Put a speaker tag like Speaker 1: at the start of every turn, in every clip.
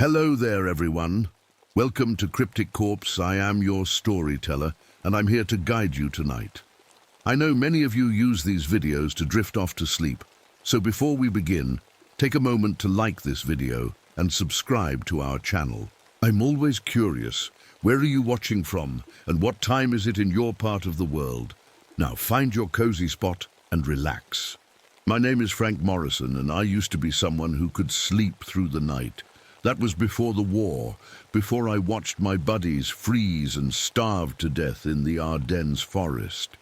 Speaker 1: Hello there, everyone. Welcome to Cryptic Corpse. I am your storyteller, and I'm here to guide you tonight. I know many of you use these videos to drift off to sleep, so before we begin, take a moment to like this video and subscribe to our channel. I'm always curious, where are you watching from, and what time is it in your part of the world? Now find your cozy spot and relax. My name is Frank Morrison, and I used to be someone who could sleep through the night. That was before the war, before I watched my buddies freeze and starve to death in the Ardennes forest.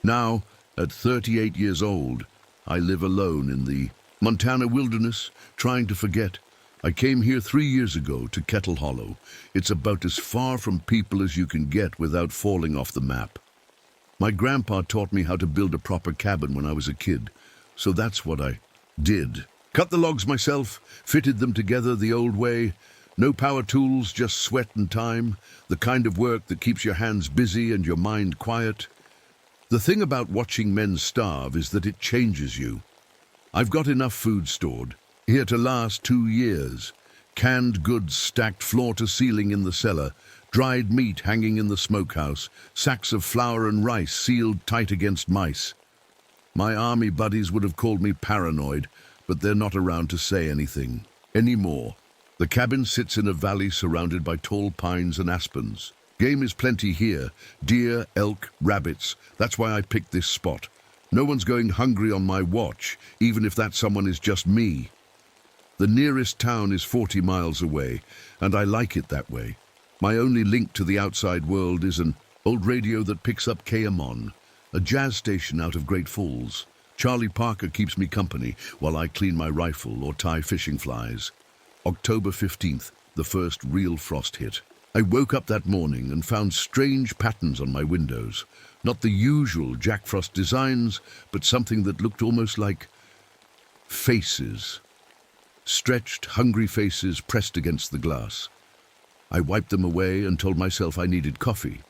Speaker 1: Now, at 38 years old, I live alone in the Montana wilderness, trying to forget. I came here 3 years ago to Kettle Hollow. It's about as far from people as you can get without falling off the map. My grandpa taught me how to build a proper cabin when I was a kid, so that's what I did. Cut the logs myself, fitted them together the old way. No power tools, just sweat and time. The kind of work that keeps your hands busy and your mind quiet. The thing about watching men starve is that it changes you. I've got enough food stored, here to last 2 years. Canned goods stacked floor to ceiling in the cellar, dried meat hanging in the smokehouse, sacks of flour and rice sealed tight against mice. My army buddies would have called me paranoid, but they're not around to say anything anymore. The cabin sits in a valley surrounded by tall pines and aspens. Game is plenty here, deer, elk, rabbits. That's why I picked this spot. No one's going hungry on my watch, even if that someone is just me. The nearest town is 40 miles away, and I like it that way. My only link to the outside world is an old radio that picks up KMON, a jazz station out of Great Falls. Charlie Parker keeps me company while I clean my rifle or tie fishing flies. October 15th, the first real frost hit. I woke up that morning and found strange patterns on my windows. Not the usual Jack Frost designs, but something that looked almost like faces. Stretched, hungry faces pressed against the glass. I wiped them away and told myself I needed coffee.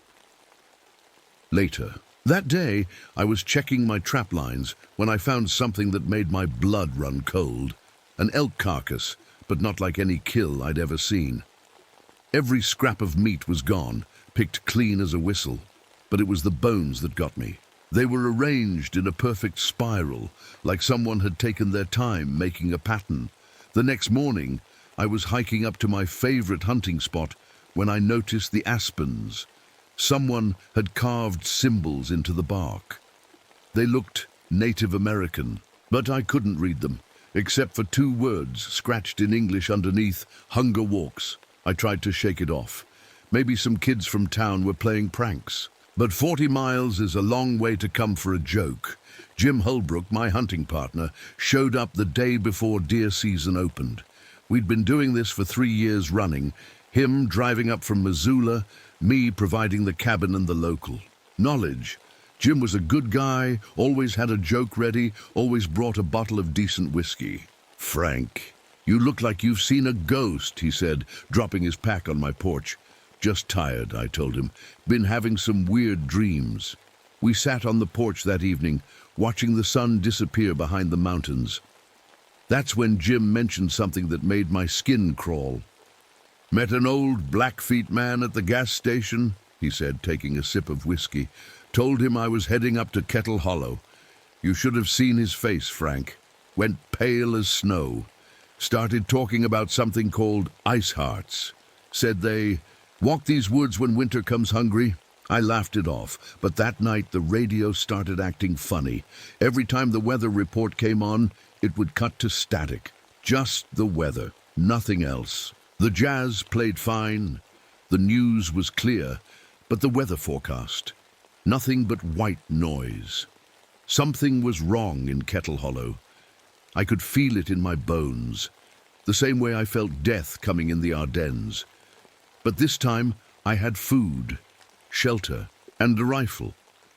Speaker 1: Later. That day, I was checking my trap lines when I found something that made my blood run cold. An elk carcass, but not like any kill I'd ever seen. Every scrap of meat was gone, picked clean as a whistle, but it was the bones that got me. They were arranged in a perfect spiral, like someone had taken their time making a pattern. The next morning, I was hiking up to my favorite hunting spot when I noticed the aspens. Someone had carved symbols into the bark. They looked Native American, but I couldn't read them, except for 2 words scratched in English underneath, Hunger Walks. I tried to shake it off. Maybe some kids from town were playing pranks. But 40 miles is a long way to come for a joke. Jim Holbrook, my hunting partner, showed up the day before deer season opened. We'd been doing this for 3 years running, him driving up from Missoula, me providing the cabin and the local knowledge. Jim was a good guy, always had a joke ready, always brought a bottle of decent whiskey. "Frank, you look like you've seen a ghost," he said, dropping his pack on my porch. "Just tired," I told him. "Been having some weird dreams." We sat on the porch that evening, watching the sun disappear behind the mountains. That's when Jim mentioned something that made my skin crawl. "Met an old Blackfeet man at the gas station," he said, taking a sip of whiskey. "Told him I was heading up to Kettle Hollow. You should have seen his face, Frank. Went pale as snow. Started talking about something called ice hearts. Said they walk these woods when winter comes hungry." I laughed it off, but that night the radio started acting funny. Every time the weather report came on, it would cut to static. Just the weather, nothing else. The jazz played fine, the news was clear, but the weather forecast, nothing but white noise. Something was wrong in Kettle Hollow. I could feel it in my bones, the same way I felt death coming in the Ardennes. But this time I had food, shelter, and a rifle.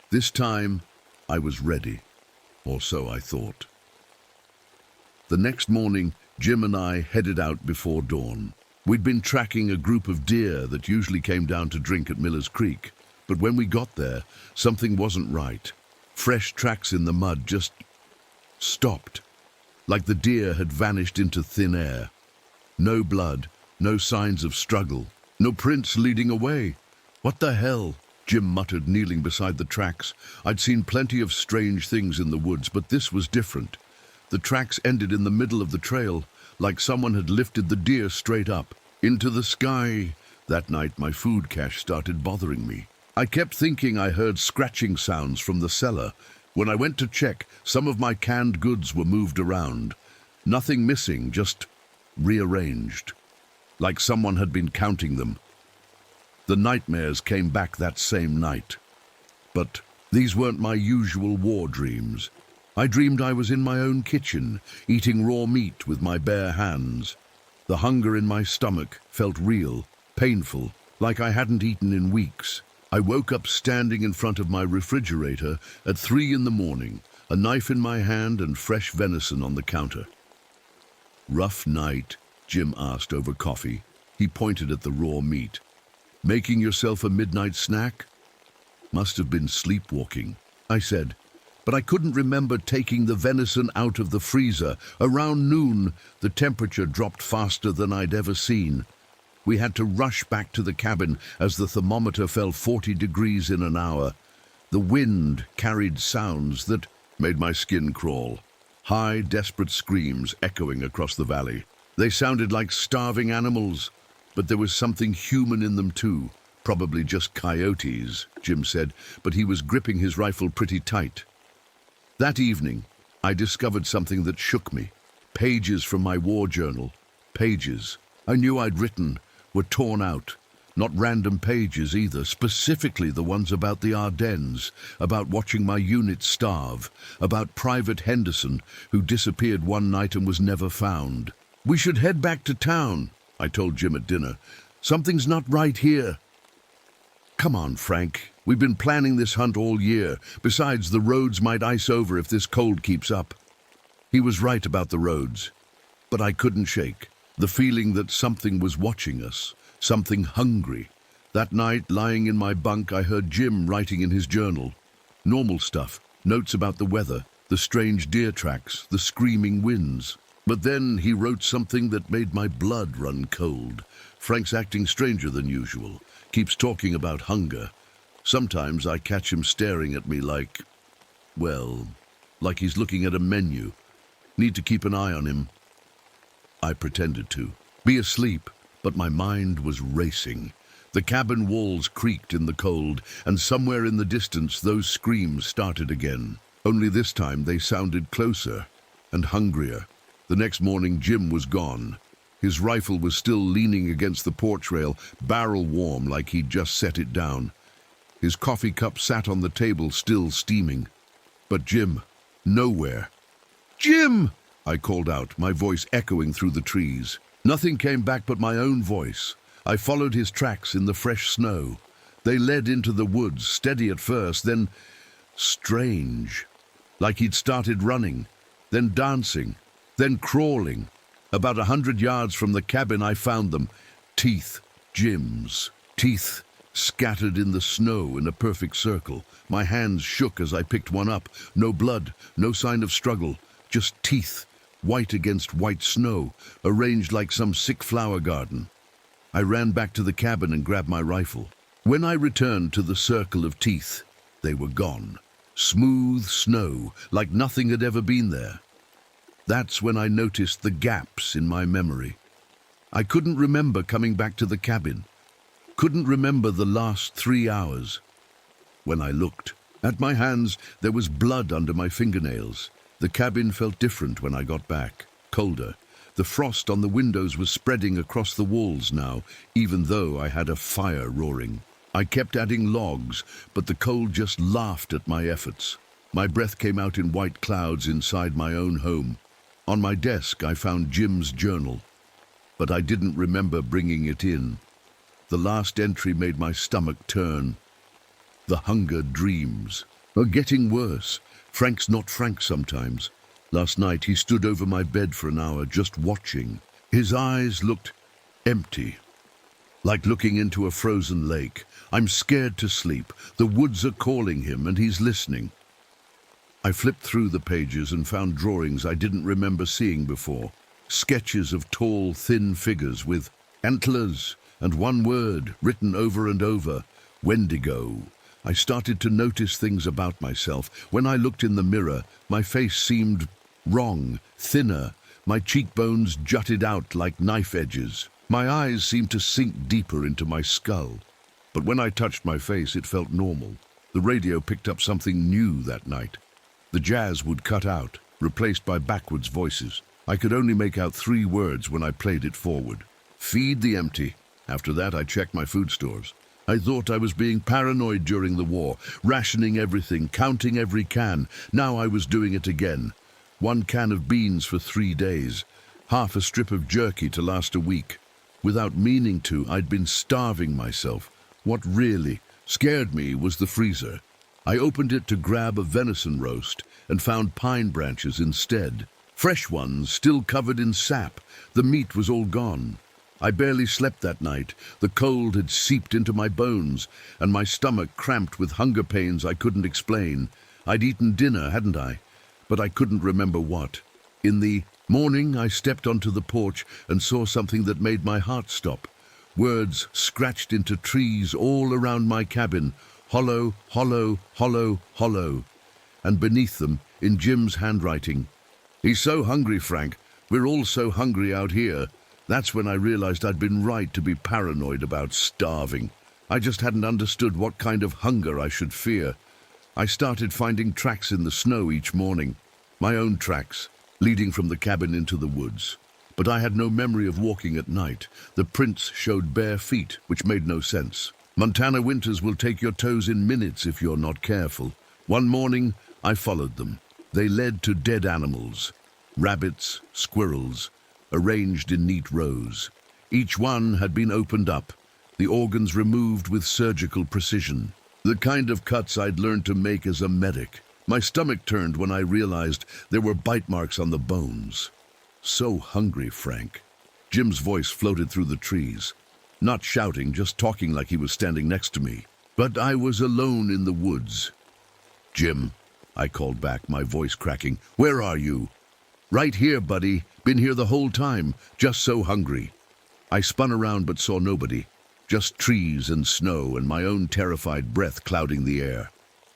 Speaker 1: This time I was ready, or so I thought. The next morning, Jim and I headed out before dawn. We'd been tracking a group of deer that usually came down to drink at Miller's Creek, but when we got there, something wasn't right. Fresh tracks in the mud just stopped, like the deer had vanished into thin air. No blood, No signs of struggle. No prints leading away. What the hell? Jim muttered, kneeling beside the tracks. I'd seen plenty of strange things in the woods, but this was different. The tracks ended in the middle of the trail, like someone had lifted the deer straight up, into the sky. That night, my food cache started bothering me. I kept thinking I heard scratching sounds from the cellar. When I went to check, some of my canned goods were moved around. Nothing missing, just rearranged, like someone had been counting them. The nightmares came back that same night. But these weren't my usual war dreams. I dreamed I was in my own kitchen, eating raw meat with my bare hands. The hunger in my stomach felt real, painful, like I hadn't eaten in weeks. I woke up standing in front of my refrigerator at 3 in the morning, a knife in my hand and fresh venison on the counter. "Rough night?" Jim asked over coffee. He pointed at the raw meat. "Making yourself a midnight snack?" "Must have been sleepwalking," I said, but I couldn't remember taking the venison out of the freezer. Around noon, the temperature dropped faster than I'd ever seen. We had to rush back to the cabin as the thermometer fell 40 degrees in an hour. The wind carried sounds that made my skin crawl. High, desperate screams echoing across the valley. They sounded like starving animals, but there was something human in them too. "Probably just coyotes," Jim said, but he was gripping his rifle pretty tight. That evening, I discovered something that shook me. Pages from my war journal. Pages I knew I'd written were torn out. Not random pages either, specifically the ones about the Ardennes, about watching my unit starve, about Private Henderson, who disappeared one night and was never found. "We should head back to town," I told Jim at dinner. "Something's not right here." "Come on, Frank. We've been planning this hunt all year. Besides, the roads might ice over if this cold keeps up." He was right about the roads, but I couldn't shake the feeling that something was watching us, something hungry. That night, lying in my bunk, I heard Jim writing in his journal. Normal stuff, notes about the weather, the strange deer tracks, the screaming winds. But then he wrote something that made my blood run cold. "Frank's acting stranger than usual. Keeps talking about hunger. Sometimes I catch him staring at me like he's looking at a menu. Need to keep an eye on him." I pretended to be asleep, but my mind was racing. The cabin walls creaked in the cold, and somewhere in the distance those screams started again. Only this time they sounded closer and hungrier. The next morning Jim was gone. His rifle was still leaning against the porch rail, barrel warm like he'd just set it down. His coffee cup sat on the table, still steaming. But Jim, nowhere. "Jim!" I called out, my voice echoing through the trees. Nothing came back but my own voice. I followed his tracks in the fresh snow. They led into the woods, steady at first, then strange. Like he'd started running, then dancing, then crawling. About 100 yards from the cabin I found them. Teeth. Jim's teeth scattered in the snow in a perfect circle. My hands shook as I picked one up. No blood, no sign of struggle, just teeth, white against white snow, arranged like some sick flower garden. I ran back to the cabin and grabbed my rifle. When I returned to the circle of teeth, they were gone. Smooth snow, like nothing had ever been there. That's when I noticed the gaps in my memory. I couldn't remember coming back to the cabin. Couldn't remember the last 3 hours. When I looked at my hands, there was blood under my fingernails. The cabin felt different when I got back, colder. The frost on the windows was spreading across the walls now, even though I had a fire roaring. I kept adding logs, but the cold just laughed at my efforts. My breath came out in white clouds inside my own home. On my desk, I found Jim's journal, but I didn't remember bringing it in. The last entry made my stomach turn. The hunger dreams are getting worse. Frank's not Frank sometimes. Last night he stood over my bed for an hour, just watching. His eyes looked empty, like looking into a frozen lake. I'm scared to sleep. The woods are calling him and he's listening. I flipped through the pages and found drawings I didn't remember seeing before. Sketches of tall, thin figures with Antlers, and one word, written over and over, Wendigo. I started to notice things about myself. When I looked in the mirror, my face seemed wrong, thinner. My cheekbones jutted out like knife edges. My eyes seemed to sink deeper into my skull. But when I touched my face, it felt normal. The radio picked up something new that night. The jazz would cut out, replaced by backwards voices. I could only make out 3 words when I played it forward. Feed the empty. After that, I checked my food stores. I thought I was being paranoid during the war, rationing everything, counting every can. Now I was doing it again. 1 can of beans for 3 days, half a strip of jerky to last a week. Without meaning to, I'd been starving myself. What really scared me was the freezer. I opened it to grab a venison roast and found pine branches instead. Fresh ones, still covered in sap. The meat was all gone. I barely slept that night. The cold had seeped into my bones, and my stomach cramped with hunger pains I couldn't explain. I'd eaten dinner, hadn't I? But I couldn't remember what. In the morning, I stepped onto the porch and saw something that made my heart stop. Words scratched into trees all around my cabin. Hollow, hollow, hollow, hollow. And beneath them, in Jim's handwriting, "He's so hungry, Frank. We're all so hungry out here." That's when I realized I'd been right to be paranoid about starving. I just hadn't understood what kind of hunger I should fear. I started finding tracks in the snow each morning. My own tracks, leading from the cabin into the woods. But I had no memory of walking at night. The prints showed bare feet, which made no sense. Montana winters will take your toes in minutes if you're not careful. One morning, I followed them. They led to dead animals. Rabbits, squirrels, arranged in neat rows. Each one had been opened up, the organs removed with surgical precision. The kind of cuts I'd learned to make as a medic. My stomach turned when I realized there were bite marks on the bones. So hungry, Frank. Jim's voice floated through the trees. Not shouting, just talking like he was standing next to me. But I was alone in the woods. "Jim," I called back, my voice cracking. "Where are you?" "Right here, buddy. Been here the whole time. Just so hungry." I spun around but saw nobody. Just trees and snow and my own terrified breath clouding the air.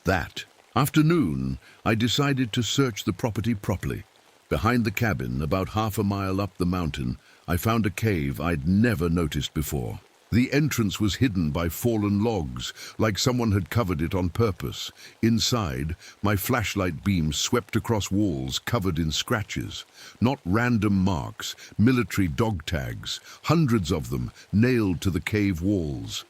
Speaker 1: That afternoon, I decided to search the property properly. Behind the cabin, about half a mile up the mountain, I found a cave I'd never noticed before. The entrance was hidden by fallen logs, like someone had covered it on purpose. Inside, my flashlight beam swept across walls covered in scratches. Not random marks, military dog tags, hundreds of them nailed to the cave walls.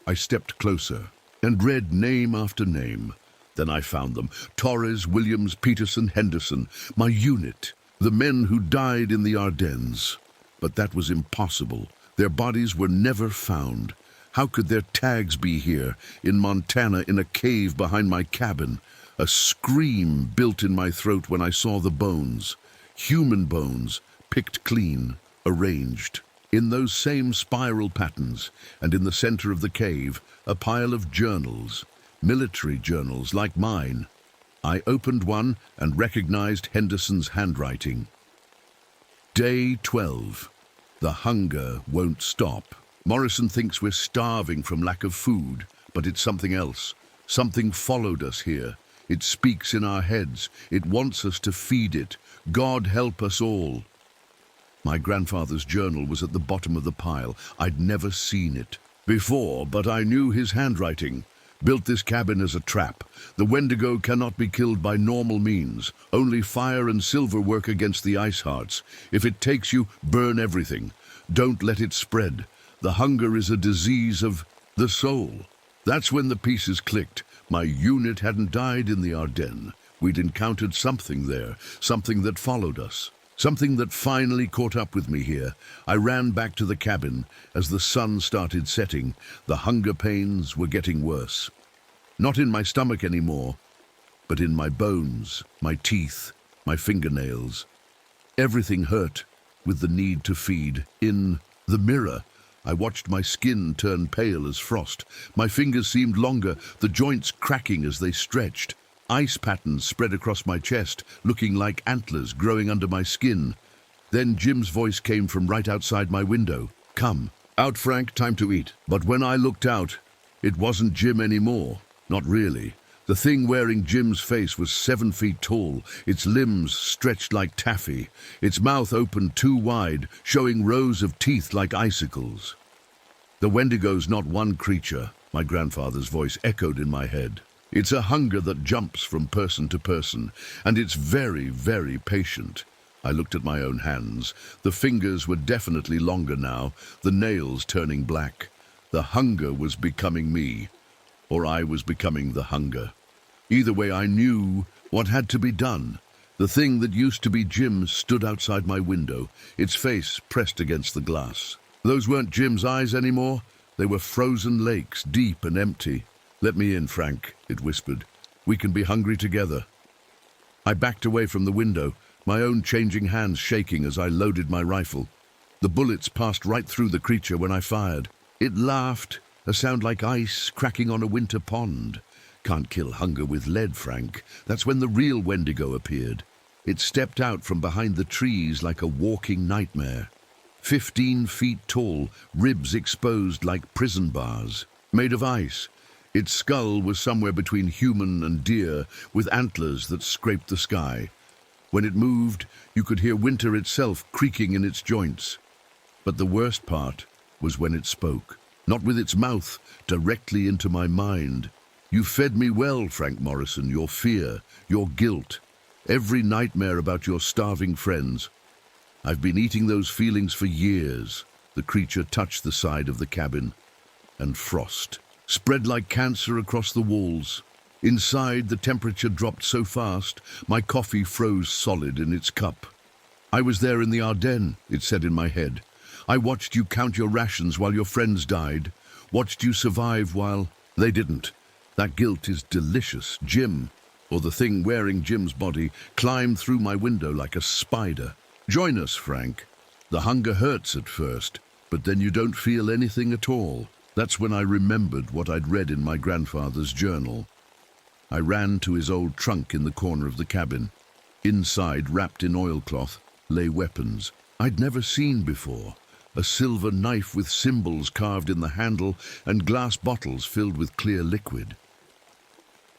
Speaker 1: I stepped closer and read name after name. Then I found them. Torres, Williams, Peterson, Henderson. My unit. The men who died in the Ardennes. But that was impossible. Their bodies were never found. How could their tags be here, in Montana, in a cave behind my cabin? A scream built in my throat when I saw the bones. Human bones, picked clean, arranged. In those same spiral patterns, and in the center of the cave, a pile of journals. Military journals like mine. I opened one and recognized Henderson's handwriting. Day 12. The hunger won't stop. Morrison thinks we're starving from lack of food, but it's something else. Something followed us here. It speaks in our heads. It wants us to feed it. God help us all. My grandfather's journal was at the bottom of the pile. I'd never seen it before, but I knew his handwriting. Built this cabin as a trap. The Wendigo cannot be killed by normal means. Only fire and silver work against the ice hearts. If it takes you, burn everything. Don't let it spread. The hunger is a disease of the soul. That's when the pieces clicked. My unit hadn't died in the Ardennes. We'd encountered something there, something that followed us. Something that finally caught up with me here. I ran back to the cabin. As the sun started setting, the hunger pains were getting worse. Not in my stomach anymore, but in my bones, my teeth, my fingernails. Everything hurt with the need to feed. In the mirror, I watched my skin turn pale as frost. My fingers seemed longer, the joints cracking as they stretched. Ice patterns spread across my chest, looking like antlers growing under my skin. Then Jim's voice came from right outside my window. Come, out Frank, time to eat. But when I looked out, it wasn't Jim anymore. Not really. The thing wearing Jim's face was 7 feet tall, its limbs stretched like taffy, its mouth opened too wide, showing rows of teeth like icicles. The Wendigo's not one creature, my grandfather's voice echoed in my head. It's a hunger that jumps from person to person, and it's very, very patient. I looked at my own hands. The fingers were definitely longer now, the nails turning black. The hunger was becoming me, or I was becoming the hunger. Either way, I knew what had to be done. The thing that used to be Jim stood outside my window, its face pressed against the glass. Those weren't Jim's eyes anymore. They were frozen lakes, deep and empty. "Let me in, Frank," it whispered. "We can be hungry together." I backed away from the window, my own changing hands shaking as I loaded my rifle. The bullets passed right through the creature when I fired. It laughed, a sound like ice cracking on a winter pond. Can't kill hunger with lead, Frank. That's when the real Wendigo appeared. It stepped out from behind the trees like a walking nightmare. 15 feet tall, ribs exposed like prison bars. Made of ice. Its skull was somewhere between human and deer, with antlers that scraped the sky. When it moved, you could hear winter itself creaking in its joints. But the worst part was when it spoke. Not with its mouth, directly into my mind. "You fed me well, Frank Morrison, your fear, your guilt, every nightmare about your starving friends. I've been eating those feelings for years." The creature touched the side of the cabin, and frost spread like cancer across the walls. Inside, the temperature dropped so fast, my coffee froze solid in its cup. "I was there in the Ardennes," it said in my head. "I watched you count your rations while your friends died. Watched you survive while they didn't. That guilt is delicious. Jim, or the thing wearing Jim's body, climbed through my window like a spider. Join us, Frank. The hunger hurts at first, but then you don't feel anything at all." That's when I remembered what I'd read in my grandfather's journal. I ran to his old trunk in the corner of the cabin. Inside, wrapped in oilcloth, lay weapons I'd never seen before. A silver knife with symbols carved in the handle and glass bottles filled with clear liquid.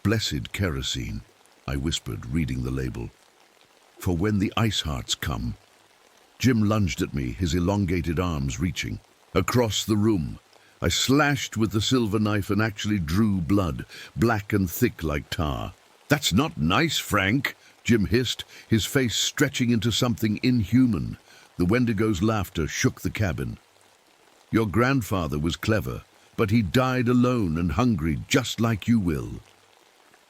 Speaker 1: "Blessed kerosene," I whispered, reading the label. "For when the ice hearts come." Jim lunged at me, his elongated arms reaching. Across the room, I slashed with the silver knife and actually drew blood, black and thick like tar. "That's not nice, Frank," Jim hissed, his face stretching into something inhuman. The Wendigo's laughter shook the cabin. "Your grandfather was clever, but he died alone and hungry, just like you will."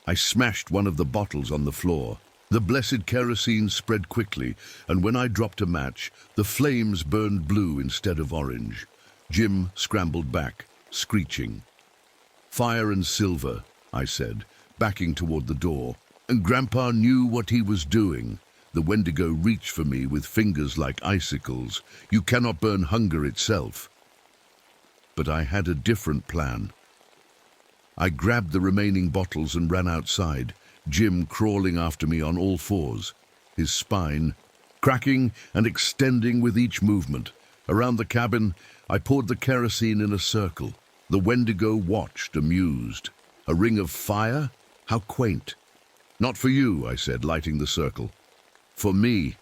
Speaker 1: I smashed one of the bottles on the floor. The blessed kerosene spread quickly, and when I dropped a match, the flames burned blue instead of orange. Jim scrambled back, screeching. "Fire and silver," I said, backing toward the door. And Grandpa knew what he was doing. The Wendigo reached for me with fingers like icicles. "You cannot burn hunger itself." But I had a different plan. I grabbed the remaining bottles and ran outside, Jim crawling after me on all fours, his spine cracking and extending with each movement. Around the cabin, I poured the kerosene in a circle. The Wendigo watched, amused. "A ring of fire? How quaint." "Not for you," I said, lighting the circle. "For me."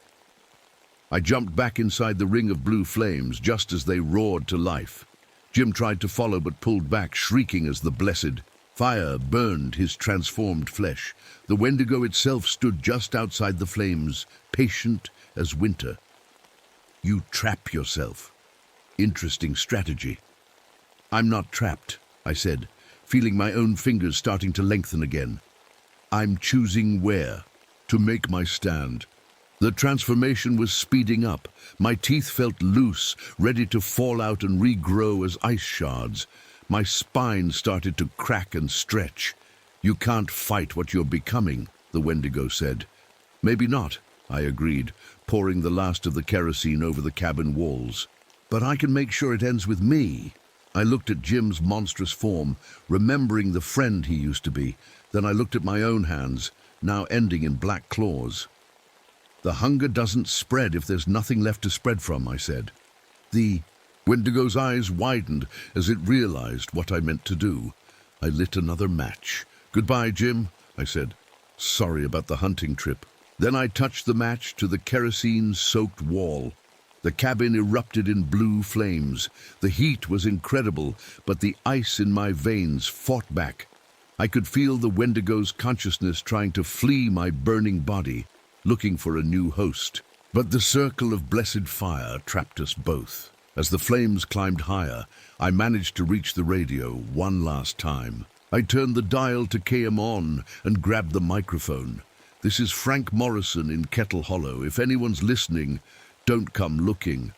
Speaker 1: I jumped back inside the ring of blue flames just as they roared to life. Jim tried to follow but pulled back, shrieking as the blessed fire burned his transformed flesh. The Wendigo itself stood just outside the flames, patient as winter. "You trap yourself. Interesting strategy." "I'm not trapped," I said, feeling my own fingers starting to lengthen again. "I'm choosing where to make my stand." The transformation was speeding up. My teeth felt loose, ready to fall out and regrow as ice shards. My spine started to crack and stretch. "You can't fight what you're becoming," the Wendigo said. "Maybe not," I agreed, pouring the last of the kerosene over the cabin walls. "But I can make sure it ends with me." I looked at Jim's monstrous form, remembering the friend he used to be. Then I looked at my own hands, now ending in black claws. "The hunger doesn't spread if there's nothing left to spread from," I said. Wendigo's eyes widened as it realized what I meant to do. I lit another match. "Goodbye, Jim," I said. "Sorry about the hunting trip." Then I touched the match to the kerosene-soaked wall. The cabin erupted in blue flames. The heat was incredible, but the ice in my veins fought back. I could feel the Wendigo's consciousness trying to flee my burning body, looking for a new host. But the circle of blessed fire trapped us both. As the flames climbed higher, I managed to reach the radio one last time. I turned the dial to KM-ON and grabbed the microphone. "This is Frank Morrison in Kettle Hollow. If anyone's listening, don't come looking.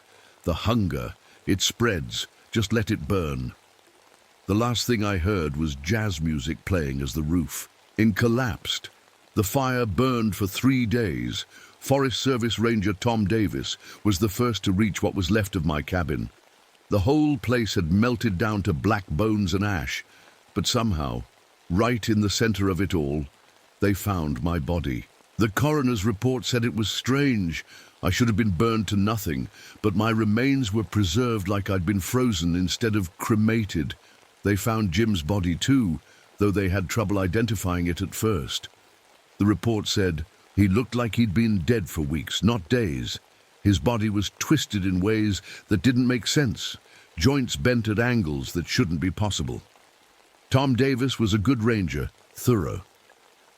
Speaker 1: The hunger, it spreads. Just let it burn." The last thing I heard was jazz music playing as the roof collapsed. The fire burned for 3 days. Forest Service Ranger Tom Davis was the first to reach what was left of my cabin. The whole place had melted down to black bones and ash, but somehow, right in the center of it all, they found my body. The coroner's report said it was strange. I should have been burned to nothing, but my remains were preserved like I'd been frozen instead of cremated. They found Jim's body too, though they had trouble identifying it at first. The report said he looked like he'd been dead for weeks, not days. His body was twisted in ways that didn't make sense, joints bent at angles that shouldn't be possible. Tom Davis was a good ranger, thorough.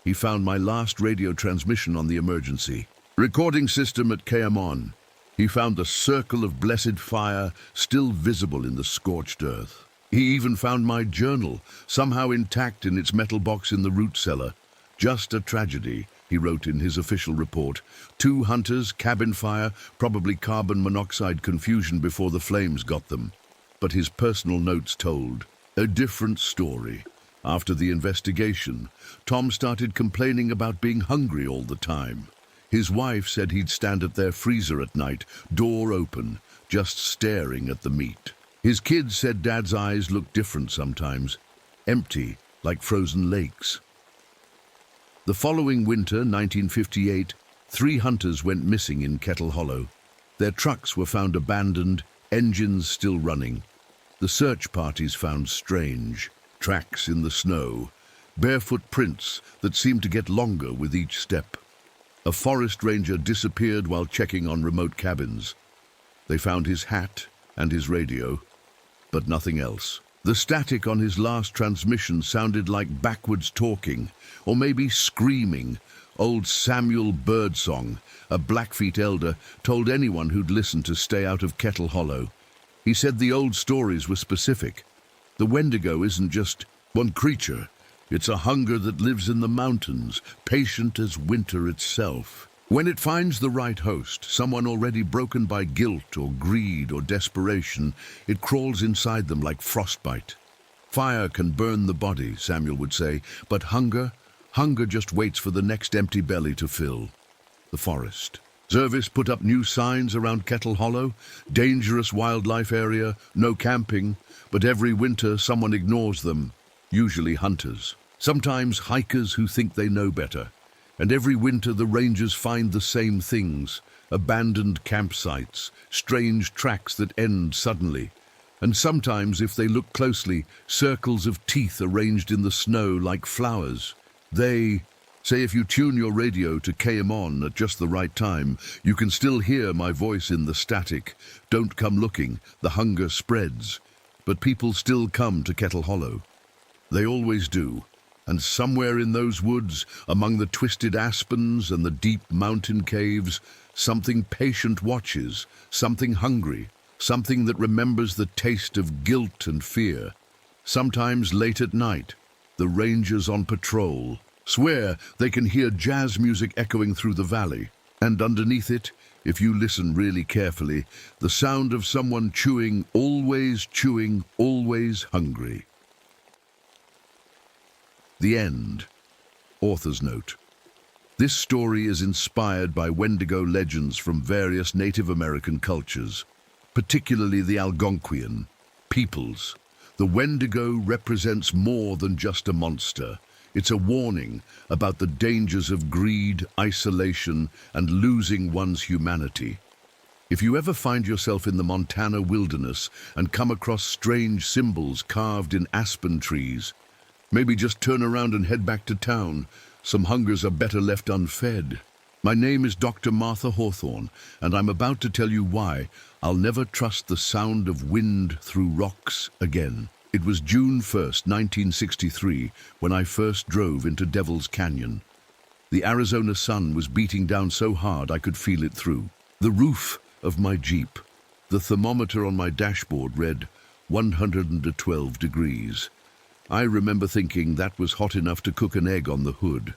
Speaker 1: He found my last radio transmission on the emergency recording system at KM-ON. He found the circle of blessed fire still visible in the scorched earth. He even found my journal, somehow intact in its metal box in the root cellar. "Just a tragedy," he wrote in his official report. 2 hunters, cabin fire, probably carbon monoxide confusion before the flames got them. But his personal notes told a different story. After the investigation, Tom started complaining about being hungry all the time. His wife said he'd stand at their freezer at night, door open, just staring at the meat. His kids said Dad's eyes looked different sometimes, empty, like frozen lakes. The following winter, 1958, 3 hunters went missing in Kettle Hollow. Their trucks were found abandoned, engines still running. The search parties found strange tracks in the snow, barefoot prints that seemed to get longer with each step. A forest ranger disappeared while checking on remote cabins. They found his hat and his radio, but nothing else. The static on his last transmission sounded like backwards talking, or maybe screaming. Old Samuel Birdsong, a Blackfeet elder, told anyone who'd listen to stay out of Kettle Hollow. He said the old stories were specific. The Wendigo isn't just one creature. It's a hunger that lives in the mountains, patient as winter itself. When it finds the right host, someone already broken by guilt or greed or desperation, it crawls inside them like frostbite. Fire can burn the body, Samuel would say, but hunger just waits for the next empty belly to fill. The forest. Zervis put up new signs around Kettle Hollow, dangerous wildlife area, no camping, but every winter someone ignores them, usually hunters. Sometimes hikers who think they know better. And every winter the rangers find the same things: abandoned campsites, strange tracks that end suddenly. And sometimes, if they look closely, circles of teeth arranged in the snow like flowers. They say if you tune your radio to KM-ON at just the right time, you can still hear my voice in the static. Don't come looking, the hunger spreads. But people still come to Kettle Hollow. They always do. And somewhere in those woods, among the twisted aspens and the deep mountain caves, something patient watches, something hungry, something that remembers the taste of guilt and fear. Sometimes late at night, the rangers on patrol swear they can hear jazz music echoing through the valley. And underneath it, if you listen really carefully, the sound of someone chewing, always hungry. The end. Author's note. This story is inspired by Wendigo legends from various Native American cultures, particularly the Algonquian peoples. The Wendigo represents more than just a monster. It's a warning about the dangers of greed, isolation, and losing one's humanity. If you ever find yourself in the Montana wilderness and come across strange symbols carved in aspen trees, maybe just turn around and head back to town. Some hungers are better left unfed. My name is Dr. Martha Hawthorne, and I'm about to tell you why I'll never trust the sound of wind through rocks again. It was June 1st, 1963, when I first drove into Devil's Canyon. The Arizona sun was beating down so hard I could feel it through the roof of my Jeep. The thermometer on my dashboard read 112 degrees. I remember thinking that was hot enough to cook an egg on the hood.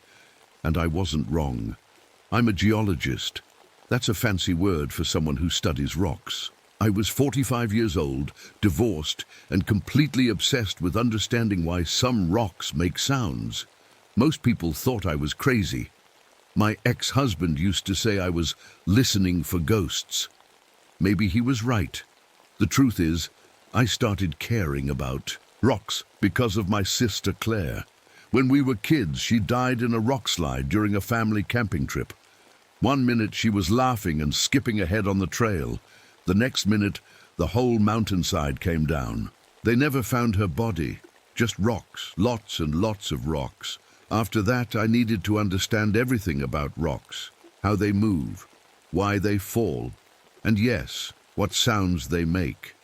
Speaker 1: And I wasn't wrong. I'm a geologist. That's a fancy word for someone who studies rocks. I was 45 years old, divorced, and completely obsessed with understanding why some rocks make sounds. Most people thought I was crazy. My ex-husband used to say I was listening for ghosts. Maybe he was right. The truth is, I started caring about rocks because of my sister Claire. When we were kids, she died in a rock slide during a family camping trip. One minute she was laughing and skipping ahead on the trail. The next minute, the whole mountainside came down. They never found her body, just rocks, lots and lots of rocks. After that, I needed to understand everything about rocks, how they move, why they fall, and yes, what sounds they make.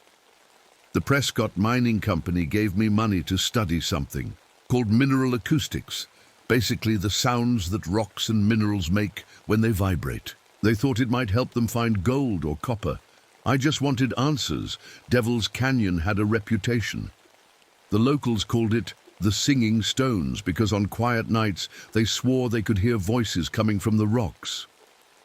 Speaker 1: The Prescott Mining Company gave me money to study something called mineral acoustics, basically the sounds that rocks and minerals make when they vibrate. They thought it might help them find gold or copper. I just wanted answers. Devil's Canyon had a reputation. The locals called it the Singing Stones because on quiet nights they swore they could hear voices coming from the rocks.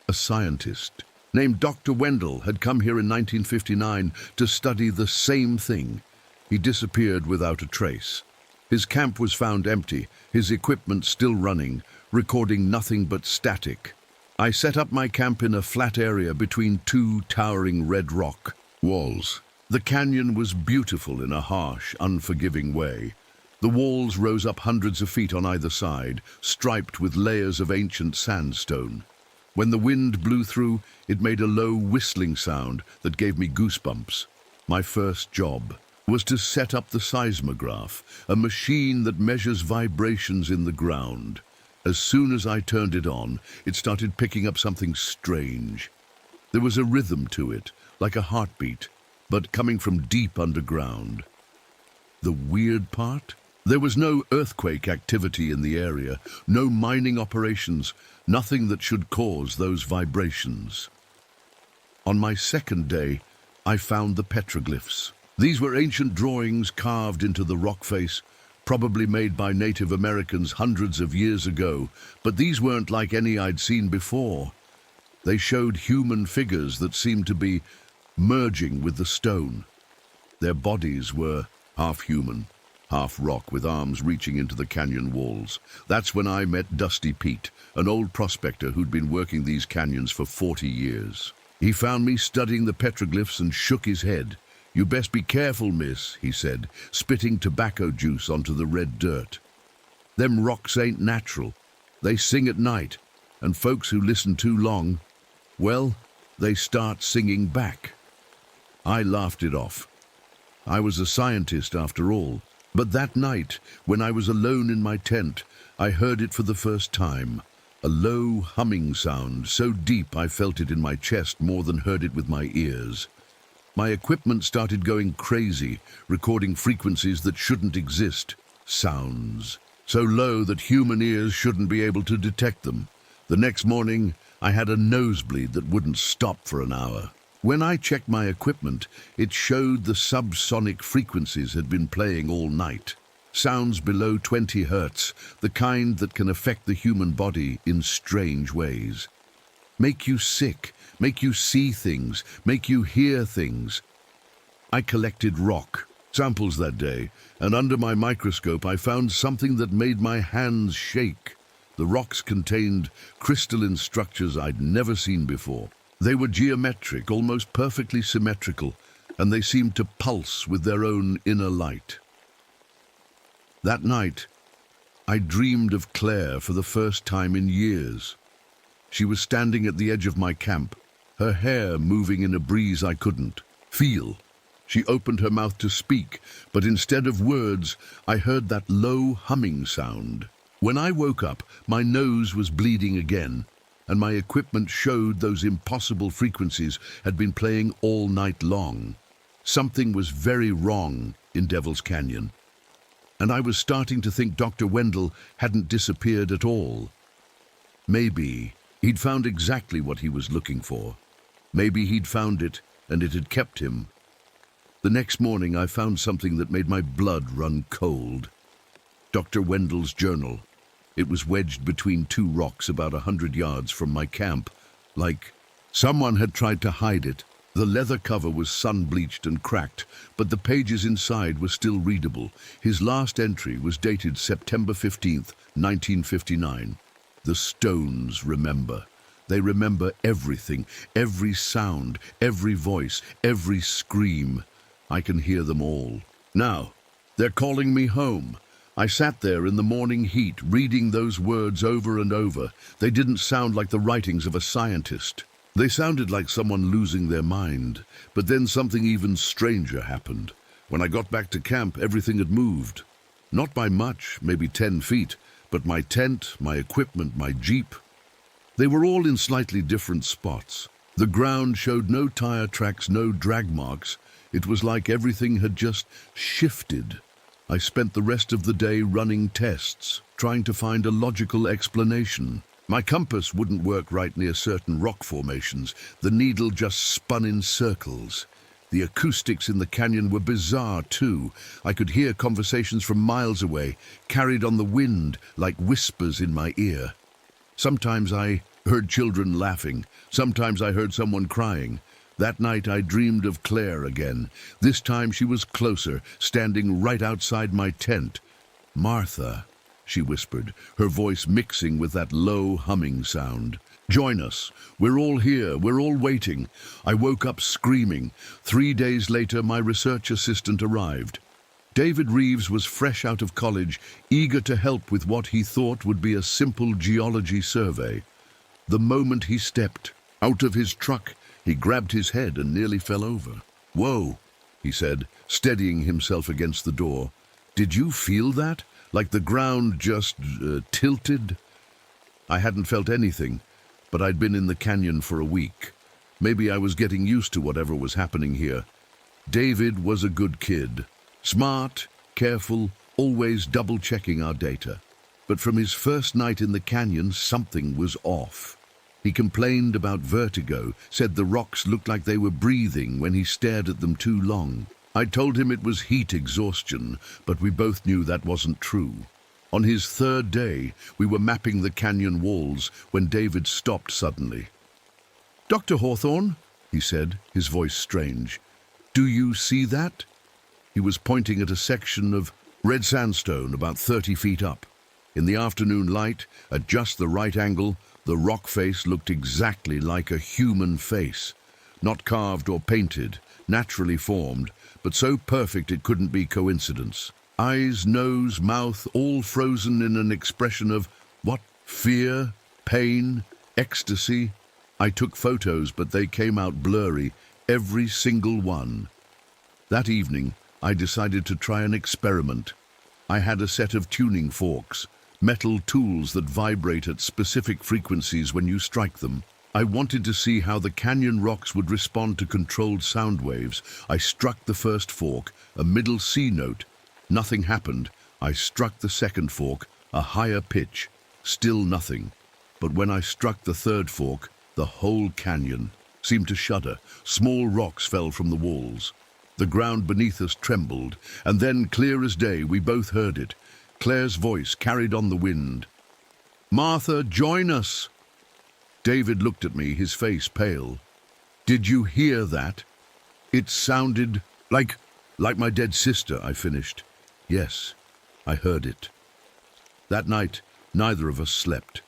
Speaker 1: A scientist named Dr. Wendell had come here in 1959 to study the same thing. He disappeared without a trace. His camp was found empty, his equipment still running, recording nothing but static. I set up my camp in a flat area between two towering red rock walls. The canyon was beautiful in a harsh, unforgiving way. The walls rose up hundreds of feet on either side, striped with layers of ancient sandstone. When the wind blew through, it made a low whistling sound that gave me goosebumps. My first job was to set up the seismograph, a machine that measures vibrations in the ground. As soon as I turned it on, it started picking up something strange. There was a rhythm to it, like a heartbeat, but coming from deep underground. The weird part? There was no earthquake activity in the area, no mining operations, nothing that should cause those vibrations. On my second day, I found the petroglyphs. These were ancient drawings carved into the rock face, probably made by Native Americans hundreds of years ago, but these weren't like any I'd seen before. They showed human figures that seemed to be merging with the stone. Their bodies were half human, half rock, with arms reaching into the canyon walls. That's when I met Dusty Pete, an old prospector who'd been working these canyons for 40 years. He found me studying the petroglyphs and shook his head. "You best be careful, miss," he said, spitting tobacco juice onto the red dirt. "Them rocks ain't natural. They sing at night, and folks who listen too long, well, they start singing back." I laughed it off. I was a scientist after all. But that night, when I was alone in my tent, I heard it for the first time. A low humming sound, so deep I felt it in my chest more than heard it with my ears. My equipment started going crazy, recording frequencies that shouldn't exist. Sounds so low that human ears shouldn't be able to detect them. The next morning, I had a nosebleed that wouldn't stop for an hour. When I checked my equipment, it showed the subsonic frequencies had been playing all night. Sounds below 20 hertz, the kind that can affect the human body in strange ways. Make you sick, make you see things, make you hear things. I collected rock samples that day, and under my microscope I found something that made my hands shake. The rocks contained crystalline structures I'd never seen before. They were geometric, almost perfectly symmetrical, and they seemed to pulse with their own inner light. That night, I dreamed of Claire for the first time in years. She was standing at the edge of my camp, her hair moving in a breeze I couldn't feel. She opened her mouth to speak, but instead of words, I heard that low humming sound. When I woke up, my nose was bleeding again, and my equipment showed those impossible frequencies had been playing all night long. Something was very wrong in Devil's Canyon, and I was starting to think Dr. Wendell hadn't disappeared at all. Maybe he'd found exactly what he was looking for. Maybe he'd found it, and it had kept him. The next morning, I found something that made my blood run cold. Dr. Wendell's journal. It was wedged between two rocks about 100 yards from my camp, like someone had tried to hide it. The leather cover was sun-bleached and cracked, but the pages inside were still readable. His last entry was dated September 15th, 1959. The stones remember. They remember everything, every sound, every voice, every scream. I can hear them all. Now, they're calling me home. I sat there in the morning heat, reading those words over and over. They didn't sound like the writings of a scientist. They sounded like someone losing their mind. But then something even stranger happened. When I got back to camp, everything had moved. Not by much, maybe 10 feet, but my tent, my equipment, my jeep. They were all in slightly different spots. The ground showed no tire tracks, no drag marks. It was like everything had just shifted. I spent the rest of the day running tests, trying to find a logical explanation. My compass wouldn't work right near certain rock formations. The needle just spun in circles. The acoustics in the canyon were bizarre, too. I could hear conversations from miles away, carried on the wind like whispers in my ear. Sometimes I heard children laughing. Sometimes I heard someone crying. That night I dreamed of Claire again. This time she was closer, standing right outside my tent. "Martha," she whispered, her voice mixing with that low humming sound. "Join us. We're all here. We're all waiting." I woke up screaming. 3 days later, my research assistant arrived. David Reeves was fresh out of college, eager to help with what he thought would be a simple geology survey. The moment he stepped out of his truck, he grabbed his head and nearly fell over. "Whoa," he said, steadying himself against the door. "Did you feel that? Like the ground just tilted?" I hadn't felt anything, but I'd been in the canyon for a week. Maybe I was getting used to whatever was happening here. David was a good kid. Smart, careful, always double-checking our data. But from his first night in the canyon, something was off. He complained about vertigo, said the rocks looked like they were breathing when he stared at them too long. I told him it was heat exhaustion, but we both knew that wasn't true. On his third day, we were mapping the canyon walls when David stopped suddenly. "Dr. Hawthorne," he said, his voice strange, "do you see that?" He was pointing at a section of red sandstone about 30 feet up. In the afternoon light, at just the right angle, the rock face looked exactly like a human face. Not carved or painted, naturally formed, but so perfect it couldn't be coincidence. Eyes, nose, mouth, all frozen in an expression of, what, fear, pain, ecstasy? I took photos, but they came out blurry, every single one. That evening, I decided to try an experiment. I had a set of tuning forks, metal tools that vibrate at specific frequencies when you strike them. I wanted to see how the canyon rocks would respond to controlled sound waves. I struck the first fork, a middle C note. Nothing happened. I struck the second fork, a higher pitch. Still nothing. But when I struck the third fork, the whole canyon seemed to shudder. Small rocks fell from the walls. The ground beneath us trembled, and then, clear as day, we both heard it. Claire's voice carried on the wind. "Martha, join us!" David looked at me, his face pale. "Did you hear that?" "It sounded like my dead sister," I finished. "Yes, I heard it." That night, neither of us slept.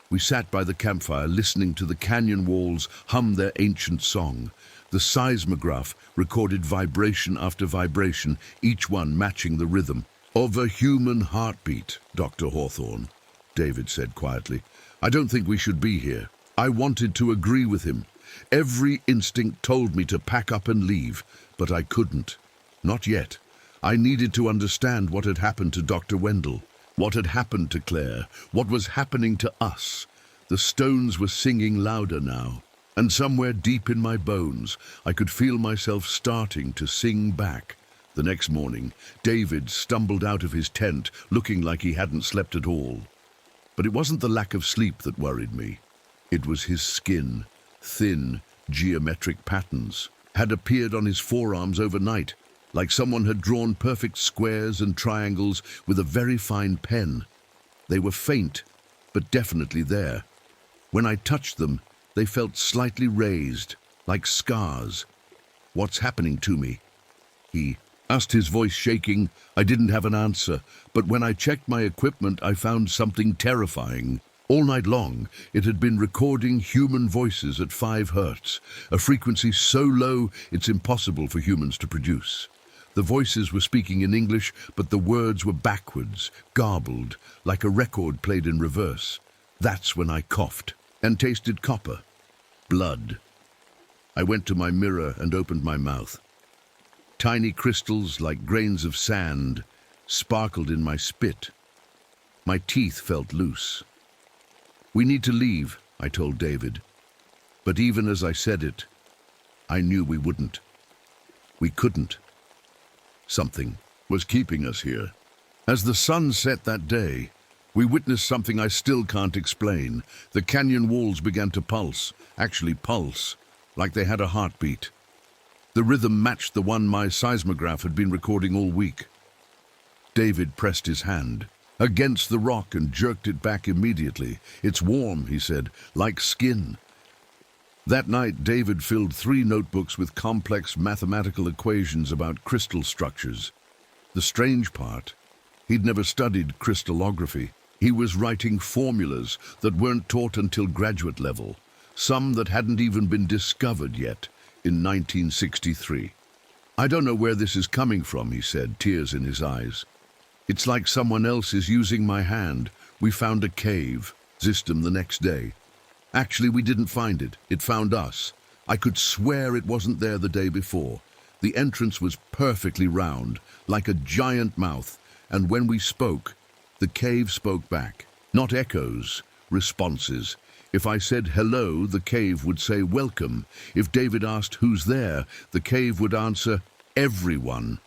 Speaker 1: We sat by the campfire, listening to the canyon walls hum their ancient song. The seismograph recorded vibration after vibration, each one matching the rhythm. "Of a human heartbeat, Dr. Hawthorne," David said quietly. "I don't think we should be here." I wanted to agree with him. Every instinct told me to pack up and leave, but I couldn't. Not yet. I needed to understand what had happened to Dr. Wendell, what had happened to Claire, what was happening to us. The stones were singing louder now, and somewhere deep in my bones, I could feel myself starting to sing back. The next morning, David stumbled out of his tent, looking like he hadn't slept at all. But it wasn't the lack of sleep that worried me. It was his skin. Thin, geometric patterns had appeared on his forearms overnight, like someone had drawn perfect squares and triangles with a very fine pen. They were faint, but definitely there. When I touched them, they felt slightly raised, like scars. "What's happening to me?" he asked, his voice shaking. I didn't have an answer, but when I checked my equipment, I found something terrifying. All night long, it had been recording human voices at 5 hertz, a frequency so low it's impossible for humans to produce. The voices were speaking in English, but the words were backwards, garbled, like a record played in reverse. That's when I coughed and tasted copper. Blood. I went to my mirror and opened my mouth. Tiny crystals, like grains of sand, sparkled in my spit. My teeth felt loose. "We need to leave," I told David. But even as I said it, I knew we wouldn't. We couldn't. Something was keeping us here. As the sun set that day, we witnessed something I still can't explain. The canyon walls began to pulse, like they had a heartbeat. The rhythm matched the one my seismograph had been recording all week. David pressed his hand against the rock and jerked it back immediately. "It's warm," he said, "like skin." That night, David filled 3 notebooks with complex mathematical equations about crystal structures. The strange part, he'd never studied crystallography. He was writing formulas that weren't taught until graduate level, some that hadn't even been discovered yet in 1963. "I don't know where this is coming from," he said, tears in his eyes. "It's like someone else is using my hand. We found a cave," Zistem the next day. "Actually, we didn't find it. It found us. I could swear it wasn't there the day before. The entrance was perfectly round, like a giant mouth, and when we spoke, the cave spoke back. Not echoes, responses. If I said hello, the cave would say welcome. If David asked who's there, the cave would answer everyone.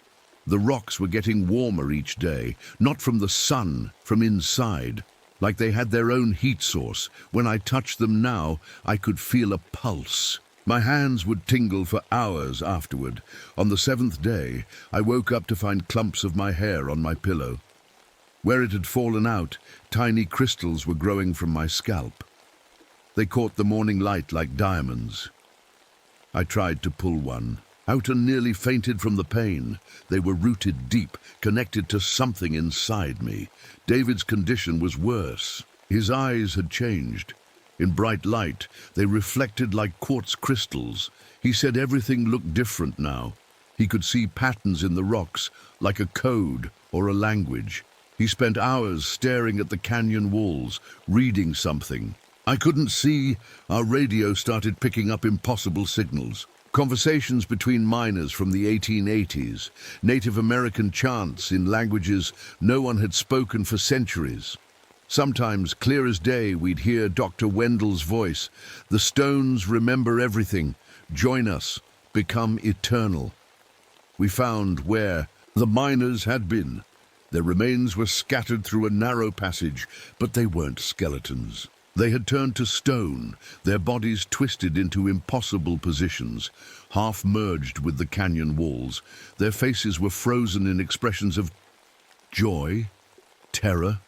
Speaker 1: The rocks were getting warmer each day, not from the sun, from inside, like they had their own heat source. When I touched them now, I could feel a pulse. My hands would tingle for hours afterward. On the 7th day, I woke up to find clumps of my hair on my pillow. Where it had fallen out, tiny crystals were growing from my scalp. They caught the morning light like diamonds. I tried to pull one out and nearly fainted from the pain. They were rooted deep, connected to something inside me. David's condition was worse. His eyes had changed. In bright light, they reflected like quartz crystals. He said everything looked different now. He could see patterns in the rocks, like a code or a language. He spent hours staring at the canyon walls, reading something. I couldn't see. Our radio started picking up impossible signals. Conversations between miners from the 1880s, Native American chants in languages no one had spoken for centuries. Sometimes, clear as day, we'd hear Dr. Wendell's voice. "The stones remember everything. Join us. Become eternal." We found where the miners had been. Their remains were scattered through a narrow passage, but they weren't skeletons. They had turned to stone, their bodies twisted into impossible positions, half merged with the canyon walls. Their faces were frozen in expressions of joy, terror.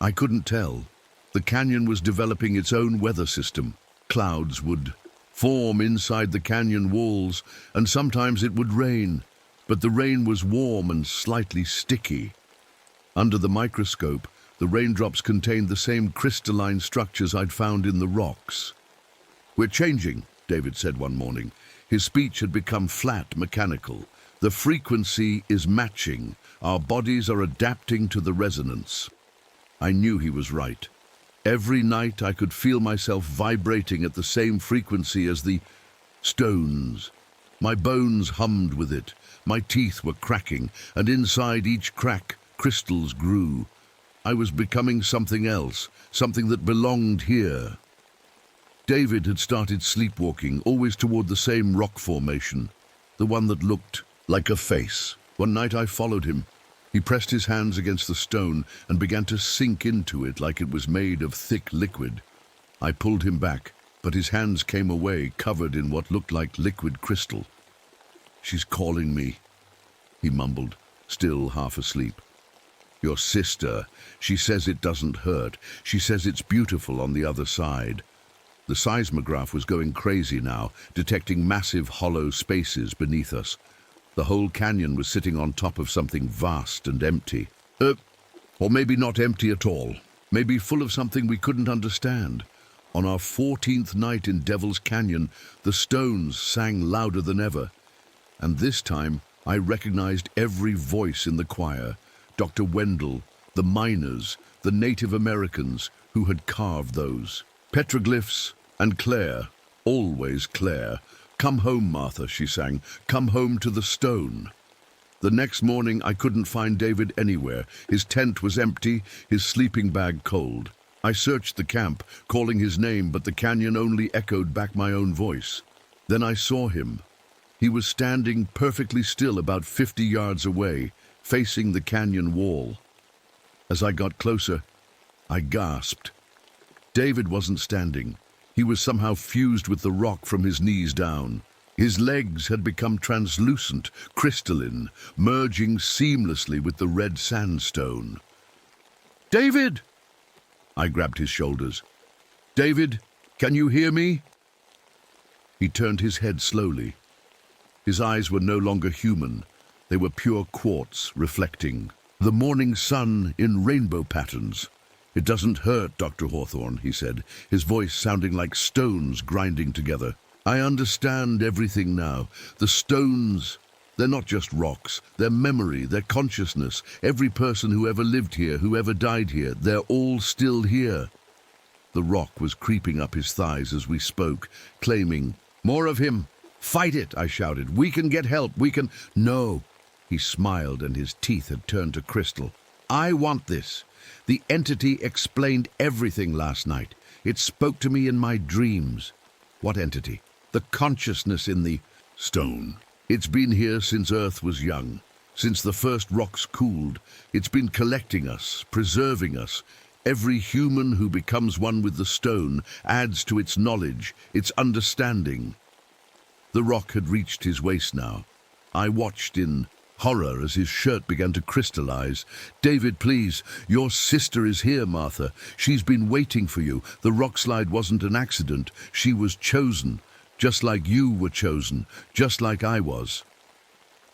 Speaker 1: I couldn't tell. The canyon was developing its own weather system. Clouds would form inside the canyon walls, and sometimes it would rain, but the rain was warm and slightly sticky. Under the microscope, the raindrops contained the same crystalline structures I'd found in the rocks. "We're changing," David said one morning. His speech had become flat, mechanical. "The frequency is matching. Our bodies are adapting to the resonance." I knew he was right. Every night I could feel myself vibrating at the same frequency as the stones. My bones hummed with it, my teeth were cracking, and inside each crack, crystals grew. I was becoming something else, something that belonged here. David had started sleepwalking, always toward the same rock formation, the one that looked like a face. One night I followed him. He pressed his hands against the stone and began to sink into it like it was made of thick liquid. I pulled him back, but his hands came away, covered in what looked like liquid crystal. "She's calling me," he mumbled, still half asleep. "Your sister. She says it doesn't hurt. She says it's beautiful on the other side." The seismograph was going crazy now, detecting massive hollow spaces beneath us. The whole canyon was sitting on top of something vast and empty. Or maybe not empty at all. Maybe full of something we couldn't understand. On our 14th night in Devil's Canyon, the stones sang louder than ever. And this time, I recognized every voice in the choir. Dr. Wendell, the miners, the Native Americans who had carved those. Petroglyphs and Claire, always Claire. "Come home, Martha," she sang. "Come home to the stone." The next morning I couldn't find David anywhere. His tent was empty, his sleeping bag cold. I searched the camp, calling his name, but the canyon only echoed back my own voice. Then I saw him. He was standing perfectly still about 50 yards away, facing the canyon wall. As I got closer, I gasped. David wasn't standing. He was somehow fused with the rock from his knees down. His legs had become translucent, crystalline, merging seamlessly with the red sandstone. "David!" I grabbed his shoulders. "David, can you hear me?" He turned his head slowly. His eyes were no longer human. They were pure quartz, reflecting the morning sun in rainbow patterns. "It doesn't hurt, Dr. Hawthorne," he said, his voice sounding like stones grinding together. "I understand everything now. The stones, they're not just rocks. They're memory, they're consciousness. Every person who ever lived here, who ever died here, they're all still here." The rock was creeping up his thighs as we spoke, claiming, "More of him! Fight it!" I shouted. "We can get help, we can—" "No!" He smiled and his teeth had turned to crystal. "I want this. The entity explained everything last night. It spoke to me in my dreams." "What entity?" "The consciousness in the stone. It's been here since Earth was young, since the first rocks cooled. It's been collecting us, preserving us. Every human who becomes one with the stone adds to its knowledge, its understanding." The rock had reached his waist now. I watched in horror as his shirt began to crystallize. "David, please, your sister is here, Martha. She's been waiting for you. The rock slide wasn't an accident. She was chosen, just like you were chosen, just like I was."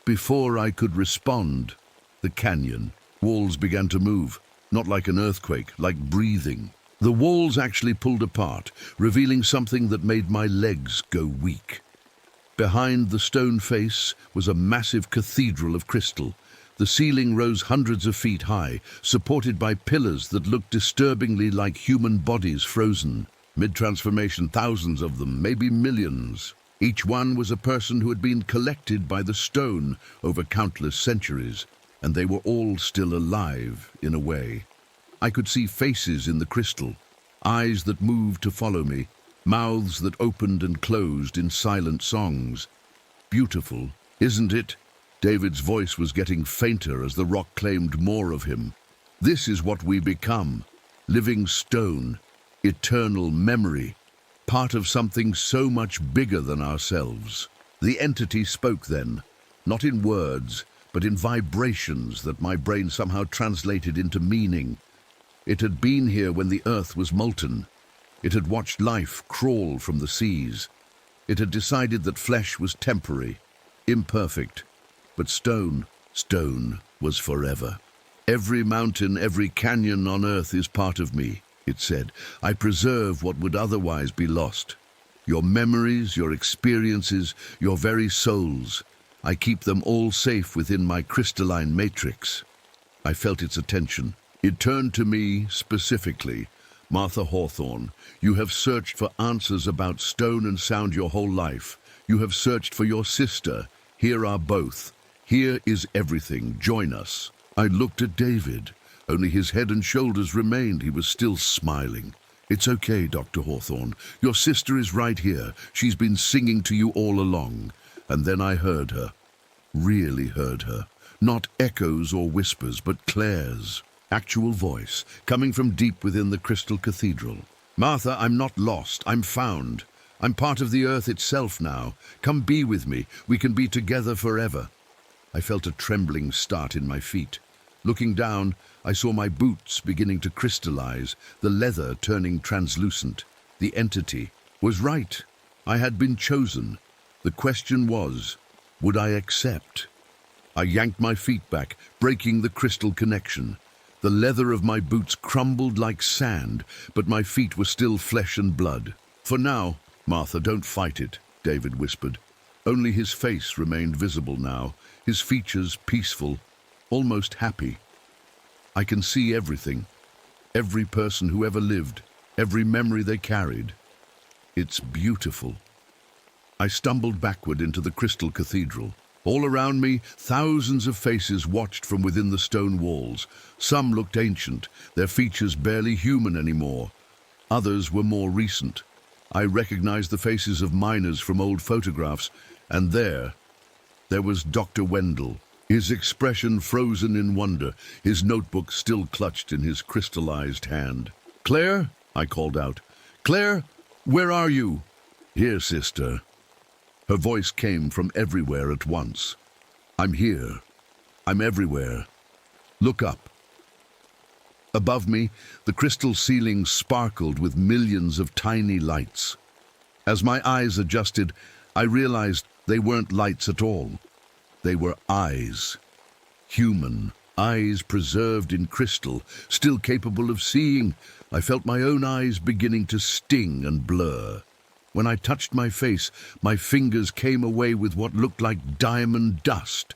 Speaker 1: Before I could respond, the canyon walls began to move, not like an earthquake, like breathing. The walls actually pulled apart, revealing something that made my legs go weak. Behind the stone face was a massive cathedral of crystal. The ceiling rose hundreds of feet high, supported by pillars that looked disturbingly like human bodies frozen. Mid-transformation, thousands of them, maybe millions. Each one was a person who had been collected by the stone over countless centuries, and they were all still alive, in a way. I could see faces in the crystal, eyes that moved to follow me, mouths that opened and closed in silent songs. "Beautiful, isn't it?" David's voice was getting fainter as the rock claimed more of him. "This is what we become, living stone, eternal memory, part of something so much bigger than ourselves." The entity spoke then, not in words, but in vibrations that my brain somehow translated into meaning. It had been here when the earth was molten. It had watched life crawl from the seas. It had decided that flesh was temporary, imperfect, but stone was forever. "Every mountain, every canyon on earth is part of me," it said. "I preserve what would otherwise be lost. Your memories, your experiences, your very souls. I keep them all safe within my crystalline matrix." I felt its attention. It turned to me specifically. Martha Hawthorne, you have searched for answers about stone and sound your whole life. You have searched for your sister. Here are both. Here is everything. Join us. I looked at David. Only his head and shoulders remained. He was still smiling. It's okay, Dr. Hawthorne. Your sister is right here. She's been singing to you all along. And then I heard her. Really heard her. Not echoes or whispers, but Claire's actual voice, coming from deep within the Crystal Cathedral. Martha, I'm not lost. I'm found. I'm part of the earth itself now. Come be with me. We can be together forever. I felt a trembling start in my feet. Looking down, I saw my boots beginning to crystallize, the leather turning translucent. The entity was right. I had been chosen. The question was, would I accept? I yanked my feet back, breaking the crystal connection. The leather of my boots crumbled like sand, but my feet were still flesh and blood. For now, Martha, don't fight it, David whispered. Only his face remained visible now, his features peaceful, almost happy. I can see everything, every person who ever lived, every memory they carried. It's beautiful. I stumbled backward into the Crystal Cathedral. All around me, thousands of faces watched from within the stone walls. Some looked ancient, their features barely human anymore. Others were more recent. I recognized the faces of miners from old photographs, and there was Dr. Wendell, his expression frozen in wonder, his notebook still clutched in his crystallized hand. Claire, I called out. Claire, where are you? Here, sister. Her voice came from everywhere at once. I'm here. I'm everywhere. Look up. Above me, the crystal ceiling sparkled with millions of tiny lights. As my eyes adjusted, I realized they weren't lights at all. They were eyes. Human eyes preserved in crystal, still capable of seeing. I felt my own eyes beginning to sting and blur. When I touched my face, my fingers came away with what looked like diamond dust.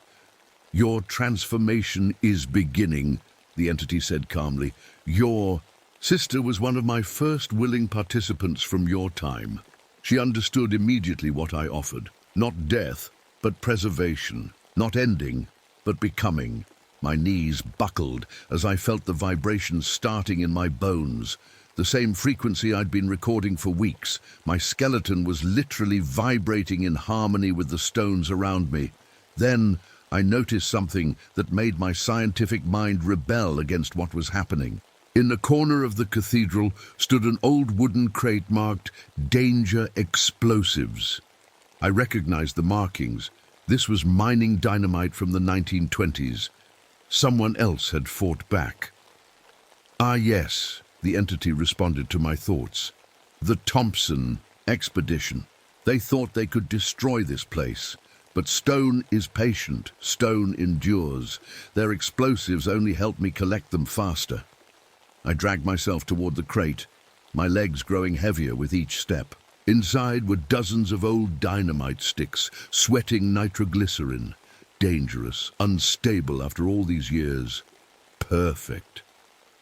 Speaker 1: Your transformation is beginning, the entity said calmly. Your sister was one of my first willing participants from your time. She understood immediately what I offered. Not death, but preservation. Not ending, but becoming. My knees buckled as I felt the vibration starting in my bones. The same frequency I'd been recording for weeks. My skeleton was literally vibrating in harmony with the stones around me. Then I noticed something that made my scientific mind rebel against what was happening. In the corner of the cathedral stood an old wooden crate marked Danger Explosives. I recognized the markings. This was mining dynamite from the 1920s. Someone else had fought back. Ah, yes, the entity responded to my thoughts. The Thompson expedition. They thought they could destroy this place. But stone is patient, stone endures. Their explosives only help me collect them faster. I dragged myself toward the crate, my legs growing heavier with each step. Inside were dozens of old dynamite sticks, sweating nitroglycerin. Dangerous, unstable after all these years. Perfect.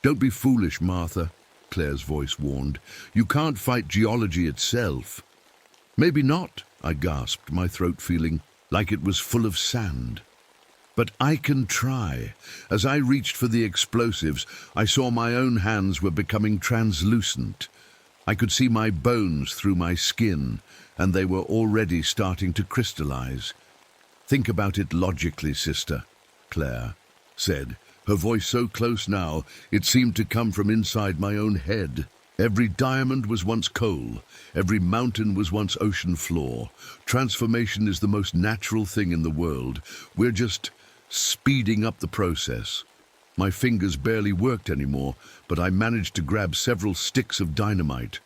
Speaker 1: Don't be foolish, Martha, Claire's voice warned. You can't fight geology itself. Maybe not, I gasped, my throat feeling like it was full of sand. But I can try. As I reached for the explosives, I saw my own hands were becoming translucent. I could see my bones through my skin, and they were already starting to crystallize. Think about it logically, sister, Claire said, her voice so close now it seemed to come from inside my own head. Every diamond was once coal, every mountain was once ocean floor. Transformation is the most natural thing in the world. We're just speeding up the process. My fingers barely worked anymore, but I managed to grab several sticks of dynamite.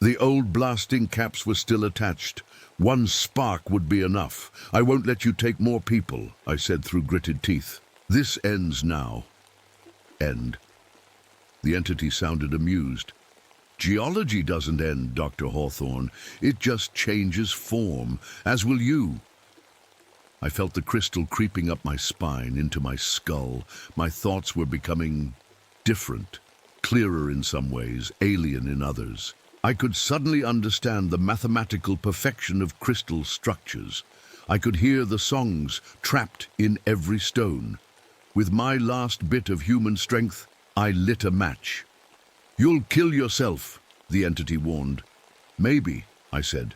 Speaker 1: The old blasting caps were still attached. One spark would be enough. I won't let you take more people, I said through gritted teeth. This ends now. End. The entity sounded amused. Geology doesn't end, Dr. Hawthorne. It just changes form, as will you. I felt the crystal creeping up my spine, into my skull. My thoughts were becoming different, clearer in some ways, alien in others. I could suddenly understand the mathematical perfection of crystal structures. I could hear the songs trapped in every stone. With my last bit of human strength, I lit a match. "You'll kill yourself," the entity warned. "Maybe," I said.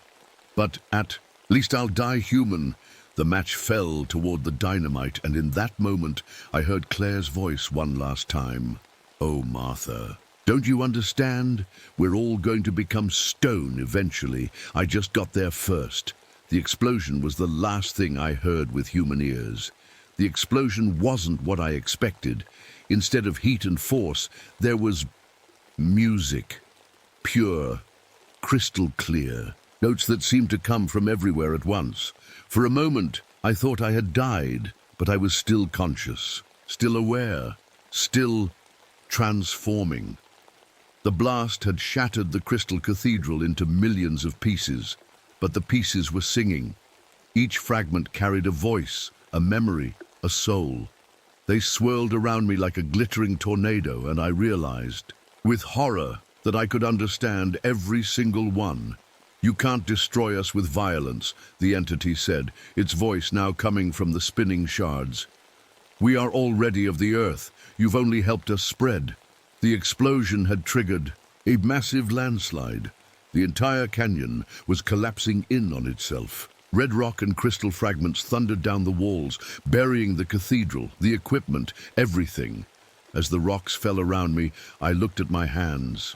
Speaker 1: "But at least I'll die human." The match fell toward the dynamite, and in that moment I heard Claire's voice one last time. "Oh, Martha, don't you understand? We're all going to become stone eventually. I just got there first." The explosion was the last thing I heard with human ears. The explosion wasn't what I expected. Instead of heat and force, there was music. Pure, crystal clear. Notes that seemed to come from everywhere at once. For a moment, I thought I had died, but I was still conscious, still aware, still transforming. The blast had shattered the crystal cathedral into millions of pieces, but the pieces were singing. Each fragment carried a voice, a memory, a soul. They swirled around me like a glittering tornado, and I realized, with horror, that I could understand every single one. "You can't destroy us with violence," the entity said, its voice now coming from the spinning shards. "We are already of the earth. You've only helped us spread." The explosion had triggered a massive landslide. The entire canyon was collapsing in on itself. Red rock and crystal fragments thundered down the walls, burying the cathedral, the equipment, everything. As the rocks fell around me, I looked at my hands.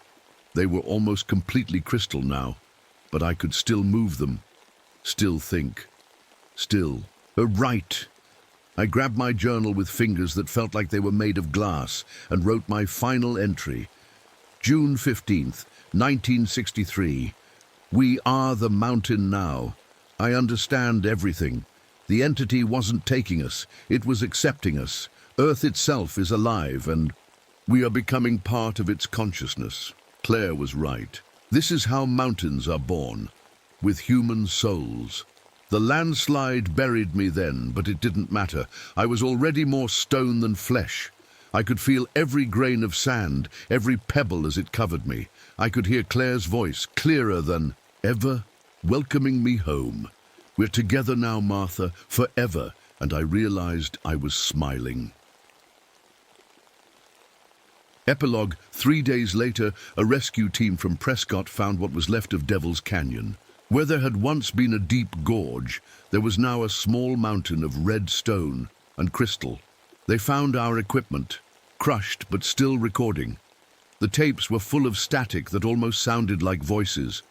Speaker 1: They were almost completely crystal now, but I could still move them, still think, still write. I grabbed my journal with fingers that felt like they were made of glass and wrote my final entry. June 15th, 1963. We are the mountain now. I understand everything. The entity wasn't taking us, it was accepting us. Earth itself is alive, and we are becoming part of its consciousness. Claire was right. This is how mountains are born, with human souls. The landslide buried me then, but it didn't matter. I was already more stone than flesh. I could feel every grain of sand, every pebble as it covered me. I could hear Claire's voice, clearer than ever, welcoming me home. "We're together now, Martha, forever," and I realized I was smiling. Epilogue. 3 days later, a rescue team from Prescott found what was left of Devil's Canyon. Where there had once been a deep gorge, there was now a small mountain of red stone and crystal. They found our equipment, crushed but still recording. The tapes were full of static that almost sounded like voices.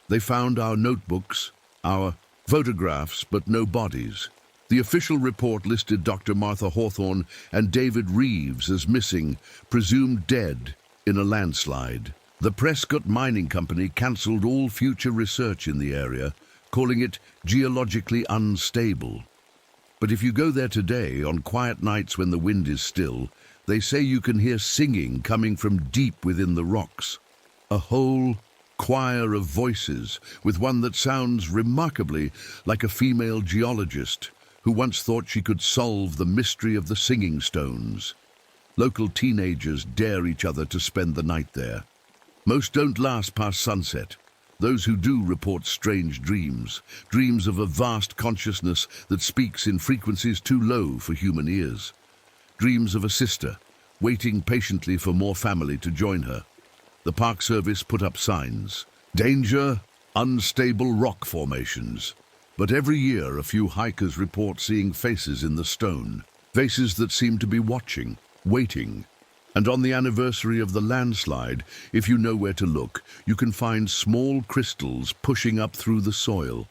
Speaker 1: They found our notebooks, our photographs, but no bodies. The official report listed Dr. Martha Hawthorne and David Reeves as missing, presumed dead, in a landslide. The Prescott Mining Company cancelled all future research in the area, calling it geologically unstable. But if you go there today, on quiet nights when the wind is still, they say you can hear singing coming from deep within the rocks. A whole choir of voices, with one that sounds remarkably like a female geologist who once thought she could solve the mystery of the singing stones. Local teenagers dare each other to spend the night there. Most don't last past sunset. Those who do report strange dreams, dreams of a vast consciousness that speaks in frequencies too low for human ears. Dreams of a sister, waiting patiently for more family to join her. The Park Service put up signs. Danger, unstable rock formations. But every year a few hikers report seeing faces in the stone, faces that seem to be watching, waiting. And on the anniversary of the landslide, if you know where to look, you can find small crystals pushing up through the soil.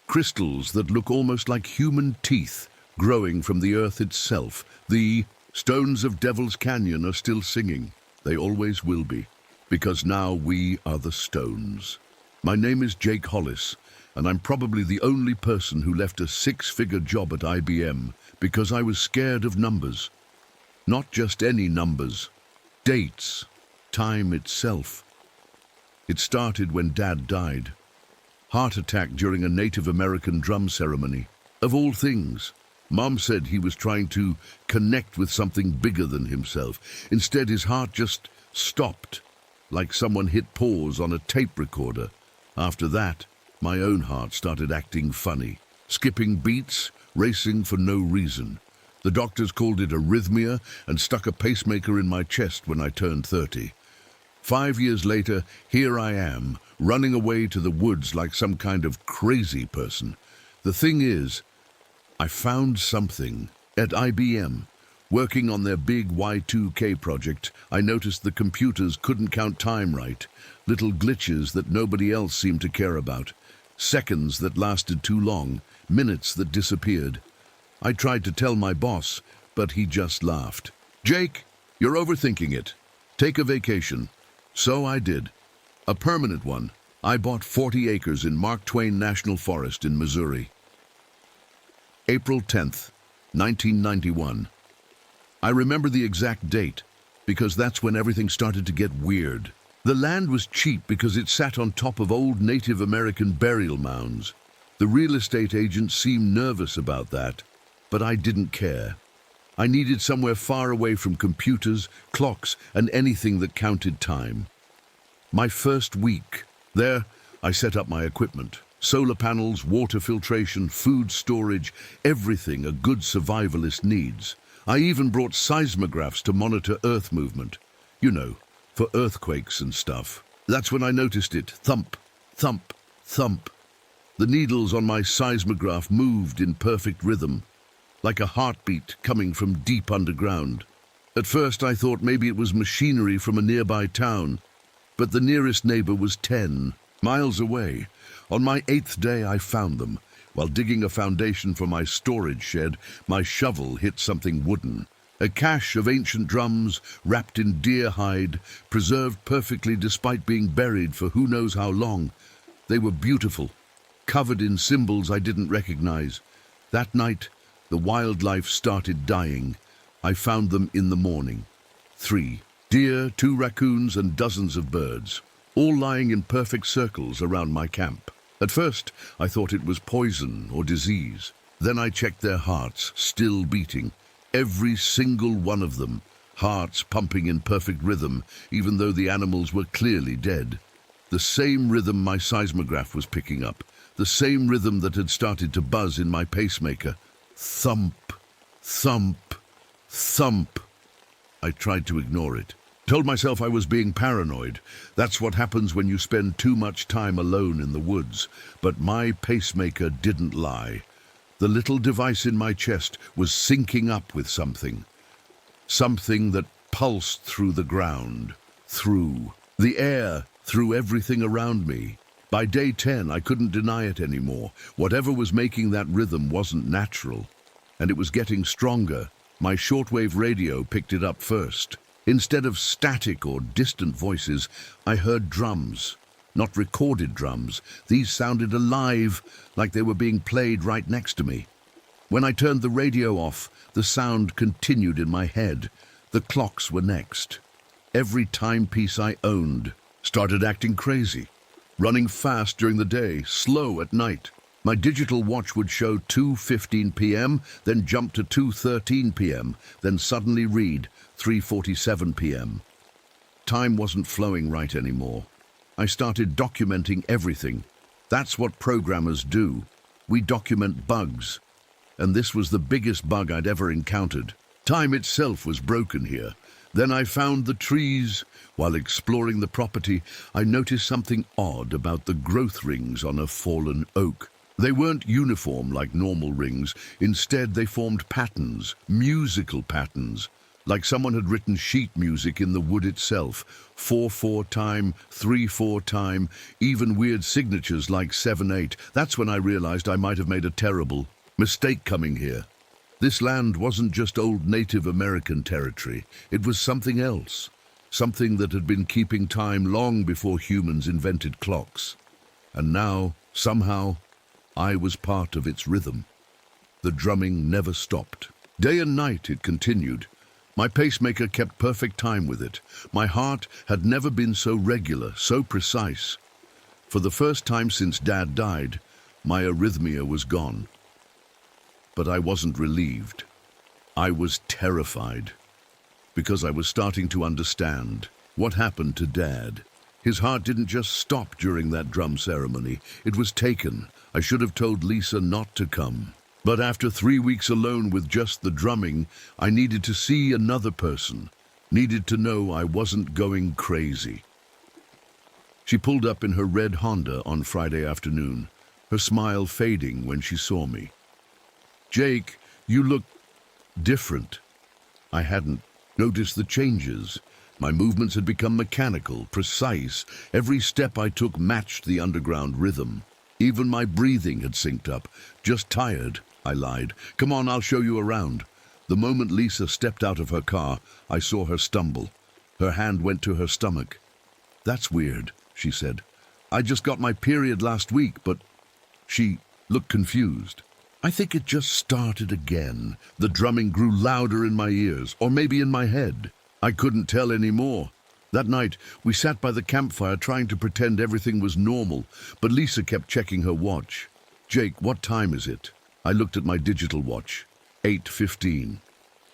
Speaker 1: Crystals that look almost like human teeth growing from the earth itself. The stones of Devil's Canyon are still singing. They always will be, because now we are the stones. My name is Jake Hollis, and I'm probably the only person who left a 6-figure job at IBM because I was scared of numbers. Not just any numbers, dates, time itself. It started when Dad died. Heart attack during a Native American drum ceremony. Of all things, Mom said he was trying to connect with something bigger than himself. Instead, his heart just stopped, like someone hit pause on a tape recorder. After that, my own heart started acting funny, skipping beats, racing for no reason. The doctors called it arrhythmia and stuck a pacemaker in my chest when I turned 30. 5 years later, here I am, running away to the woods like some kind of crazy person. The thing is, I found something. At IBM, working on their big Y2K project, I noticed the computers couldn't count time right. Little glitches that nobody else seemed to care about. Seconds that lasted too long, minutes that disappeared. I tried to tell my boss, but he just laughed. "Jake, you're overthinking it. Take a vacation." So I did. A permanent one. I bought 40 acres in Mark Twain National Forest in Missouri. April 10th, 1991. I remember the exact date, because that's when everything started to get weird. The land was cheap because it sat on top of old Native American burial mounds. The real estate agent seemed nervous about that, but I didn't care. I needed somewhere far away from computers, clocks, and anything that counted time. My first week there, I set up my equipment. Solar panels, water filtration, food storage, everything a good survivalist needs. I even brought seismographs to monitor earth movement. You know, for earthquakes and stuff. That's when I noticed it. Thump, thump, thump. The needles on my seismograph moved in perfect rhythm, like a heartbeat coming from deep underground. At first I thought maybe it was machinery from a nearby town, but the nearest neighbor was 10 miles away. On my 8th day I found them. While digging a foundation for my storage shed, my shovel hit something wooden. A cache of ancient drums, wrapped in deer hide, preserved perfectly despite being buried for who knows how long. They were beautiful, covered in symbols I didn't recognize. That night, the wildlife started dying. I found them in the morning. 3 deer, 2 raccoons, and dozens of birds, all lying in perfect circles around my camp. At first, I thought it was poison or disease. Then I checked their hearts, still beating. Every single one of them, hearts pumping in perfect rhythm, even though the animals were clearly dead. The same rhythm my seismograph was picking up, the same rhythm that had started to buzz in my pacemaker. Thump, thump, thump. I tried to ignore it. Told myself I was being paranoid. That's what happens when you spend too much time alone in the woods. But my pacemaker didn't lie. The little device in my chest was syncing up with something. Something that pulsed through the ground, through the air, through everything around me. By day 10, I couldn't deny it anymore. Whatever was making that rhythm wasn't natural. And it was getting stronger. My shortwave radio picked it up first. Instead of static or distant voices, I heard drums. Not recorded drums. These sounded alive, like they were being played right next to me. When I turned the radio off, the sound continued in my head. The clocks were next. Every timepiece I owned started acting crazy. Running fast during the day, slow at night. My digital watch would show 2:15 p.m., then jump to 2:13 p.m., then suddenly read 3:47 p.m. Time wasn't flowing right anymore. I started documenting everything. That's what programmers do. We document bugs. And this was the biggest bug I'd ever encountered. Time itself was broken here. Then I found the trees. While exploring the property, I noticed something odd about the growth rings on a fallen oak. They weren't uniform like normal rings. Instead, they formed patterns, musical patterns, like someone had written sheet music in the wood itself. 4/4 time, 3/4 time, even weird signatures like 7/8. That's when I realized I might have made a terrible mistake coming here. This land wasn't just old Native American territory. It was something else. Something that had been keeping time long before humans invented clocks. And now, somehow, I was part of its rhythm. The drumming never stopped. Day and night it continued. My pacemaker kept perfect time with it. My heart had never been so regular, so precise. For the first time since Dad died, my arrhythmia was gone. But I wasn't relieved. I was terrified, because I was starting to understand. What happened to Dad? His heart didn't just stop during that drum ceremony. It was taken. I should have told Lisa not to come. But after 3 weeks alone with just the drumming, I needed to see another person. Needed to know I wasn't going crazy. She pulled up in her red Honda on Friday afternoon, her smile fading when she saw me. "Jake, you look different." I hadn't noticed the changes. My movements had become mechanical, precise. Every step I took matched the underground rhythm. Even my breathing had synced up. "Just tired," I lied. "Come on, I'll show you around." The moment Lisa stepped out of her car, I saw her stumble. Her hand went to her stomach. "That's weird," she said. "I just got my period last week, but..." She looked confused. I think it just started again. The drumming grew louder in my ears, or maybe in my head. I couldn't tell anymore. That night, we sat by the campfire trying to pretend everything was normal, but Lisa kept checking her watch. "Jake, what time is it?" I looked at my digital watch. 8:15.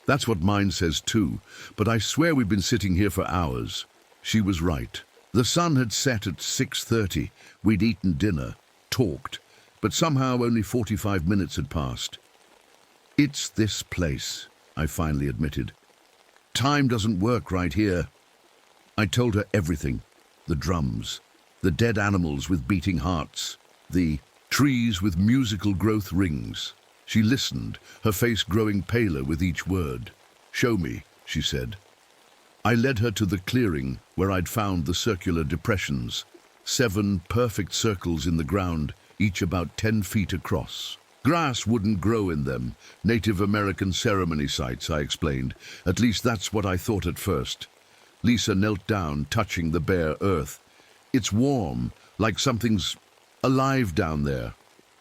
Speaker 1: That's what mine says too, but I swear we've been sitting here for hours. She was right. The sun had set at 6:30. We'd eaten dinner, talked, but somehow only 45 minutes had passed. "It's this place," I finally admitted. "Time doesn't work right here." I told her everything. The drums, the dead animals with beating hearts, the trees with musical growth rings. She listened, her face growing paler with each word. "Show me," she said. I led her to the clearing where I'd found the circular depressions, 7 perfect circles in the ground, each about 10 feet across. Grass wouldn't grow in them. Native American ceremony sites, I explained. At least that's what I thought at first. Lisa knelt down, touching the bare earth. "It's warm, like something's alive down there."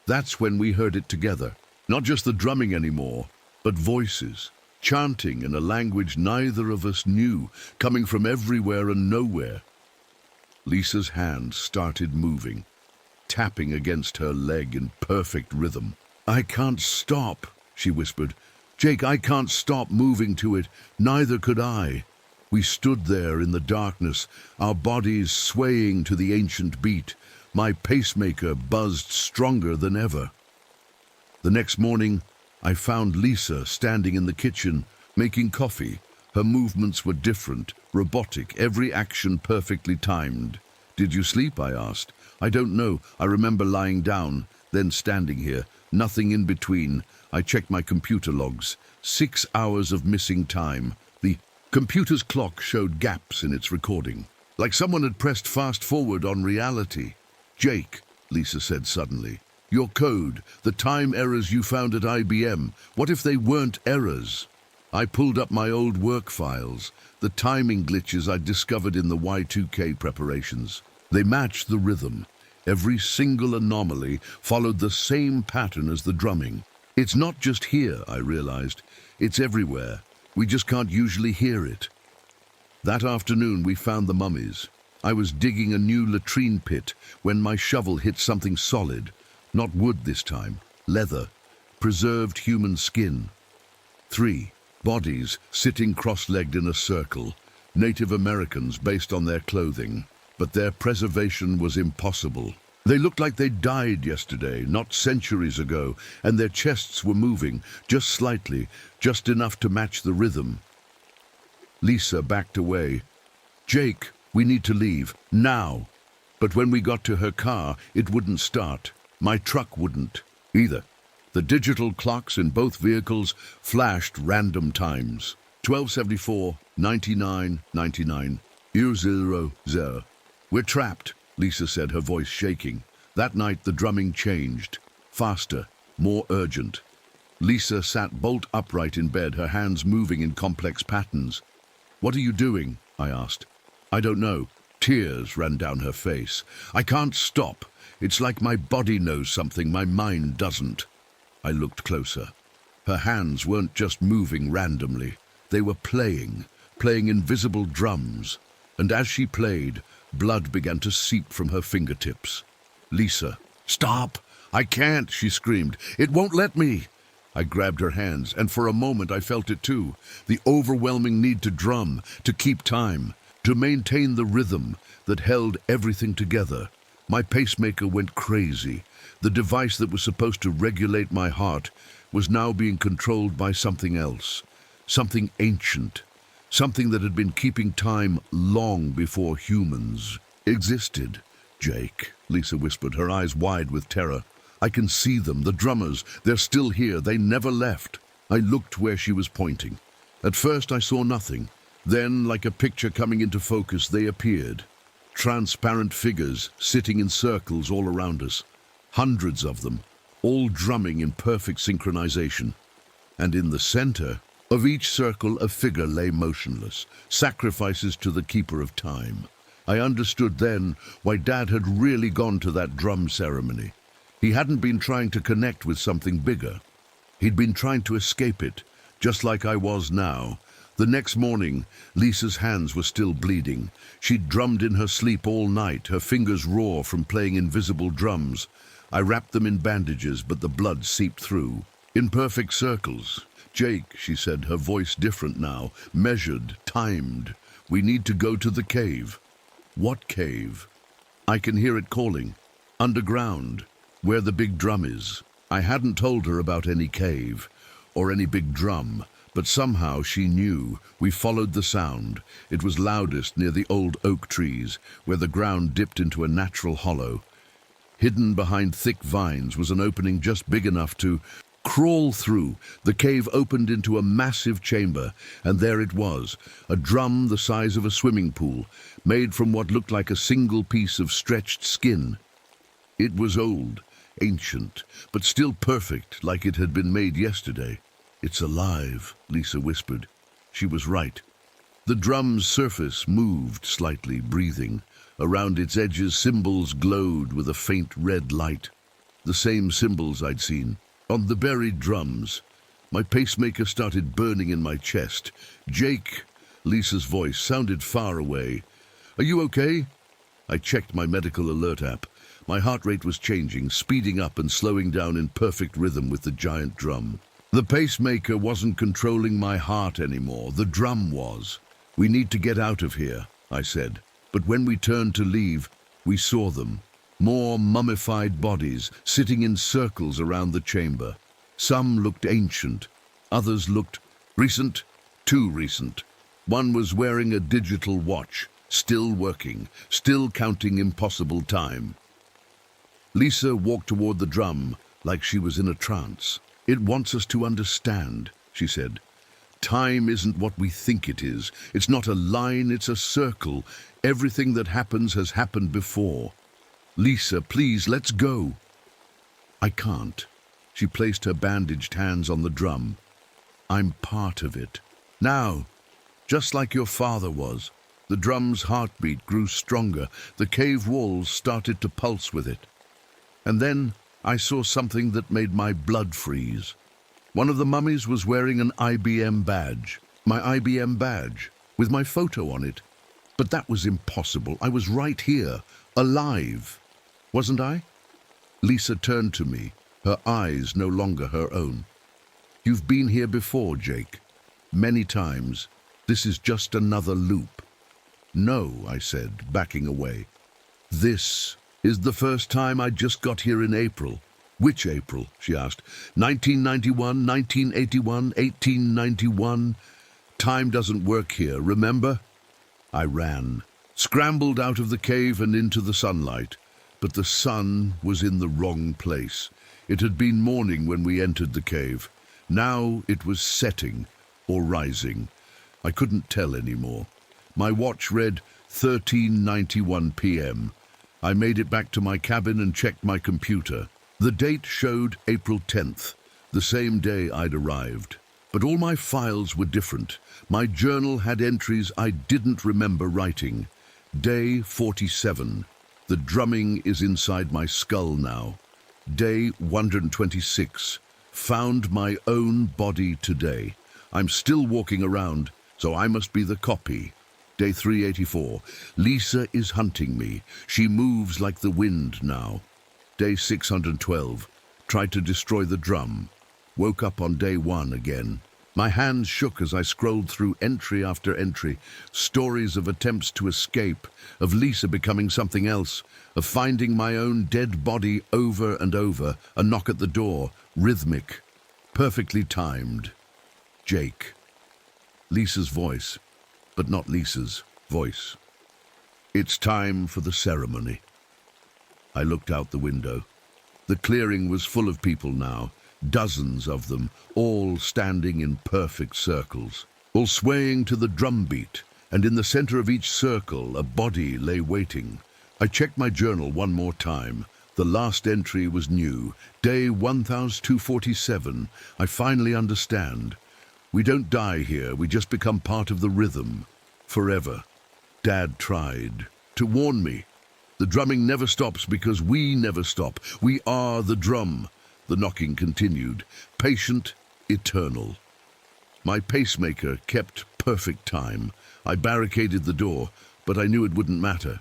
Speaker 1: That's when we heard it together. Not just the drumming anymore, but voices, chanting in a language neither of us knew, coming from everywhere and nowhere. Lisa's hand started moving, tapping against her leg in perfect rhythm. "I can't stop," she whispered. "Jake, I can't stop moving to it. Neither could I." We stood there in the darkness, our bodies swaying to the ancient beat. My pacemaker buzzed stronger than ever. The next morning, I found Lisa standing in the kitchen, making coffee. Her movements were different, robotic, every action perfectly timed. "Did you sleep?" I asked. "I don't know. I remember lying down, then standing here. Nothing in between." I checked my computer logs. 6 hours of missing time. The computer's clock showed gaps in its recording, like someone had pressed fast forward on reality. "Jake," Lisa said suddenly, "your code, the time errors you found at IBM, what if they weren't errors?" I pulled up my old work files, the timing glitches I'd discovered in the Y2K preparations. They matched the rhythm. Every single anomaly followed the same pattern as the drumming. It's not just here, I realized. It's everywhere. We just can't usually hear it. That afternoon we found the mummies. I was digging a new latrine pit when my shovel hit something solid. Not wood this time, leather, preserved human skin. 3 bodies sitting cross-legged in a circle, Native Americans based on their clothing. But their preservation was impossible. They looked like they died yesterday, not centuries ago, and their chests were moving, just slightly, just enough to match the rhythm. Lisa backed away. "Jake, we need to leave, now." But when we got to her car, it wouldn't start. My truck wouldn't, either. The digital clocks in both vehicles flashed random times. 12:74, 99, 99, 000. "We're trapped," Lisa said, her voice shaking. That night the drumming changed. Faster, more urgent. Lisa sat bolt upright in bed, her hands moving in complex patterns. "What are you doing?" I asked. "I don't know." Tears ran down her face. "I can't stop. It's like my body knows something my mind doesn't." I looked closer. Her hands weren't just moving randomly. They were playing invisible drums. And as she played, blood began to seep from her fingertips. "Lisa, stop! I can't!" she screamed. "It won't let me!" I grabbed her hands, and for a moment I felt it too. The overwhelming need to drum, to keep time. to maintain the rhythm that held everything together. My pacemaker went crazy. The device that was supposed to regulate my heart was now being controlled by something else, something ancient, something that had been keeping time long before humans existed. "Jake," Lisa whispered, her eyes wide with terror. "I can see them, the drummers. They're still here. They never left." I looked where she was pointing. At first I saw nothing. Then, like a picture coming into focus, they appeared. Transparent figures sitting in circles all around us. Hundreds of them, all drumming in perfect synchronization. And in the center of each circle a figure lay motionless, sacrifices to the keeper of time. I understood then why Dad had really gone to that drum ceremony. He hadn't been trying to connect with something bigger. He'd been trying to escape it, just like I was now. The next morning, Lisa's hands were still bleeding. She'd drummed in her sleep all night, her fingers raw from playing invisible drums. I wrapped them in bandages, but the blood seeped through. In perfect circles. "Jake," she said, her voice different now, measured, timed. "We need to go to the cave." "What cave?" "I can hear it calling. Underground, where the big drum is." I hadn't told her about any cave, or any big drum, but somehow she knew. We followed the sound. It was loudest near the old oak trees, where the ground dipped into a natural hollow. Hidden behind thick vines was an opening just big enough to crawl through. The cave opened into a massive chamber, and there it was, a drum the size of a swimming pool, made from what looked like a single piece of stretched skin. It was old, ancient, but still perfect, like it had been made yesterday. "It's alive," Lisa whispered. She was right. The drum's surface moved slightly, breathing. Around its edges, symbols glowed with a faint red light. The same symbols I'd seen on the buried drums. My pacemaker started burning in my chest. "Jake," Lisa's voice sounded far away. "Are you okay?" I checked my medical alert app. My heart rate was changing, speeding up and slowing down in perfect rhythm with the giant drum. The pacemaker wasn't controlling my heart anymore. The drum was. "We need to get out of here," I said. But when we turned to leave, we saw them. More mummified bodies sitting in circles around the chamber. Some looked ancient. Others looked recent, too recent. One was wearing a digital watch, still working, still counting impossible time. Lisa walked toward the drum like she was in a trance. "It wants us to understand," she said. "Time isn't what we think it is. It's not a line, it's a circle. Everything that happens has happened before. Lisa, please, let's go." "I can't." She placed her bandaged hands on the drum. "I'm part of it. Now, just like your father was." The drum's heartbeat grew stronger. The cave walls started to pulse with it. And then I saw something that made my blood freeze. One of the mummies was wearing an IBM badge. My IBM badge, with my photo on it. But that was impossible. I was right here, alive. Wasn't I? Lisa turned to me, her eyes no longer her own. "You've been here before, Jake. Many times. This is just another loop." "No," I said, backing away. "This is the first time. I just got here in April." "Which April?" she asked. 1991, 1981, 1891. "Time doesn't work here, remember?" I ran, scrambled out of the cave and into the sunlight. But the sun was in the wrong place. It had been morning when we entered the cave. Now it was setting or rising. I couldn't tell anymore. My watch read 13:91 p.m. I made it back to my cabin and checked my computer. The date showed April 10th, the same day I'd arrived. But all my files were different. My journal had entries I didn't remember writing. Day 47. The drumming is inside my skull now. Day 126. Found my own body today. I'm still walking around, so I must be the copy. Day 384. Lisa is hunting me. She moves like the wind now. Day 612. Tried to destroy the drum. Woke up on day 1 again. My hands shook as I scrolled through entry after entry, stories of attempts to escape, of Lisa becoming something else, of finding my own dead body over and over, a knock at the door, rhythmic, perfectly timed. Jake. Lisa's voice, but not Lisa's voice. It's time for the ceremony. I looked out the window. The clearing was full of people now, dozens of them, all standing in perfect circles, all swaying to the drum beat, and in the center of each circle a body lay waiting. I checked my journal one more time. The last entry was new, day 1247. I finally understand. We don't die here, we just become part of the rhythm. Forever. Dad tried to warn me. The drumming never stops because we never stop. We are the drum. The knocking continued, patient, eternal. My pacemaker kept perfect time. I barricaded the door, but I knew it wouldn't matter.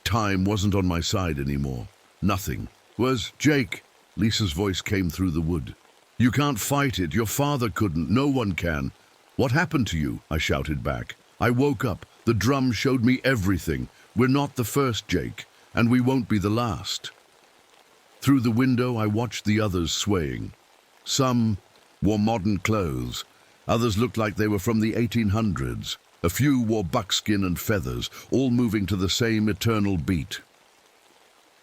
Speaker 1: Time wasn't on my side anymore. Nothing. Was Jake? Lisa's voice came through the wood. You can't fight it. Your father couldn't. No one can. What happened to you? I shouted back. I woke up. The drum showed me everything. We're not the first, Jake, and we won't be the last. Through the window, I watched the others swaying. Some wore modern clothes. Others looked like they were from the 1800s. A few wore buckskin and feathers, all moving to the same eternal beat.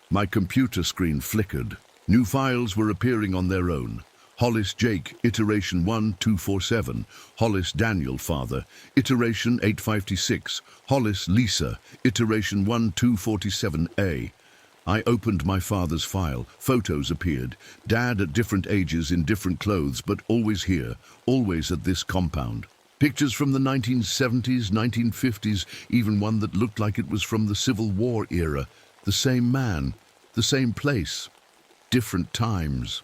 Speaker 1: My computer screen flickered. New files were appearing on their own. Hollis Jake, iteration 1247. Hollis Daniel Father, iteration 856. Hollis Lisa, iteration 1247A. I opened my father's file. Photos appeared. Dad at different ages in different clothes, but always here, always at this compound. Pictures from the 1970s, 1950s, even one that looked like it was from the Civil War era. The same man, the same place, different times.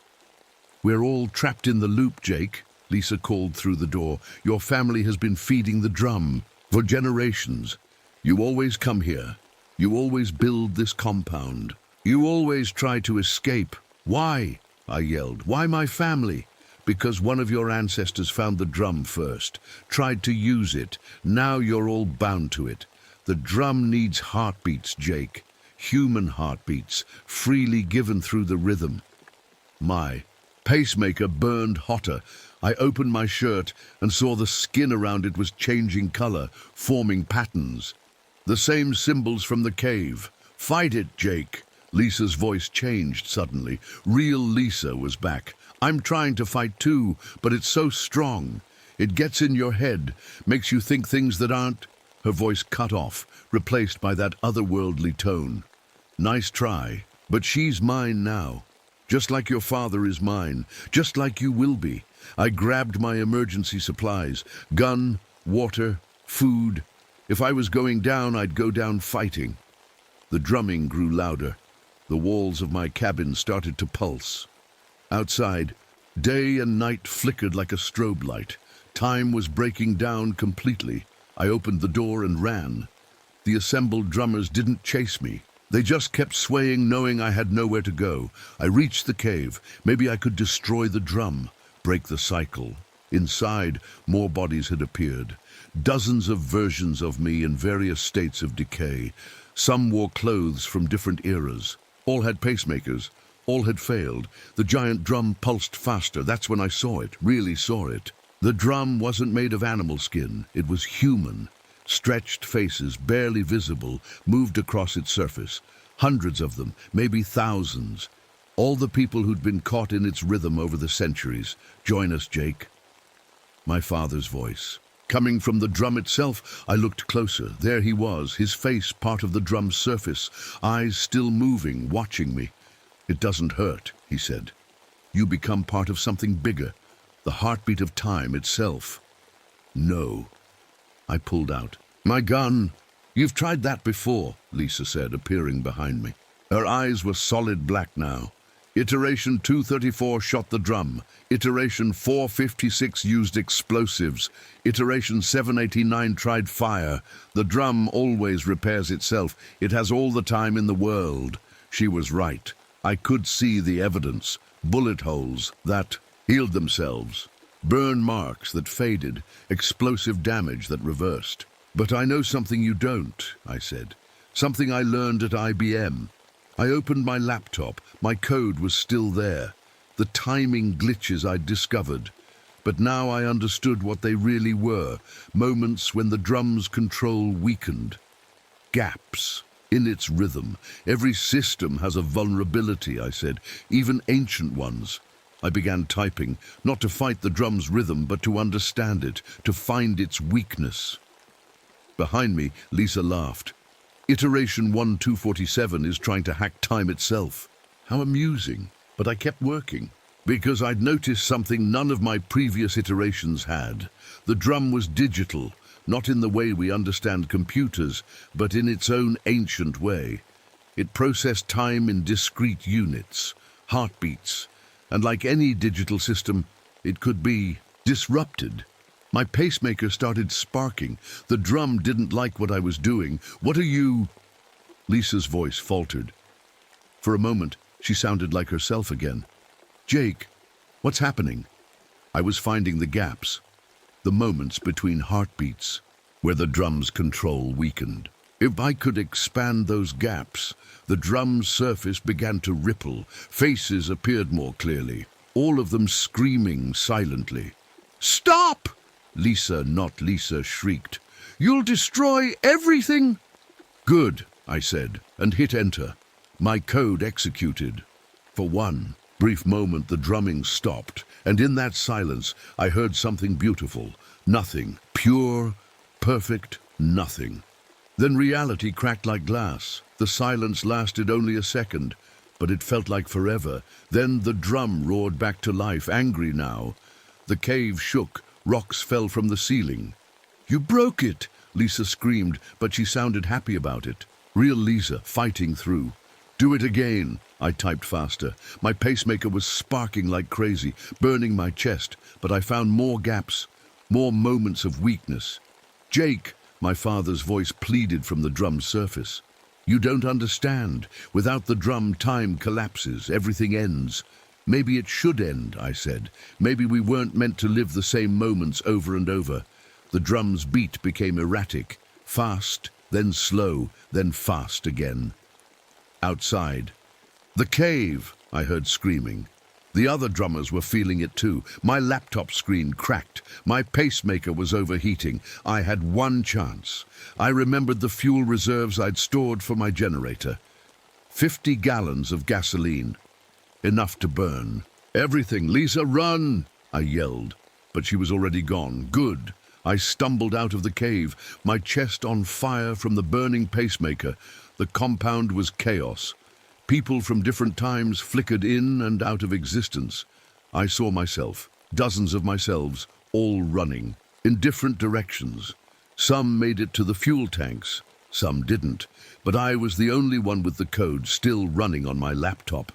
Speaker 1: We're all trapped in the loop, Jake, Lisa called through the door. Your family has been feeding the drum for generations. You always come here. You always build this compound. You always try to escape. Why? I yelled. Why my family? Because one of your ancestors found the drum first, tried to use it. Now you're all bound to it. The drum needs heartbeats, Jake. Human heartbeats, freely given through the rhythm. My pacemaker burned hotter. I opened my shirt and saw the skin around it was changing color, forming patterns. The same symbols from the cave. Fight it, Jake. Lisa's voice changed suddenly. Real Lisa was back. I'm trying to fight too, but it's so strong. It gets in your head, makes you think things that aren't. Her voice cut off, replaced by that otherworldly tone. Nice try, but she's mine now. Just like your father is mine, just like you will be. I grabbed my emergency supplies, gun, water, food. If I was going down, I'd go down fighting. The drumming grew louder. The walls of my cabin started to pulse. Outside, day and night flickered like a strobe light. Time was breaking down completely. I opened the door and ran. The assembled drummers didn't chase me. They just kept swaying, knowing I had nowhere to go. I reached the cave. Maybe I could destroy the drum, break the cycle. Inside, more bodies had appeared. Dozens of versions of me in various states of decay. Some wore clothes from different eras. All had pacemakers. All had failed. The giant drum pulsed faster. That's when I saw it, really saw it. The drum wasn't made of animal skin. It was human. Stretched faces, barely visible, moved across its surface. Hundreds of them, maybe thousands. All the people who'd been caught in its rhythm over the centuries. Join us, Jake. My father's voice. Coming from the drum itself, I looked closer. There he was, his face part of the drum's surface, eyes still moving, watching me. It doesn't hurt, he said. You become part of something bigger, the heartbeat of time itself. No. I pulled out. My gun. You've tried that before, Lisa said, appearing behind me. Her eyes were solid black now. Iteration 234 shot the drum. Iteration 456 used explosives. Iteration 789 tried fire. The drum always repairs itself. It has all the time in the world. She was right. I could see the evidence. Bullet holes that healed themselves. Burn marks that faded, explosive damage that reversed. "But I know something you don't," I said. "Something I learned at IBM. I opened my laptop. My code was still there. The timing glitches I'd discovered. But now I understood what they really were, moments when the drum's control weakened. Gaps in its rhythm. Every system has a vulnerability," I said, "even ancient ones." I began typing, not to fight the drum's rhythm, but to understand it, to find its weakness. Behind me, Lisa laughed. "Iteration 1247 is trying to hack time itself." How amusing. But I kept working, because I'd noticed something none of my previous iterations had. The drum was digital, not in the way we understand computers, but in its own ancient way. It processed time in discrete units, heartbeats, and like any digital system, it could be disrupted. My pacemaker started sparking. The drum didn't like what I was doing. "What are you—" Lisa's voice faltered. For a moment, she sounded like herself again. "Jake, what's happening?" I was finding the gaps, the moments between heartbeats, where the drum's control weakened. If I could expand those gaps, the drum's surface began to ripple. Faces appeared more clearly, all of them screaming silently. "Stop!" Lisa, not Lisa, shrieked. "You'll destroy everything!" "Good," I said, and hit enter. My code executed. For one brief moment the drumming stopped, and in that silence I heard something beautiful. Nothing. Pure, perfect nothing. Then reality cracked like glass. The silence lasted only a second, but it felt like forever. Then the drum roared back to life, angry now. The cave shook. Rocks fell from the ceiling. "You broke it!" Lisa screamed, but she sounded happy about it. Real Lisa, fighting through. "Do it again," I typed faster. My pacemaker was sparking like crazy, burning my chest, but I found more gaps, more moments of weakness. "Jake," my father's voice pleaded from the drum's surface. "You don't understand. Without the drum, time collapses, everything ends." "Maybe it should end," I said. "Maybe we weren't meant to live the same moments over and over." The drum's beat became erratic, fast, then slow, then fast again. Outside. "The cave!" I heard screaming. The other drummers were feeling it too. My laptop screen cracked. My pacemaker was overheating. I had one chance. I remembered the fuel reserves I'd stored for my generator. 50 gallons of gasoline. Enough to burn. "Everything, Lisa, run!" I yelled, but she was already gone. Good. I stumbled out of the cave, my chest on fire from the burning pacemaker. The compound was chaos. People from different times flickered in and out of existence. I saw myself, dozens of myselves, all running, in different directions. Some made it to the fuel tanks, some didn't, but I was the only one with the code still running on my laptop.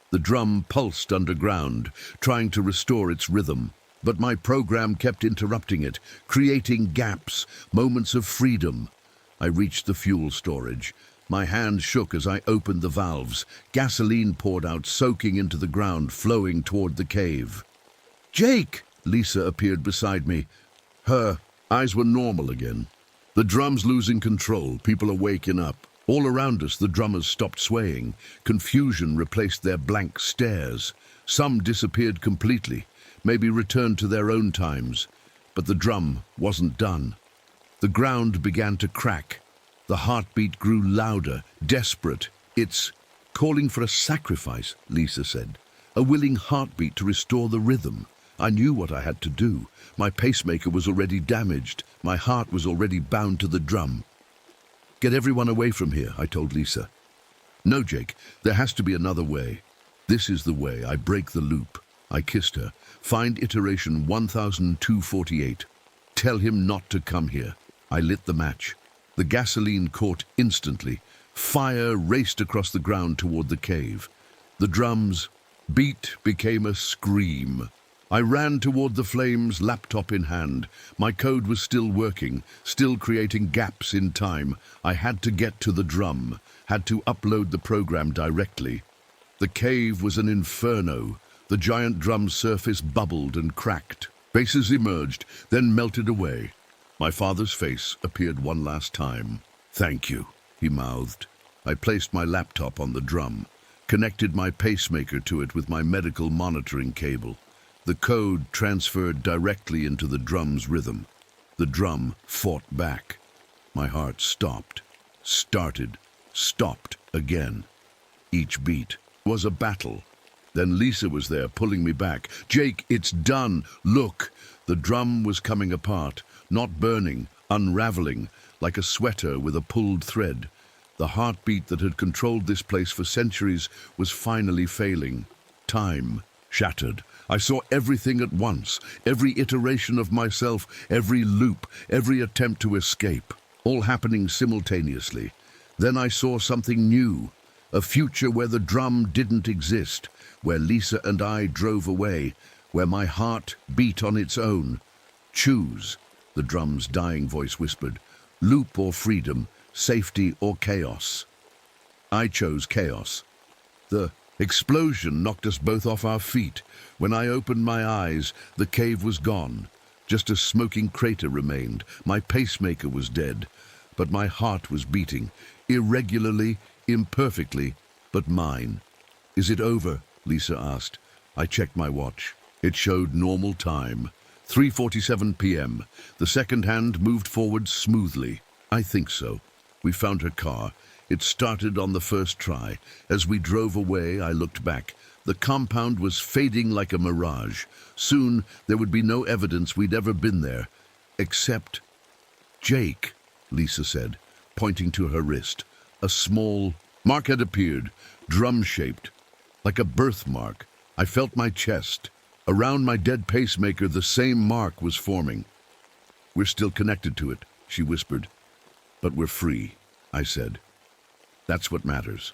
Speaker 1: The drum pulsed underground, trying to restore its rhythm, but my program kept interrupting it, creating gaps, moments of freedom. I reached the fuel storage. My hand shook as I opened the valves. Gasoline poured out, soaking into the ground, flowing toward the cave. "Jake!" Lisa appeared beside me. Her eyes were normal again. "The drum's losing control. People are waking up." All around us, the drummers stopped swaying. Confusion replaced their blank stares. Some disappeared completely, maybe returned to their own times. But the drum wasn't done. The ground began to crack. The heartbeat grew louder, desperate. "It's calling for a sacrifice," Lisa said. "A willing heartbeat to restore the rhythm." I knew what I had to do. My pacemaker was already damaged. My heart was already bound to the drum. "Get everyone away from here," I told Lisa. "No, Jake, there has to be another way. This is the way. I break the loop." I kissed her. "Find iteration 1248. Tell him not to come here." I lit the match. The gasoline caught instantly. Fire raced across the ground toward the cave. The drum's beat became a scream. I ran toward the flames, laptop in hand. My code was still working, still creating gaps in time. I had to get to the drum, had to upload the program directly. The cave was an inferno. The giant drum's surface bubbled and cracked. Faces emerged, then melted away. My father's face appeared one last time. "Thank you," he mouthed. I placed my laptop on the drum, connected my pacemaker to it with my medical monitoring cable. The code transferred directly into the drum's rhythm. The drum fought back. My heart stopped, started, stopped again. Each beat was a battle. Then Lisa was there, pulling me back. "Jake, it's done. Look." The drum was coming apart, not burning, unraveling, like a sweater with a pulled thread. The heartbeat that had controlled this place for centuries was finally failing. Time shattered. I saw everything at once, every iteration of myself, every loop, every attempt to escape, all happening simultaneously. Then I saw something new, a future where the drum didn't exist, where Lisa and I drove away, where my heart beat on its own. "Choose," the drum's dying voice whispered. "Loop or freedom, safety or chaos." I chose chaos. The explosion knocked us both off our feet. When I opened my eyes, the cave was gone. Just a smoking crater remained. My pacemaker was dead, but my heart was beating, irregularly, imperfectly, but mine. "Is it over?" Lisa asked. I checked my watch. It showed normal time. 3:47 p.m. The second hand moved forward smoothly. I think so. We found her car. It started on the first try. As we drove away, I looked back. The compound was fading like a mirage. Soon, there would be no evidence we'd ever been there. Except... "Jake," Lisa said, pointing to her wrist. A small mark had appeared, drum-shaped, like a birthmark. I felt my chest. Around my dead pacemaker, the same mark was forming. "We're still connected to it," she whispered. "But we're free," I said. "That's what matters."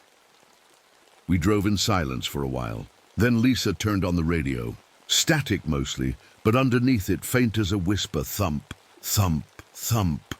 Speaker 1: We drove in silence for a while. Then Lisa turned on the radio. Static mostly, but underneath it, faint as a whisper, thump, thump, thump.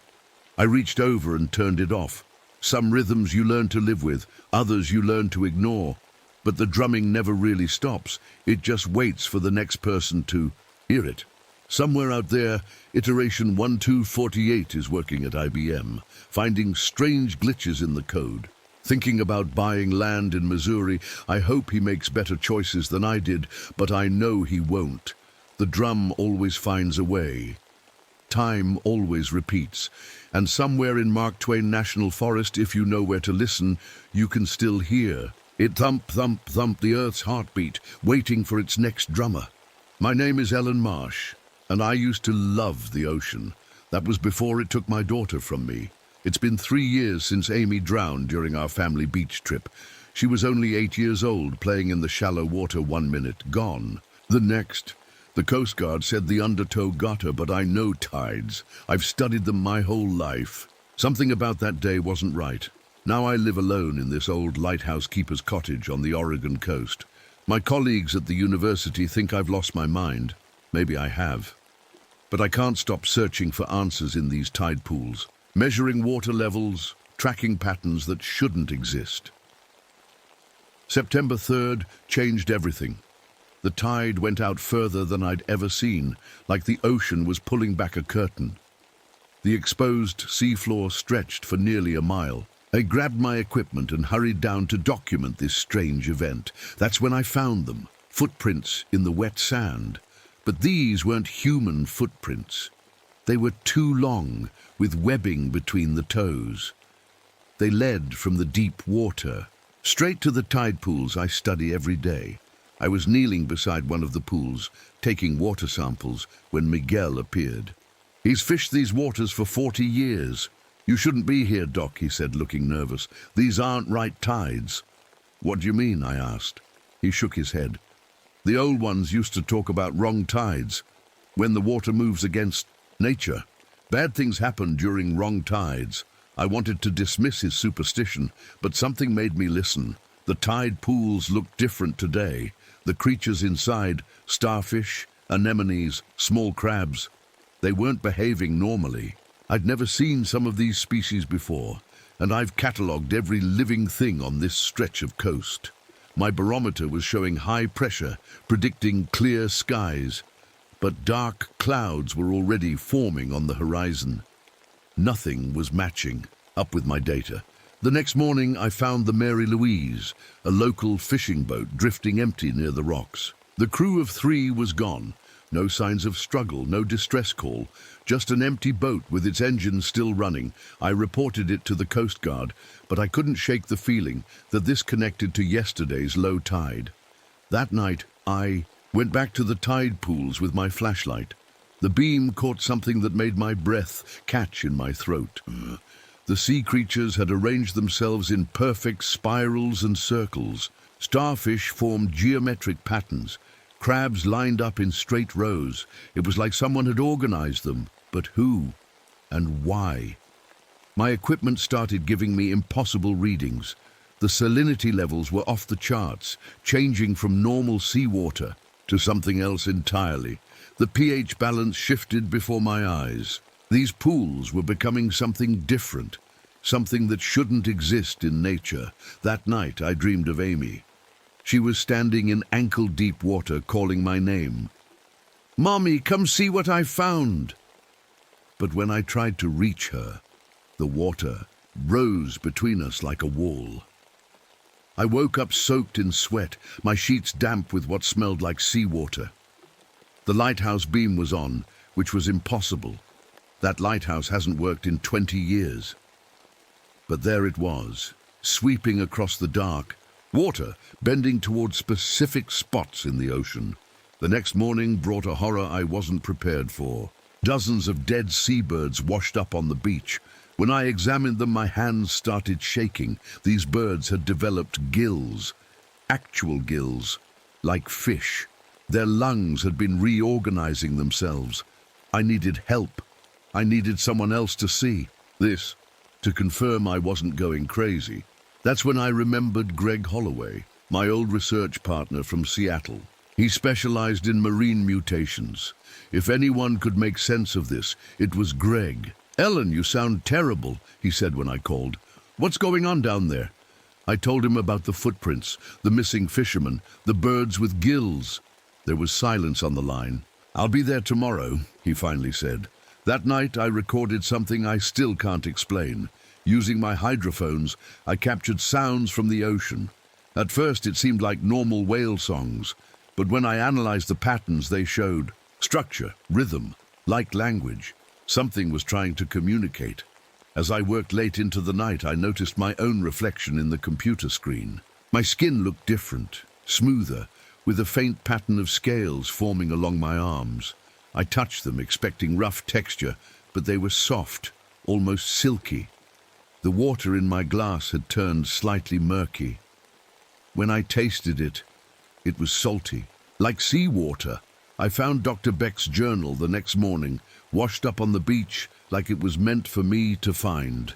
Speaker 1: I reached over and turned it off. Some rhythms you learn to live with, others you learn to ignore. But the drumming never really stops. It just waits for the next person to hear it. Somewhere out there, iteration 1248 is working at IBM, finding strange glitches in the code. Thinking about buying land in Missouri, I hope he makes better choices than I did, but I know he won't. The drum always finds a way. Time always repeats. And somewhere in Mark Twain National Forest, if you know where to listen, you can still hear it thump, thump, thump, the earth's heartbeat, waiting for its next drummer. My name is Ellen Marsh, and I used to love the ocean. That was before it took my daughter from me. It's been 3 years since Amy drowned during our family beach trip. She was only 8 years old, playing in the shallow water 1 minute, gone. The next. The Coast Guard said the undertow got her, but I know tides. I've studied them my whole life. Something about that day wasn't right. Now I live alone in this old lighthouse keeper's cottage on the Oregon coast. My colleagues at the university think I've lost my mind. Maybe I have. But I can't stop searching for answers in these tide pools, measuring water levels, tracking patterns that shouldn't exist. September 3rd changed everything. The tide went out further than I'd ever seen, like the ocean was pulling back a curtain. The exposed seafloor stretched for nearly a mile. I grabbed my equipment and hurried down to document this strange event. That's when I found them, footprints in the wet sand. But these weren't human footprints. They were too long, with webbing between the toes. They led from the deep water, straight to the tide pools I study every day. I was kneeling beside one of the pools, taking water samples, when Miguel appeared. "He's fished these waters for 40 years. "You shouldn't be here, Doc," he said, looking nervous. "These aren't right tides." "What do you mean?" I asked. He shook his head. "The old ones used to talk about wrong tides, when the water moves against nature. Bad things happen during wrong tides." I wanted to dismiss his superstition, but something made me listen. The tide pools looked different today. The creatures inside, starfish, anemones, small crabs, they weren't behaving normally. I'd never seen some of these species before, and I've catalogued every living thing on this stretch of coast. My barometer was showing high pressure, predicting clear skies, but dark clouds were already forming on the horizon. Nothing was matching up with my data. The next morning I found the Mary Louise, a local fishing boat, drifting empty near the rocks. The crew of 3 was gone. No signs of struggle, no distress call, just an empty boat with its engines still running. I reported it to the Coast Guard, but I couldn't shake the feeling that this connected to yesterday's low tide. That night, I went back to the tide pools with my flashlight. The beam caught something that made my breath catch in my throat. The sea creatures had arranged themselves in perfect spirals and circles. Starfish formed geometric patterns. Crabs lined up in straight rows. It was like someone had organized them. But who and why? My equipment started giving me impossible readings. The salinity levels were off the charts, changing from normal seawater to something else entirely. The pH balance shifted before my eyes. These pools were becoming something different, something that shouldn't exist in nature. That night I dreamed of Amy. She was standing in ankle-deep water calling my name. "Mommy, come see what I found." But when I tried to reach her, the water rose between us like a wall. I woke up soaked in sweat, my sheets damp with what smelled like seawater. The lighthouse beam was on, which was impossible. That lighthouse hasn't worked in 20 years. But there it was, sweeping across the dark, water bending toward specific spots in the ocean. The next morning brought a horror I wasn't prepared for. Dozens of dead seabirds washed up on the beach. When I examined them, my hands started shaking. These birds had developed gills, actual gills, like fish. Their lungs had been reorganizing themselves. I needed help. I needed someone else to see this, to confirm I wasn't going crazy. That's when I remembered Greg Holloway, my old research partner from Seattle. He specialized in marine mutations. If anyone could make sense of this, it was Greg. "Ellen, you sound terrible," he said when I called. "What's going on down there?" I told him about the footprints, the missing fishermen, the birds with gills. There was silence on the line. "I'll be there tomorrow," he finally said. That night I recorded something I still can't explain. Using my hydrophones, I captured sounds from the ocean. At first it seemed like normal whale songs, but when I analyzed the patterns they showed, structure, rhythm, like language. Something was trying to communicate. As I worked late into the night, I noticed my own reflection in the computer screen. My skin looked different, smoother, with a faint pattern of scales forming along my arms. I touched them, expecting rough texture, but they were soft, almost silky. The water in my glass had turned slightly murky. When I tasted it, it was salty, like seawater. I found Dr. Beck's journal the next morning, washed up on the beach like it was meant for me to find.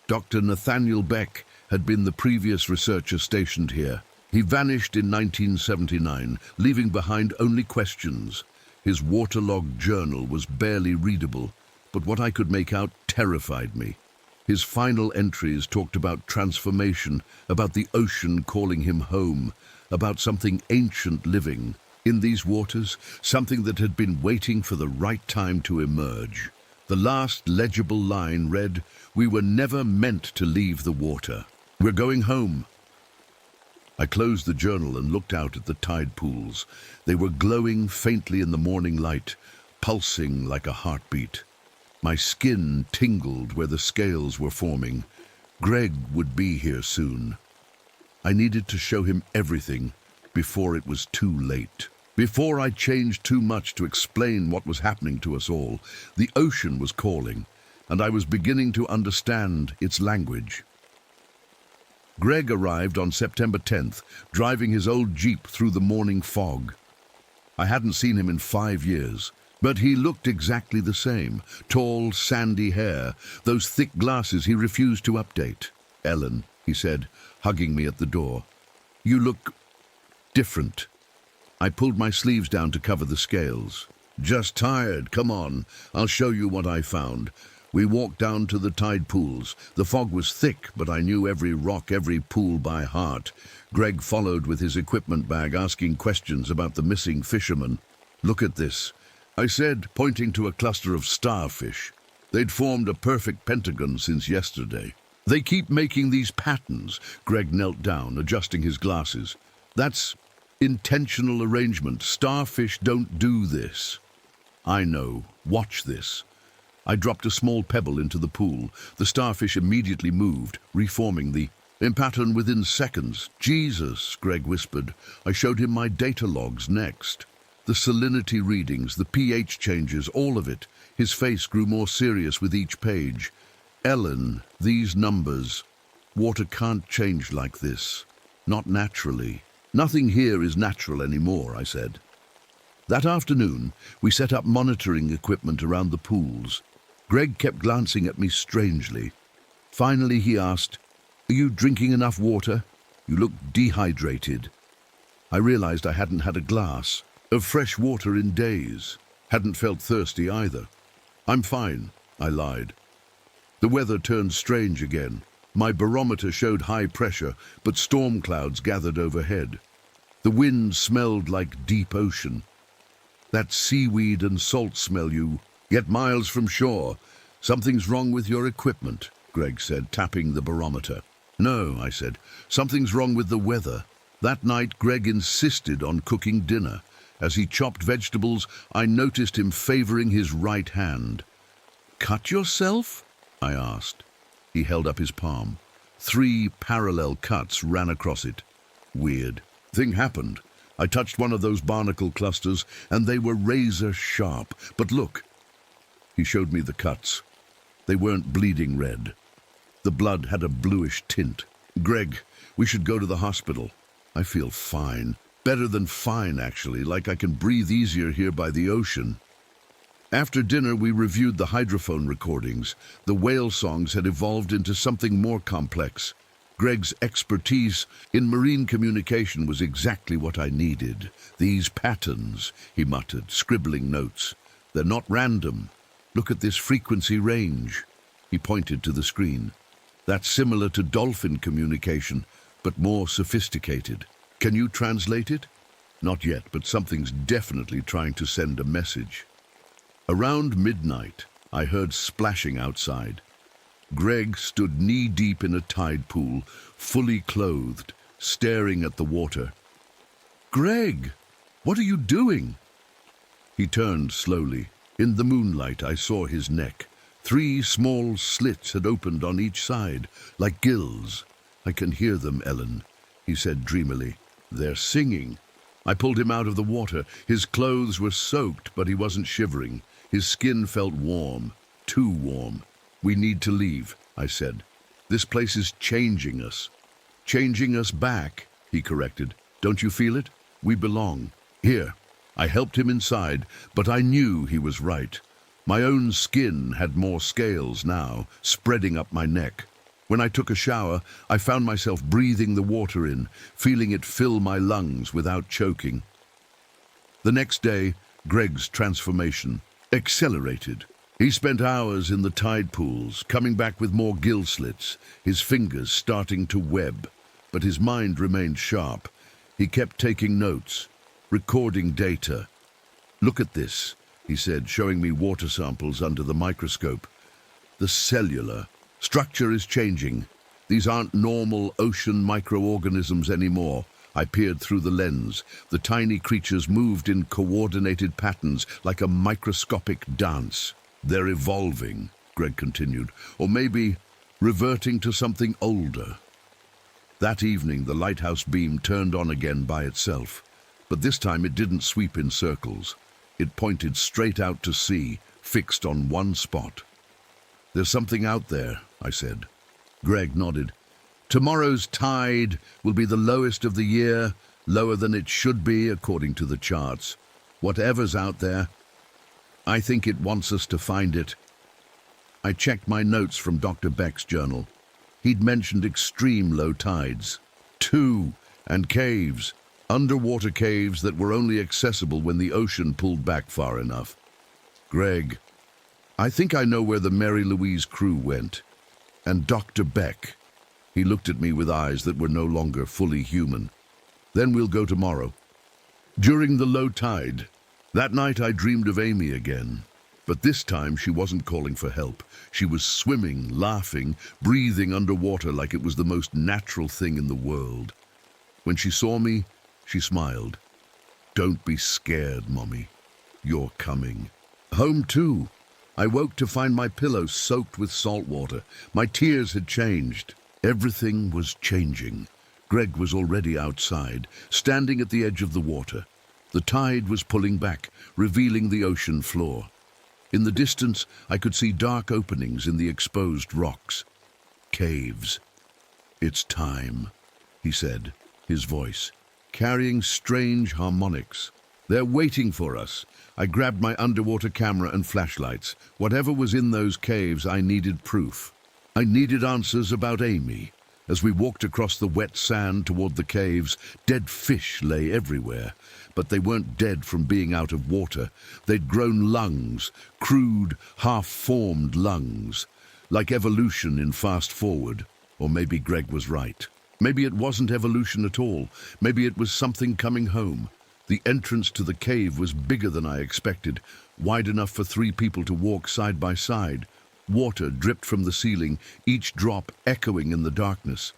Speaker 1: Dr. Nathaniel Beck had been the previous researcher stationed here. He vanished in 1979, leaving behind only questions. His waterlogged journal was barely readable, but what I could make out terrified me. His final entries talked about transformation, about the ocean calling him home, about something ancient living in these waters, something that had been waiting for the right time to emerge. The last legible line read, "We were never meant to leave the water. We're going home." I closed the journal and looked out at the tide pools. They were glowing faintly in the morning light, pulsing like a heartbeat. My skin tingled where the scales were forming. Greg would be here soon. I needed to show him everything before it was too late. Before I changed too much to explain what was happening to us all, the ocean was calling, and I was beginning to understand its language. Greg arrived on September 10th, driving his old Jeep through the morning fog. I hadn't seen him in 5 years, but he looked exactly the same. Tall, sandy hair, those thick glasses he refused to update. "Ellen," he said, hugging me at the door, "you look different." I pulled my sleeves down to cover the scales. "Just tired. Come on, I'll show you what I found." We walked down to the tide pools. The fog was thick, but I knew every rock, every pool by heart. Greg followed with his equipment bag, asking questions about the missing fishermen. "Look at this," I said, pointing to a cluster of starfish. They'd formed a perfect pentagon since yesterday. "They keep making these patterns." Greg knelt down, adjusting his glasses. "That's intentional arrangement. Starfish don't do this." "I know. Watch this." I dropped a small pebble into the pool. The starfish immediately moved, reforming the pattern within seconds. "Jesus," Greg whispered. I showed him my data logs next. The salinity readings, the pH changes, all of it. His face grew more serious with each page. "Ellen, these numbers. Water can't change like this. Not naturally. Nothing here is natural anymore," I said. That afternoon, we set up monitoring equipment around the pools. Greg kept glancing at me strangely. Finally, he asked, "Are you drinking enough water? You look dehydrated." I realized I hadn't had a glass of fresh water in days. Hadn't felt thirsty either. "I'm fine," I lied. The weather turned strange again. My barometer showed high pressure, but storm clouds gathered overhead. The wind smelled like deep ocean. That seaweed and salt smell you get miles from shore. "Something's wrong with your equipment," Greg said, tapping the barometer. "No," I said. "Something's wrong with the weather." That night, Greg insisted on cooking dinner. As he chopped vegetables, I noticed him favoring his right hand. "Cut yourself?" I asked. He held up his palm. 3 parallel cuts ran across it. "Weird. Thing happened. I touched one of those barnacle clusters, and they were razor sharp. But look." He showed me the cuts. They weren't bleeding red. The blood had a bluish tint. "Greg, we should go to the hospital." "I feel fine. Better than fine, actually, like I can breathe easier here by the ocean." After dinner, we reviewed the hydrophone recordings. The whale songs had evolved into something more complex. Greg's expertise in marine communication was exactly what I needed. "These patterns," he muttered, scribbling notes. "They're not random. Look at this frequency range." He pointed to the screen. "That's similar to dolphin communication, but more sophisticated. Can you translate it?" "Not yet, but something's definitely trying to send a message." Around midnight, I heard splashing outside. Greg stood knee-deep in a tide pool, fully clothed, staring at the water. "Greg, what are you doing?" He turned slowly. In the moonlight, I saw his neck. 3 small slits had opened on each side, like gills. "I can hear them, Ellen," he said dreamily. "They're singing." I pulled him out of the water. His clothes were soaked, but he wasn't shivering. His skin felt warm, too warm. "We need to leave," I said. "This place is changing us." "Changing us back," he corrected. "Don't you feel it? We belong here." I helped him inside, but I knew he was right. My own skin had more scales now, spreading up my neck. When I took a shower, I found myself breathing the water in, feeling it fill my lungs without choking. The next day, Greg's transformation accelerated. He spent hours in the tide pools, coming back with more gill slits, his fingers starting to web. But his mind remained sharp. He kept taking notes, recording data. "Look at this," he said, showing me water samples under the microscope. "The cellular structure is changing. These aren't normal ocean microorganisms anymore." I peered through the lens. The tiny creatures moved in coordinated patterns like a microscopic dance. "They're evolving," Greg continued, "or maybe reverting to something older." That evening, the lighthouse beam turned on again by itself. But this time it didn't sweep in circles. It pointed straight out to sea, fixed on one spot. "There's something out there," I said. Greg nodded. "Tomorrow's tide will be the lowest of the year, lower than it should be according to the charts. Whatever's out there, I think it wants us to find it." I checked my notes from Dr. Beck's journal. He'd mentioned extreme low tides. 2, and caves, underwater caves that were only accessible when the ocean pulled back far enough. "Greg, I think I know where the Mary Louise crew went. And Dr. Beck. He looked at me with eyes that were no longer fully human. Then we'll go tomorrow. During the low tide, that night I dreamed of Amy again. But this time she wasn't calling for help. She was swimming, laughing, breathing underwater like it was the most natural thing in the world. When she saw me, she smiled. Don't be scared, Mommy. You're coming. Home too. I woke to find my pillow soaked with salt water. My tears had changed. Everything was changing. Greg was already outside, standing at the edge of the water. The tide was pulling back, revealing the ocean floor. In the distance, I could see dark openings in the exposed rocks. Caves. It's time, he said, his voice carrying strange harmonics. They're waiting for us. I grabbed my underwater camera and flashlights. Whatever was in those caves, I needed proof. I needed answers about Amy. As we walked across the wet sand toward the caves, dead fish lay everywhere. But they weren't dead from being out of water. They'd grown lungs, crude, half-formed lungs, like evolution in Fast Forward. Or maybe Greg was right. Maybe it wasn't evolution at all. Maybe it was something coming home. The entrance to the cave was bigger than I expected, wide enough for 3 people to walk side by side. Water dripped from the ceiling, each drop echoing in the darkness.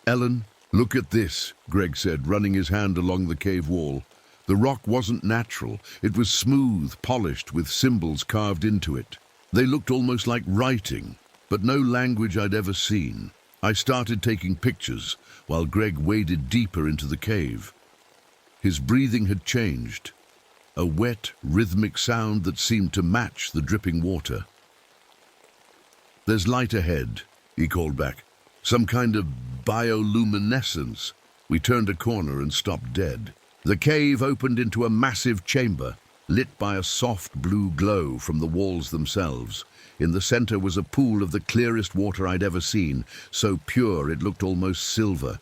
Speaker 1: Ellen, look at this, Greg said, running his hand along the cave wall. The rock wasn't natural. It was smooth, polished, with symbols carved into it. They looked almost like writing, but no language I'd ever seen. I started taking pictures while Greg waded deeper into the cave. His breathing had changed, a wet, rhythmic sound that seemed to match the dripping water. There's light ahead, he called back. Some kind of bioluminescence. We turned a corner and stopped dead. The cave opened into a massive chamber, lit by a soft blue glow from the walls themselves. In the center was a pool of the clearest water I'd ever seen, so pure it looked almost silver.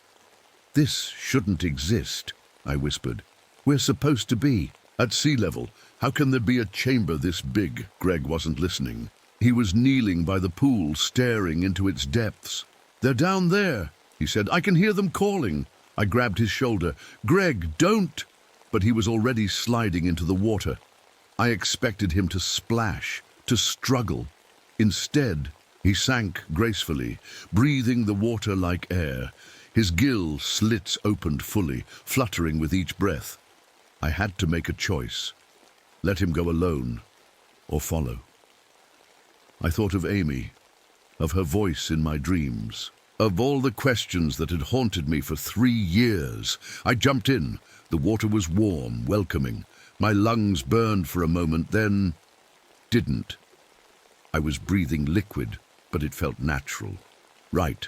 Speaker 1: This shouldn't exist, I whispered. We're supposed to be at sea level. How can there be a chamber this big? Greg wasn't listening. He was kneeling by the pool, staring into its depths. They're down there, he said. I can hear them calling. I grabbed his shoulder. Greg, don't! But he was already sliding into the water. I expected him to splash, to struggle. Instead, he sank gracefully, breathing the water like air. His gill slits opened fully, fluttering with each breath. I had to make a choice. Let him go alone, or follow. I thought of Amy, of her voice in my dreams, of all the questions that had haunted me for 3 years. I jumped in. The water was warm, welcoming. My lungs burned for a moment, then didn't. I was breathing liquid, but it felt natural. Right.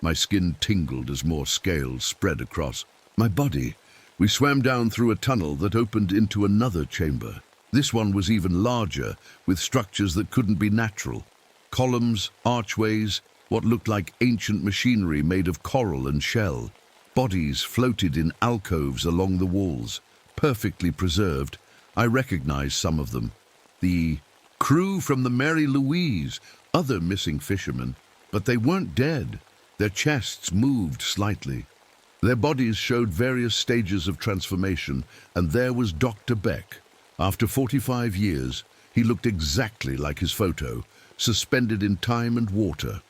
Speaker 1: My skin tingled as more scales spread across my body. We swam down through a tunnel that opened into another chamber. This one was even larger, with structures that couldn't be natural. Columns, archways, what looked like ancient machinery made of coral and shell. Bodies floated in alcoves along the walls, perfectly preserved. I recognized some of them. The crew from the Mary Louise, other missing fishermen. But they weren't dead. Their chests moved slightly. Their bodies showed various stages of transformation, and there was Dr. Beck. After 45 years, he looked exactly like his photo, suspended in time and water.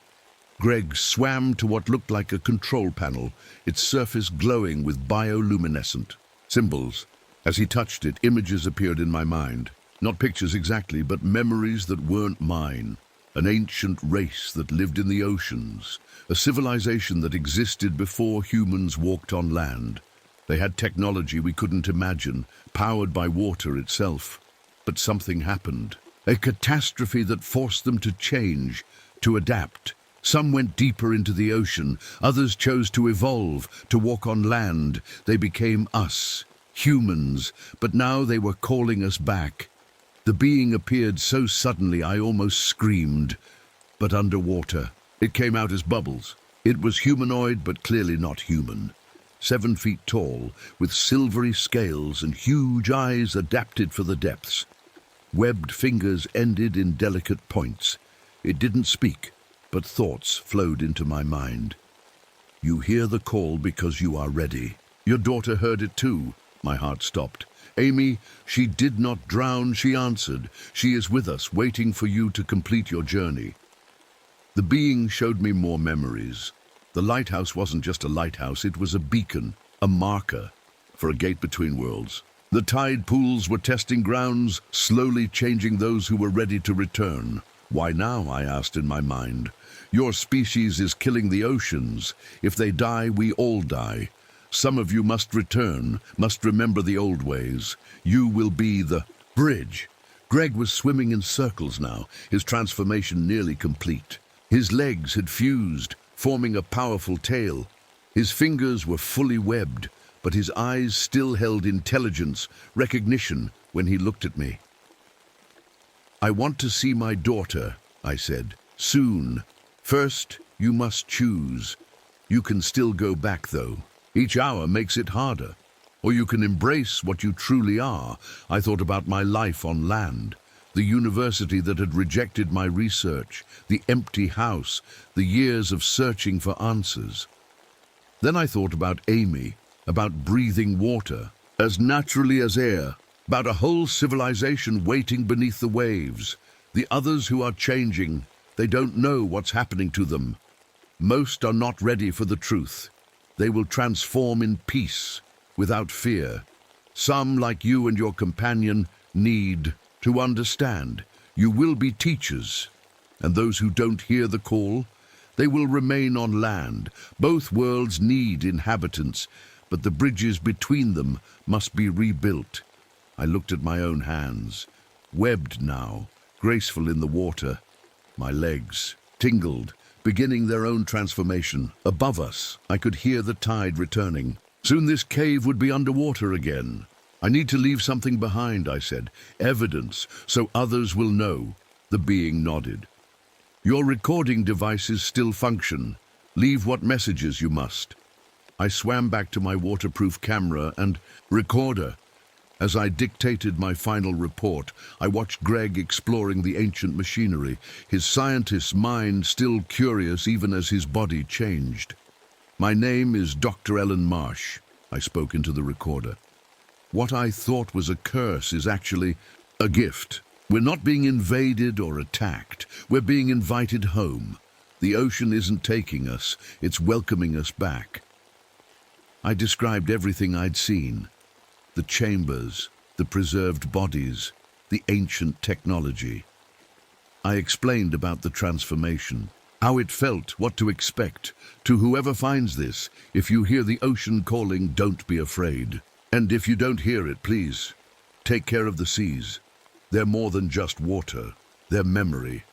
Speaker 1: Greg swam to what looked like a control panel, its surface glowing with bioluminescent symbols. As he touched it, images appeared in my mind. Not pictures exactly, but memories that weren't mine. An ancient race that lived in the oceans, a civilization that existed before humans walked on land. They had technology we couldn't imagine, powered by water itself. But something happened. A catastrophe that forced them to change, to adapt. Some went deeper into the ocean. Others chose to evolve, to walk on land. They became us, humans, but now they were calling us back. The being appeared so suddenly I almost screamed. But underwater, it came out as bubbles. It was humanoid, but clearly not human. 7 feet tall, with silvery scales and huge eyes adapted for the depths. Webbed fingers ended in delicate points. It didn't speak, but thoughts flowed into my mind. You hear the call because you are ready. Your daughter heard it too. My heart stopped. Amy, she did not drown, she answered. She is with us, waiting for you to complete your journey. The being showed me more memories. The lighthouse wasn't just a lighthouse, it was a beacon, a marker for a gate between worlds. The tide pools were testing grounds, slowly changing those who were ready to return. Why now, I asked in my mind. Your species is killing the oceans. If they die, we all die. Some of you must return, must remember the old ways. You will be the bridge. Greg was swimming in circles now, his transformation nearly complete. His legs had fused, forming a powerful tail. His fingers were fully webbed, but his eyes still held intelligence, recognition when he looked at me. I want to see my daughter, I said. Soon. First, you must choose. You can still go back, though. Each hour makes it harder. Or you can embrace what you truly are. I thought about my life on land, the university that had rejected my research, the empty house, the years of searching for answers. Then I thought about Amy, about breathing water, as naturally as air, about a whole civilization waiting beneath the waves. The others who are changing, they don't know what's happening to them. Most are not ready for the truth. They will transform in peace, without fear. Some, like you and your companion, need to understand. You will be teachers, and those who don't hear the call, they will remain on land. Both worlds need inhabitants, but the bridges between them must be rebuilt. I looked at my own hands, webbed now, graceful in the water. My legs tingled, beginning their own transformation. Above us, I could hear the tide returning. Soon this cave would be underwater again. I need to leave something behind, I said. Evidence, so others will know. The being nodded. Your recording devices still function. Leave what messages you must. I swam back to my waterproof camera and recorder. As I dictated my final report, I watched Greg exploring the ancient machinery, his scientist's mind still curious even as his body changed. My name is Dr. Ellen Marsh, I spoke into the recorder. What I thought was a curse is actually a gift. We're not being invaded or attacked. We're being invited home. The ocean isn't taking us, it's welcoming us back. I described everything I'd seen. The chambers, the preserved bodies, the ancient technology. I explained about the transformation, how it felt, what to expect. To whoever finds this, if you hear the ocean calling, don't be afraid. And if you don't hear it, please, take care of the seas. They're more than just water. They're memory.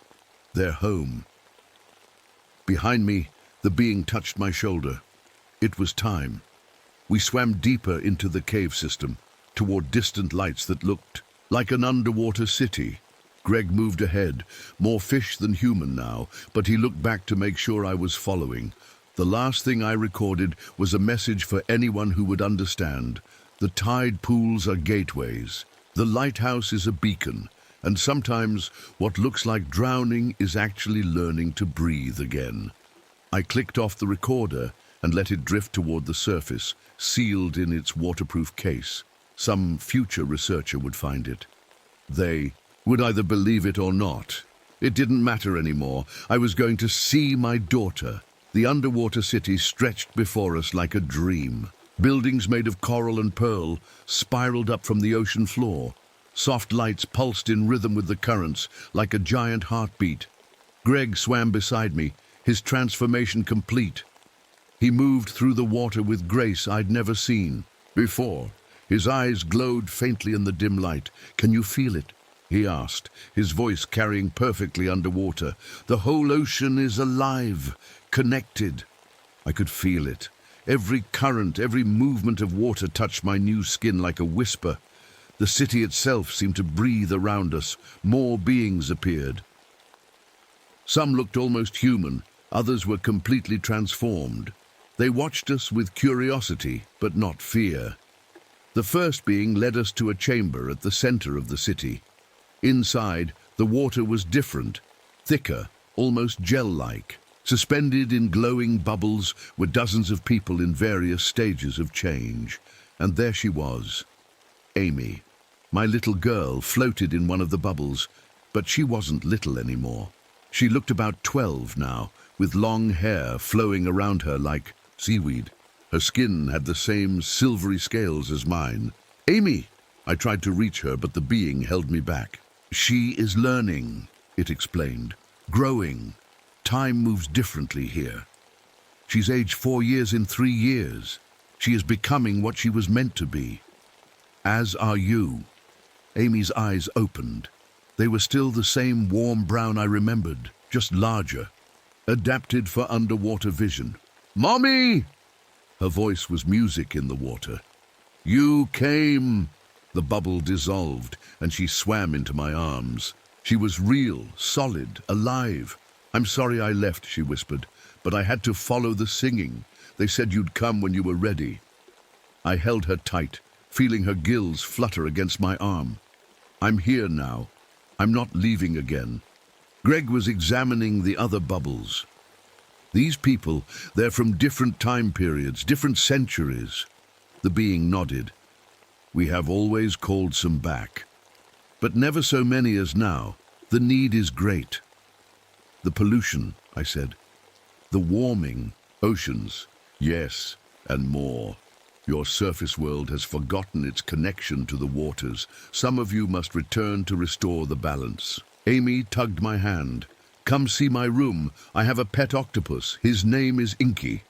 Speaker 1: They're home. Behind me, the being touched my shoulder. It was time. We swam deeper into the cave system, toward distant lights that looked like an underwater city. Greg moved ahead, more fish than human now, but he looked back to make sure I was following. The last thing I recorded was a message for anyone who would understand. The tide pools are gateways. The lighthouse is a beacon, and sometimes what looks like drowning is actually learning to breathe again. I clicked off the recorder and let it drift toward the surface, sealed in its waterproof case. Some future researcher would find it. They would either believe it or not. It didn't matter anymore. I was going to see my daughter. The underwater city stretched before us like a dream. Buildings made of coral and pearl spiraled up from the ocean floor. Soft lights pulsed in rhythm with the currents, like a giant heartbeat. Greg swam beside me, his transformation complete. He moved through the water with grace I'd never seen before. His eyes glowed faintly in the dim light. "Can you feel it?" he asked, his voice carrying perfectly underwater. "The whole ocean is alive, connected." I could feel it. Every current, every movement of water touched my new skin like a whisper. The city itself seemed to breathe around us. More beings appeared. Some looked almost human, others were completely transformed. They watched us with curiosity, but not fear. The first being led us to a chamber at the center of the city. Inside, the water was different, thicker, almost gel-like. Suspended in glowing bubbles were dozens of people in various stages of change. And there she was, Amy. My little girl floated in one of the bubbles, but she wasn't little anymore. She looked about 12 now, with long hair flowing around her like seaweed. Her skin had the same silvery scales as mine. Amy! I tried to reach her, but the being held me back. She is learning, it explained. Growing. Time moves differently here. She's aged 4 years in 3 years. She is becoming what she was meant to be. As are you. Amy's eyes opened. They were still the same warm brown I remembered, just larger. Adapted for underwater vision. Mommy! Her voice was music in the water. You came! The bubble dissolved, and she swam into my arms. She was real, solid, alive. I'm sorry I left, she whispered, but I had to follow the singing. They said you'd come when you were ready. I held her tight, feeling her gills flutter against my arm. I'm here now. I'm not leaving again. Greg was examining the other bubbles. These people, they're from different time periods, different centuries. The being nodded. We have always called some back, but never so many as now. The need is great. The pollution, I said. The warming, oceans, yes, and more. Your surface world has forgotten its connection to the waters. Some of you must return to restore the balance. Amy tugged my hand. Come see my room. I have a pet octopus. His name is Inky.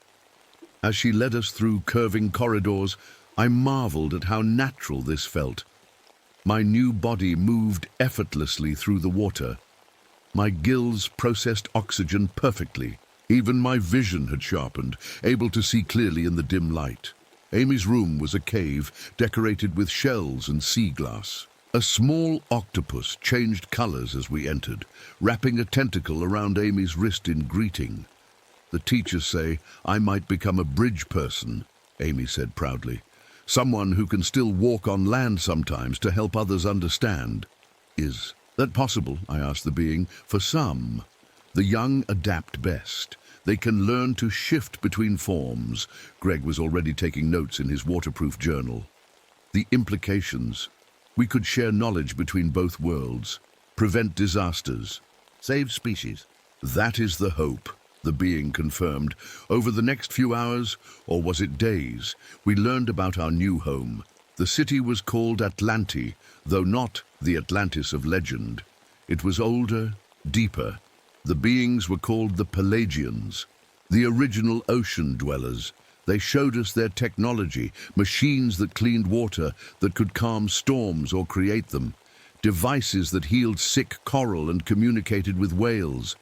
Speaker 1: As she led us through curving corridors, I marveled at how natural this felt. My new body moved effortlessly through the water. My gills processed oxygen perfectly. Even my vision had sharpened, able to see clearly in the dim light. Amy's room was a cave decorated with shells and sea glass. A small octopus changed colors as we entered, wrapping a tentacle around Amy's wrist in greeting. The teachers say I might become a bridge person, Amy said proudly. Someone who can still walk on land sometimes to help others understand. Is that possible? I asked the being. For some, the young adapt best. They can learn to shift between forms. Greg was already taking notes in his waterproof journal. The implications. We could share knowledge between both worlds, prevent disasters, save species. That is the hope, the being confirmed. Over the next few hours, or was it days, we learned about our new home. The city was called Atlanti, though not the Atlantis of legend. It was older, deeper. The beings were called the Pelagians, the original ocean dwellers. They showed us their technology, machines that cleaned water, that could calm storms or create them, devices that healed sick coral and communicated with whales.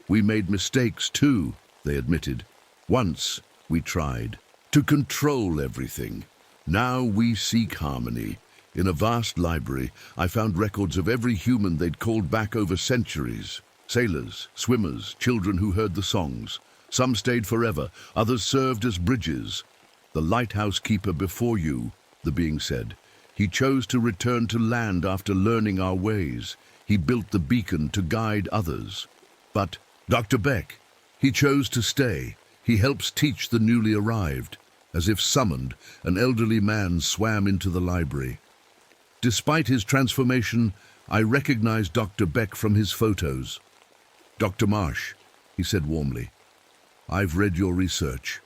Speaker 1: We made mistakes too, they admitted. Once we tried to control everything. Now we seek harmony. In a vast library, I found records of every human they'd called back over centuries. Sailors, swimmers, children who heard the songs. Some stayed forever, others served as bridges. The lighthouse keeper before you, the being said. He chose to return to land after learning our ways. He built the beacon to guide others. But Dr. Beck, he chose to stay. He helps teach the newly arrived. As if summoned, an elderly man swam into the library. Despite his transformation, I recognized Dr. Beck from his photos. Dr. Marsh, he said warmly, I've read your research.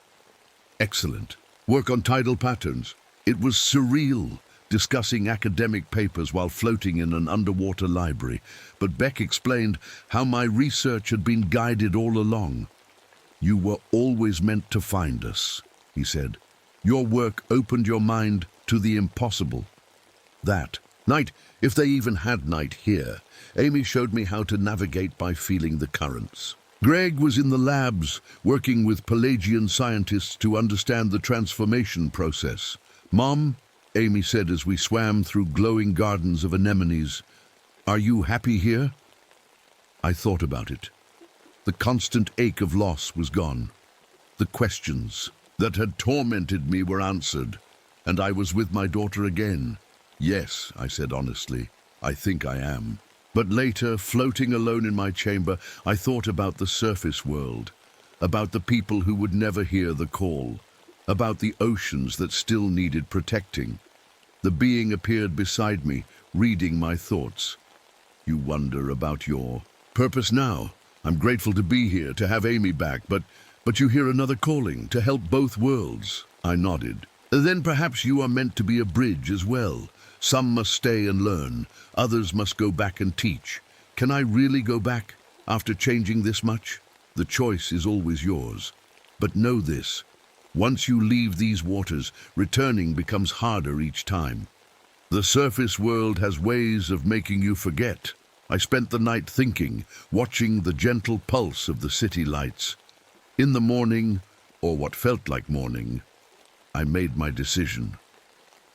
Speaker 1: Excellent. Work on tidal patterns. It was surreal, discussing academic papers while floating in an underwater library. But Beck explained how my research had been guided all along. You were always meant to find us, he said. Your work opened your mind to the impossible. That night, if they even had night here, Amy showed me how to navigate by feeling the currents. Greg was in the labs, working with Pelagian scientists to understand the transformation process. Mom, Amy said as we swam through glowing gardens of anemones, are you happy here? I thought about it. The constant ache of loss was gone. The questions that had tormented me were answered, and I was with my daughter again. Yes, I said honestly, I think I am. But later, floating alone in my chamber, I thought about the surface world, about the people who would never hear the call, about the oceans that still needed protecting. The being appeared beside me, reading my thoughts. You wonder about your purpose now. I'm grateful to be here, to have Amy back, but you hear another calling, to help both worlds. I nodded. Then perhaps you are meant to be a bridge as well. Some must stay and learn, others must go back and teach. Can I really go back after changing this much? The choice is always yours. But know this, once you leave these waters, returning becomes harder each time. The surface world has ways of making you forget. I spent the night thinking, watching the gentle pulse of the city lights. In the morning, or what felt like morning, I made my decision.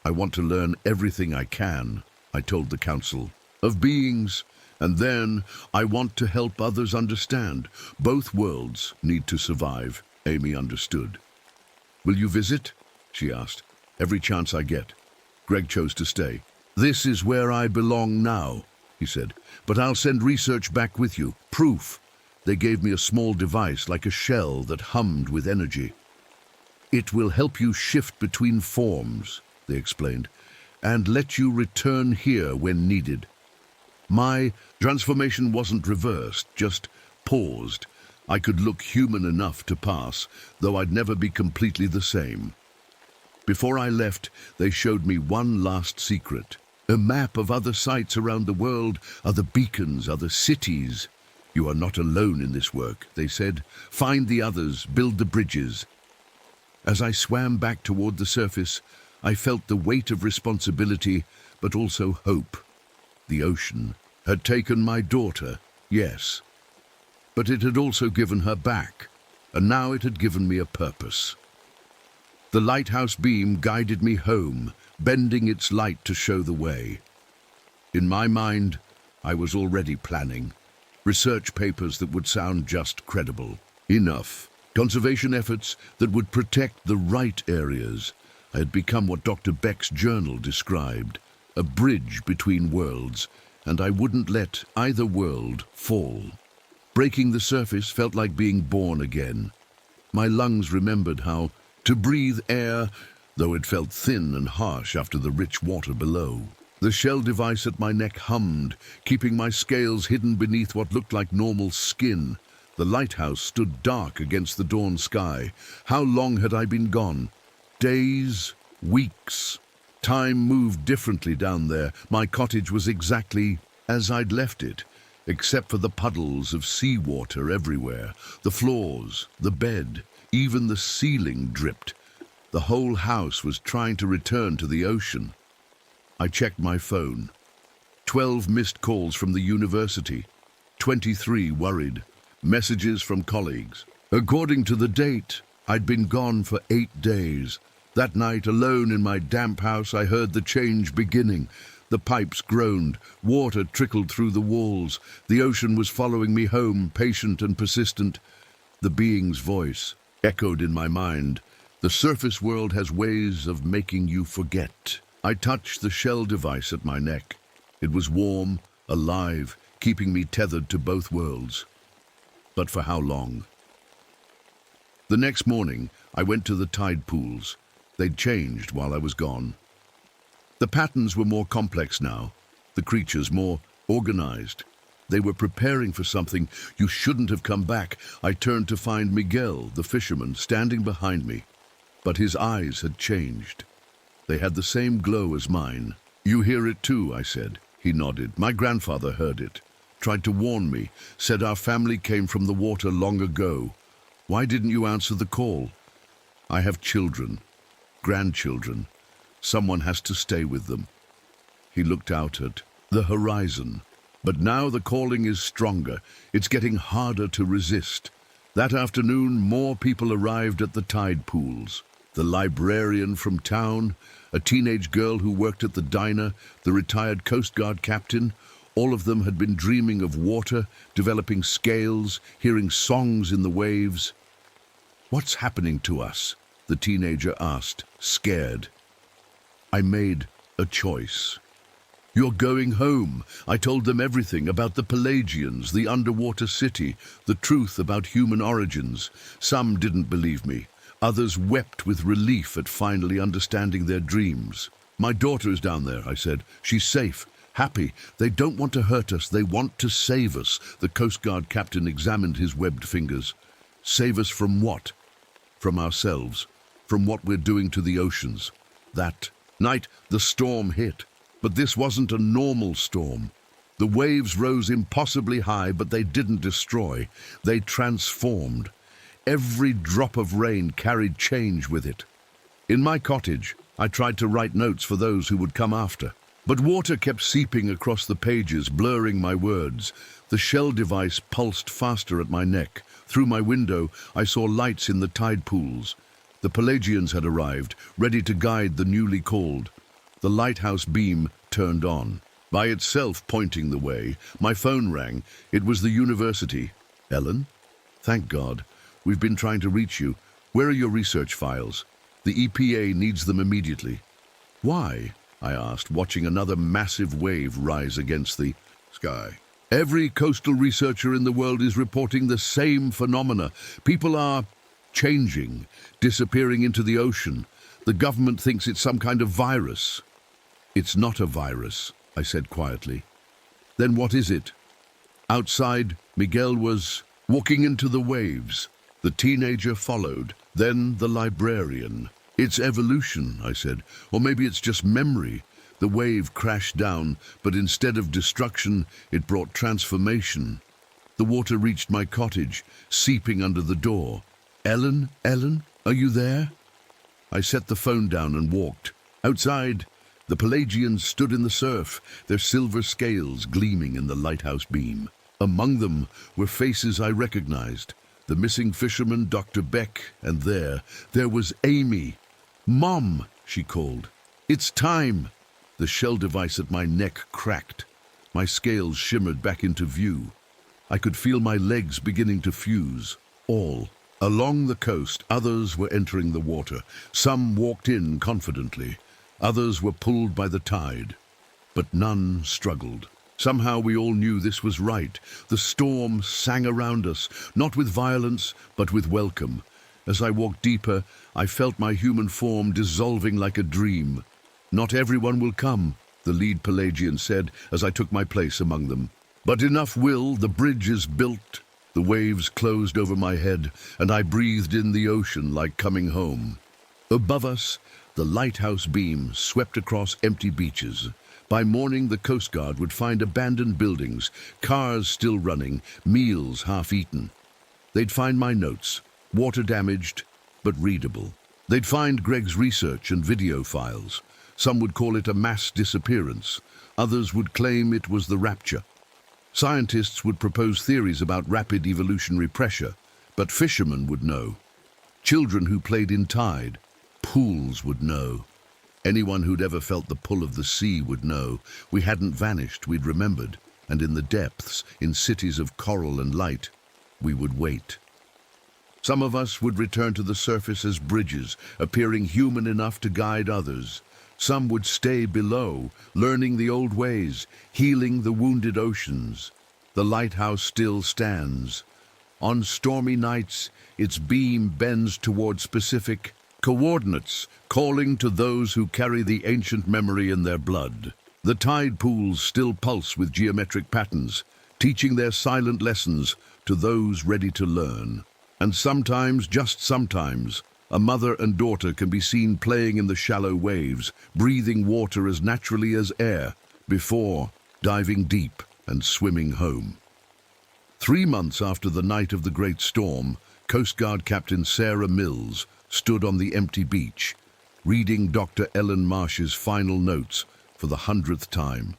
Speaker 1: I want to learn everything I can, I told the council, of beings, and then I want to help others understand. Both worlds need to survive, Amy understood. Will you visit? She asked. Every chance I get. Greg chose to stay. This is where I belong now, he said, but I'll send research back with you. Proof. They gave me a small device like a shell that hummed with energy. It will help you shift between forms, they explained, and let you return here when needed. My transformation wasn't reversed, just paused. I could look human enough to pass, though I'd never be completely the same. Before I left, they showed me one last secret. A map of other sites around the world, other beacons, other cities. You are not alone in this work, they said. Find the others, build the bridges. As I swam back toward the surface, I felt the weight of responsibility, but also hope. The ocean had taken my daughter, yes, but it had also given her back, and now it had given me a purpose. The lighthouse beam guided me home, bending its light to show the way. In my mind, I was already planning. Research papers that would sound just credible. Enough. Conservation efforts that would protect the right areas. I had become what Dr. Beck's journal described, a bridge between worlds, and I wouldn't let either world fall. Breaking the surface felt like being born again. My lungs remembered how to breathe air, though it felt thin and harsh after the rich water below. The shell device at my neck hummed, keeping my scales hidden beneath what looked like normal skin. The lighthouse stood dark against the dawn sky. How long had I been gone? Days? Weeks? Time moved differently down there. My cottage was exactly as I'd left it, except for the puddles of seawater everywhere. The floors, the bed, even the ceiling dripped. The whole house was trying to return to the ocean. I checked my phone. 12 missed calls from the university. 23 worried. Messages from colleagues. According to the date, I'd been gone for 8 days. That night, alone in my damp house, I heard the change beginning. The pipes groaned, water trickled through the walls. The ocean was following me home, patient and persistent. The being's voice echoed in my mind. The surface world has ways of making you forget. I touched the shell device at my neck. It was warm, alive, keeping me tethered to both worlds. But for how long? The next morning, I went to the tide pools. They'd changed while I was gone. The patterns were more complex now, the creatures more organized. They were preparing for something. You shouldn't have come back. I turned to find Miguel, the fisherman, standing behind me. But his eyes had changed. They had the same glow as mine. You hear it too, I said. He nodded. My grandfather heard it. Tried to warn me, said our family came from the water long ago. Why didn't you answer the call? I have children, grandchildren. Someone has to stay with them. He looked out at the horizon. But now the calling is stronger. It's getting harder to resist. That afternoon, more people arrived at the tide pools. The librarian from town, a teenage girl who worked at the diner, the retired Coast Guard captain. All of them had been dreaming of water, developing scales, hearing songs in the waves. What's happening to us? The teenager asked, scared. I made a choice. "You're going home." I told them everything about the Pelagians, the underwater city, the truth about human origins. Some didn't believe me. Others wept with relief at finally understanding their dreams. "My daughter is down there," I said. "She's safe, happy. They don't want to hurt us. They want to save us." The Coast Guard captain examined his webbed fingers. "Save us from what?" "From ourselves. From what we're doing to the oceans." That night, the storm hit. But this wasn't a normal storm. The waves rose impossibly high, but they didn't destroy. They transformed. Every drop of rain carried change with it. In my cottage, I tried to write notes for those who would come after. But water kept seeping across the pages, blurring my words. The shell device pulsed faster at my neck. Through my window, I saw lights in the tide pools. The Pelagians had arrived, ready to guide the newly called. The lighthouse beam turned on, by itself pointing the way. My phone rang. It was the university. "Ellen? Thank God. We've been trying to reach you. Where are your research files? The EPA needs them immediately." "Why?" I asked, watching another massive wave rise against the sky. "Every coastal researcher in the world is reporting the same phenomena. People are changing, disappearing into the ocean. The government thinks it's some kind of virus." "It's not a virus," I said quietly. "Then what is it?" Outside, Miguel was walking into the waves. The teenager followed, then the librarian. "It's evolution," I said, "or maybe it's just memory." The wave crashed down, but instead of destruction, it brought transformation. The water reached my cottage, seeping under the door. "Ellen, Ellen, are you there?" I set the phone down and walked. Outside, the Pelagians stood in the surf, their silver scales gleaming in the lighthouse beam. Among them were faces I recognized. The missing fisherman, Dr. Beck, and there was Amy. "Mom," she called. "It's time." The shell device at my neck cracked. My scales shimmered back into view. I could feel my legs beginning to fuse. All along the coast, others were entering the water. Some walked in confidently. Others were pulled by the tide. But none struggled. Somehow we all knew this was right. The storm sang around us, not with violence, but with welcome. As I walked deeper, I felt my human form dissolving like a dream. "Not everyone will come," the lead Pelagian said as I took my place among them. "But enough will. The bridge is built." The waves closed over my head, and I breathed in the ocean like coming home. Above us, the lighthouse beam swept across empty beaches. By morning, the Coast Guard would find abandoned buildings, cars still running, meals half-eaten. They'd find my notes, water-damaged, but readable. They'd find Greg's research and video files. Some would call it a mass disappearance. Others would claim it was the rapture. Scientists would propose theories about rapid evolutionary pressure, but fishermen would know. Children who played in tide, pools would know. Anyone who'd ever felt the pull of the sea would know. We hadn't vanished, we'd remembered, and in the depths, in cities of coral and light, we would wait. Some of us would return to the surface as bridges, appearing human enough to guide others. Some would stay below, learning the old ways, healing the wounded oceans. The lighthouse still stands. On stormy nights, its beam bends toward specific coordinates, calling to those who carry the ancient memory in their blood. The tide pools still pulse with geometric patterns, teaching their silent lessons to those ready to learn. And sometimes, just sometimes, a mother and daughter can be seen playing in the shallow waves, breathing water as naturally as air, before diving deep and swimming home. 3 months after the night of the great storm, Coast Guard Captain Sarah Mills stood on the empty beach, reading Dr. Ellen Marsh's final notes for the 100th time.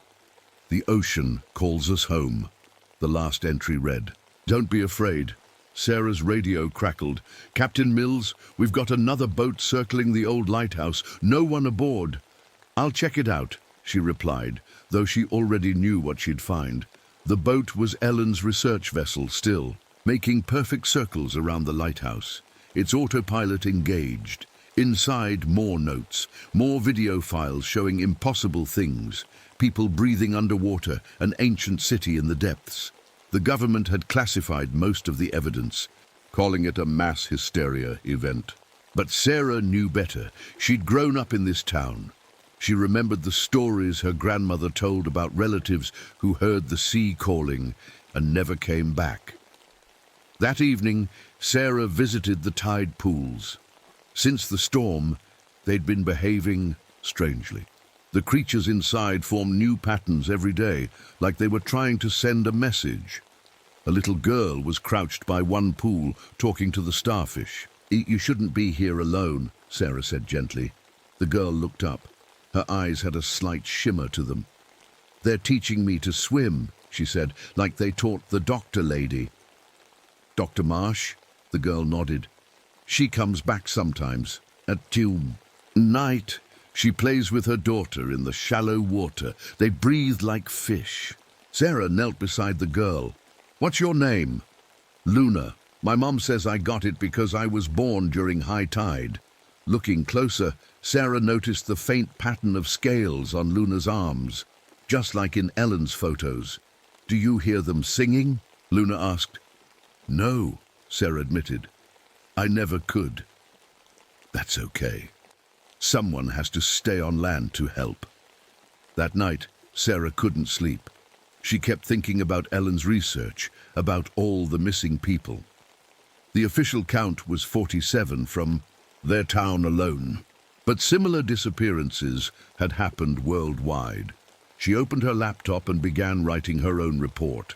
Speaker 1: "The ocean calls us home," the last entry read. "Don't be afraid." Sarah's radio crackled. "Captain Mills, we've got another boat circling the old lighthouse. No one aboard." "I'll check it out," she replied, though she already knew what she'd find. The boat was Ellen's research vessel still, making perfect circles around the lighthouse. Its autopilot engaged. Inside, more notes, more video files showing impossible things. people breathing underwater, an ancient city in the depths. The government had classified most of the evidence, calling it a mass hysteria event. But Sarah knew better. She'd grown up in this town. She remembered the stories her grandmother told about relatives who heard the sea calling and never came back. That evening, Sarah visited the tide pools. Since the storm, they'd been behaving strangely. The creatures inside formed new patterns every day, like they were trying to send a message. A little girl was crouched by one pool, talking to the starfish. "You shouldn't be here alone," Sarah said gently. The girl looked up. Her eyes had a slight shimmer to them. "They're teaching me to swim," she said, "like they taught the doctor lady." "Dr. Marsh?" The girl nodded. "She comes back sometimes, at night. She plays with her daughter in the shallow water. They breathe like fish." Sarah knelt beside the girl. "What's your name?" "Luna. My mom says I got it because I was born during high tide." Looking closer, Sarah noticed the faint pattern of scales on Luna's arms, just like in Ellen's photos. "Do you hear them singing?" Luna asked. "No," Sarah admitted. "I never could." "That's okay. Someone has to stay on land to help." That night, Sarah couldn't sleep. She kept thinking about Ellen's research, about all the missing people. The official count was 47 from their town alone. But similar disappearances had happened worldwide. She opened her laptop and began writing her own report.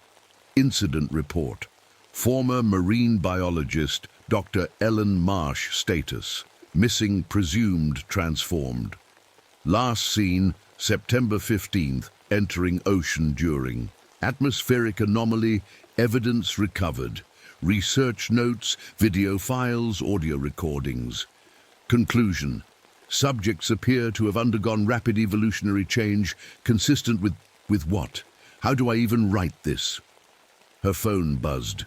Speaker 1: Incident report. Former marine biologist Dr. Ellen Marsh status. Missing presumed transformed. Last seen September 15th, entering ocean during. Atmospheric anomaly, evidence recovered. Research notes, video files, audio recordings. Conclusion. Subjects appear to have undergone rapid evolutionary change, consistent with what? How do I even write this? Her phone buzzed.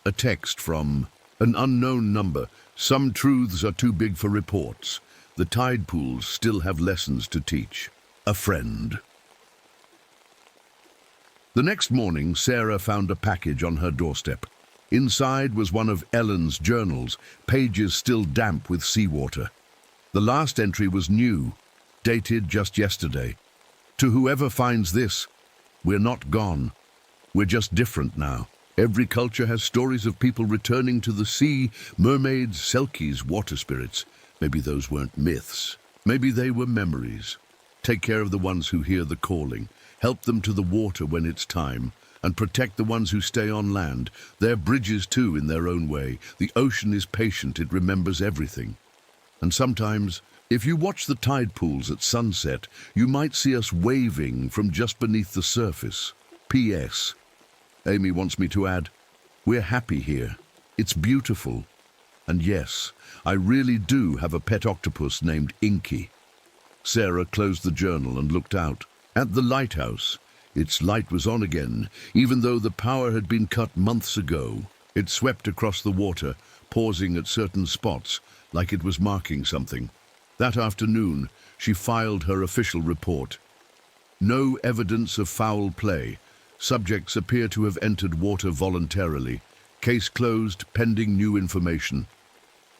Speaker 1: A text from an unknown number. "Some truths are too big for reports. The tide pools still have lessons to teach. A friend." The next morning, Sarah found a package on her doorstep. Inside was one of Ellen's journals, pages still damp with seawater. The last entry was new, dated just yesterday. "To whoever finds this, we're not gone. We're just different now. Every culture has stories of people returning to the sea, mermaids, selkies, water spirits. Maybe those weren't myths. Maybe they were memories. Take care of the ones who hear the calling. Help them to the water when it's time. And protect the ones who stay on land. They're bridges too in their own way. The ocean is patient, it remembers everything. And sometimes, if you watch the tide pools at sunset, you might see us waving from just beneath the surface. P.S. Amy wants me to add, we're happy here. It's beautiful. And yes, I really do have a pet octopus named Inky." Sarah closed the journal and looked out. At the lighthouse, its light was on again, even though the power had been cut months ago. It swept across the water, pausing at certain spots, like it was marking something. That afternoon, she filed her official report. No evidence of foul play. Subjects appear to have entered water voluntarily. Case closed, pending new information.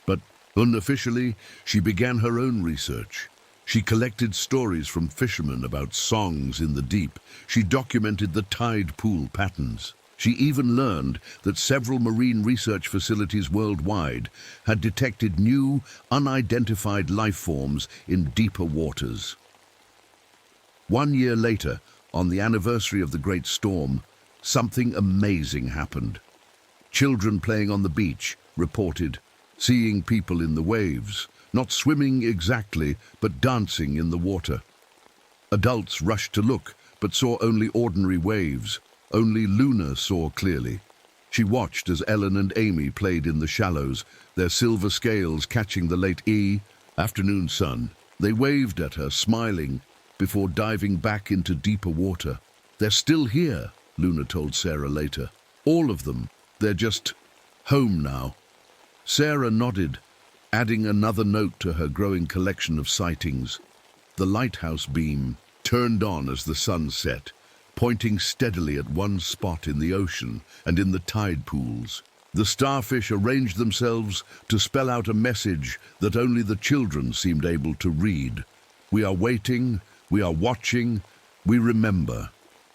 Speaker 1: But unofficially, she began her own research. She collected stories from fishermen about songs in the deep. She documented the tide pool patterns. She even learned that several marine research facilities worldwide had detected new, unidentified life forms in deeper waters. 1 year later, on the anniversary of the Great Storm, something amazing happened. Children playing on the beach reported seeing people in the waves, not swimming exactly, but dancing in the water. Adults rushed to look, but saw only ordinary waves. Only Luna saw clearly. She watched as Ellen and Amy played in the shallows, their silver scales catching the late afternoon sun. They waved at her, smiling, before diving back into deeper water. "They're still here," Luna told Sarah later. "All of them. They're just home now." Sarah nodded, adding another note to her growing collection of sightings. The lighthouse beam. turned on as the sun set, pointing steadily at one spot in the ocean and in the tide pools. The starfish arranged themselves to spell out a message that only the children seemed able to read. We are waiting, we are watching, we remember.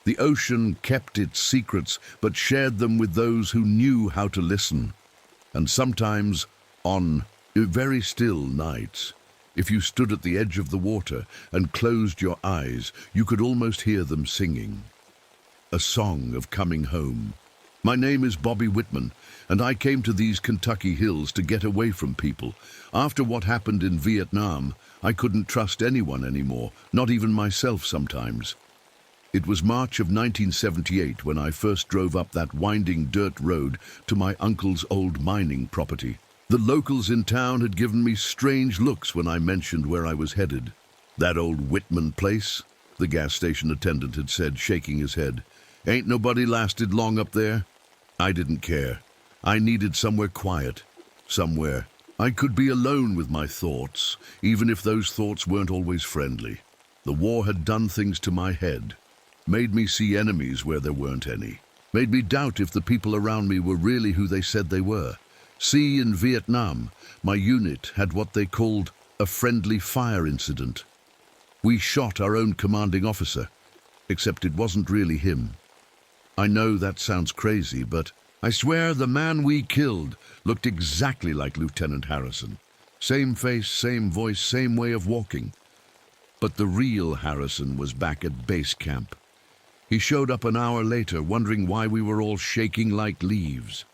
Speaker 1: The ocean kept its secrets, but shared them with those who knew how to listen. And sometimes, on very still nights, if you stood at the edge of the water and closed your eyes, you could almost hear them singing. A song of coming home. My name is Bobby Whitman, and I came to these Kentucky hills to get away from people. After what happened in Vietnam, I couldn't trust anyone anymore, not even myself sometimes. It was March of 1978 when I first drove up that winding dirt road to my uncle's old mining property. The locals in town had given me strange looks when I mentioned where I was headed. "That old Whitman place?" the gas station attendant had said, shaking his head. "Ain't nobody lasted long up there?" I didn't care. I needed somewhere quiet, somewhere I could be alone with my thoughts, even if those thoughts weren't always friendly. The war had done things to my head, made me see enemies where there weren't any, made me doubt if the people around me were really who they said they were. See, in Vietnam, my unit had what they called a friendly fire incident. We shot our own commanding officer, except it wasn't really him. I know that sounds crazy, but I swear the man we killed looked exactly like Lieutenant Harrison. Same face, same voice, same way of walking. But the real Harrison was back at base camp. He showed up an hour later, wondering why we were all shaking like leaves.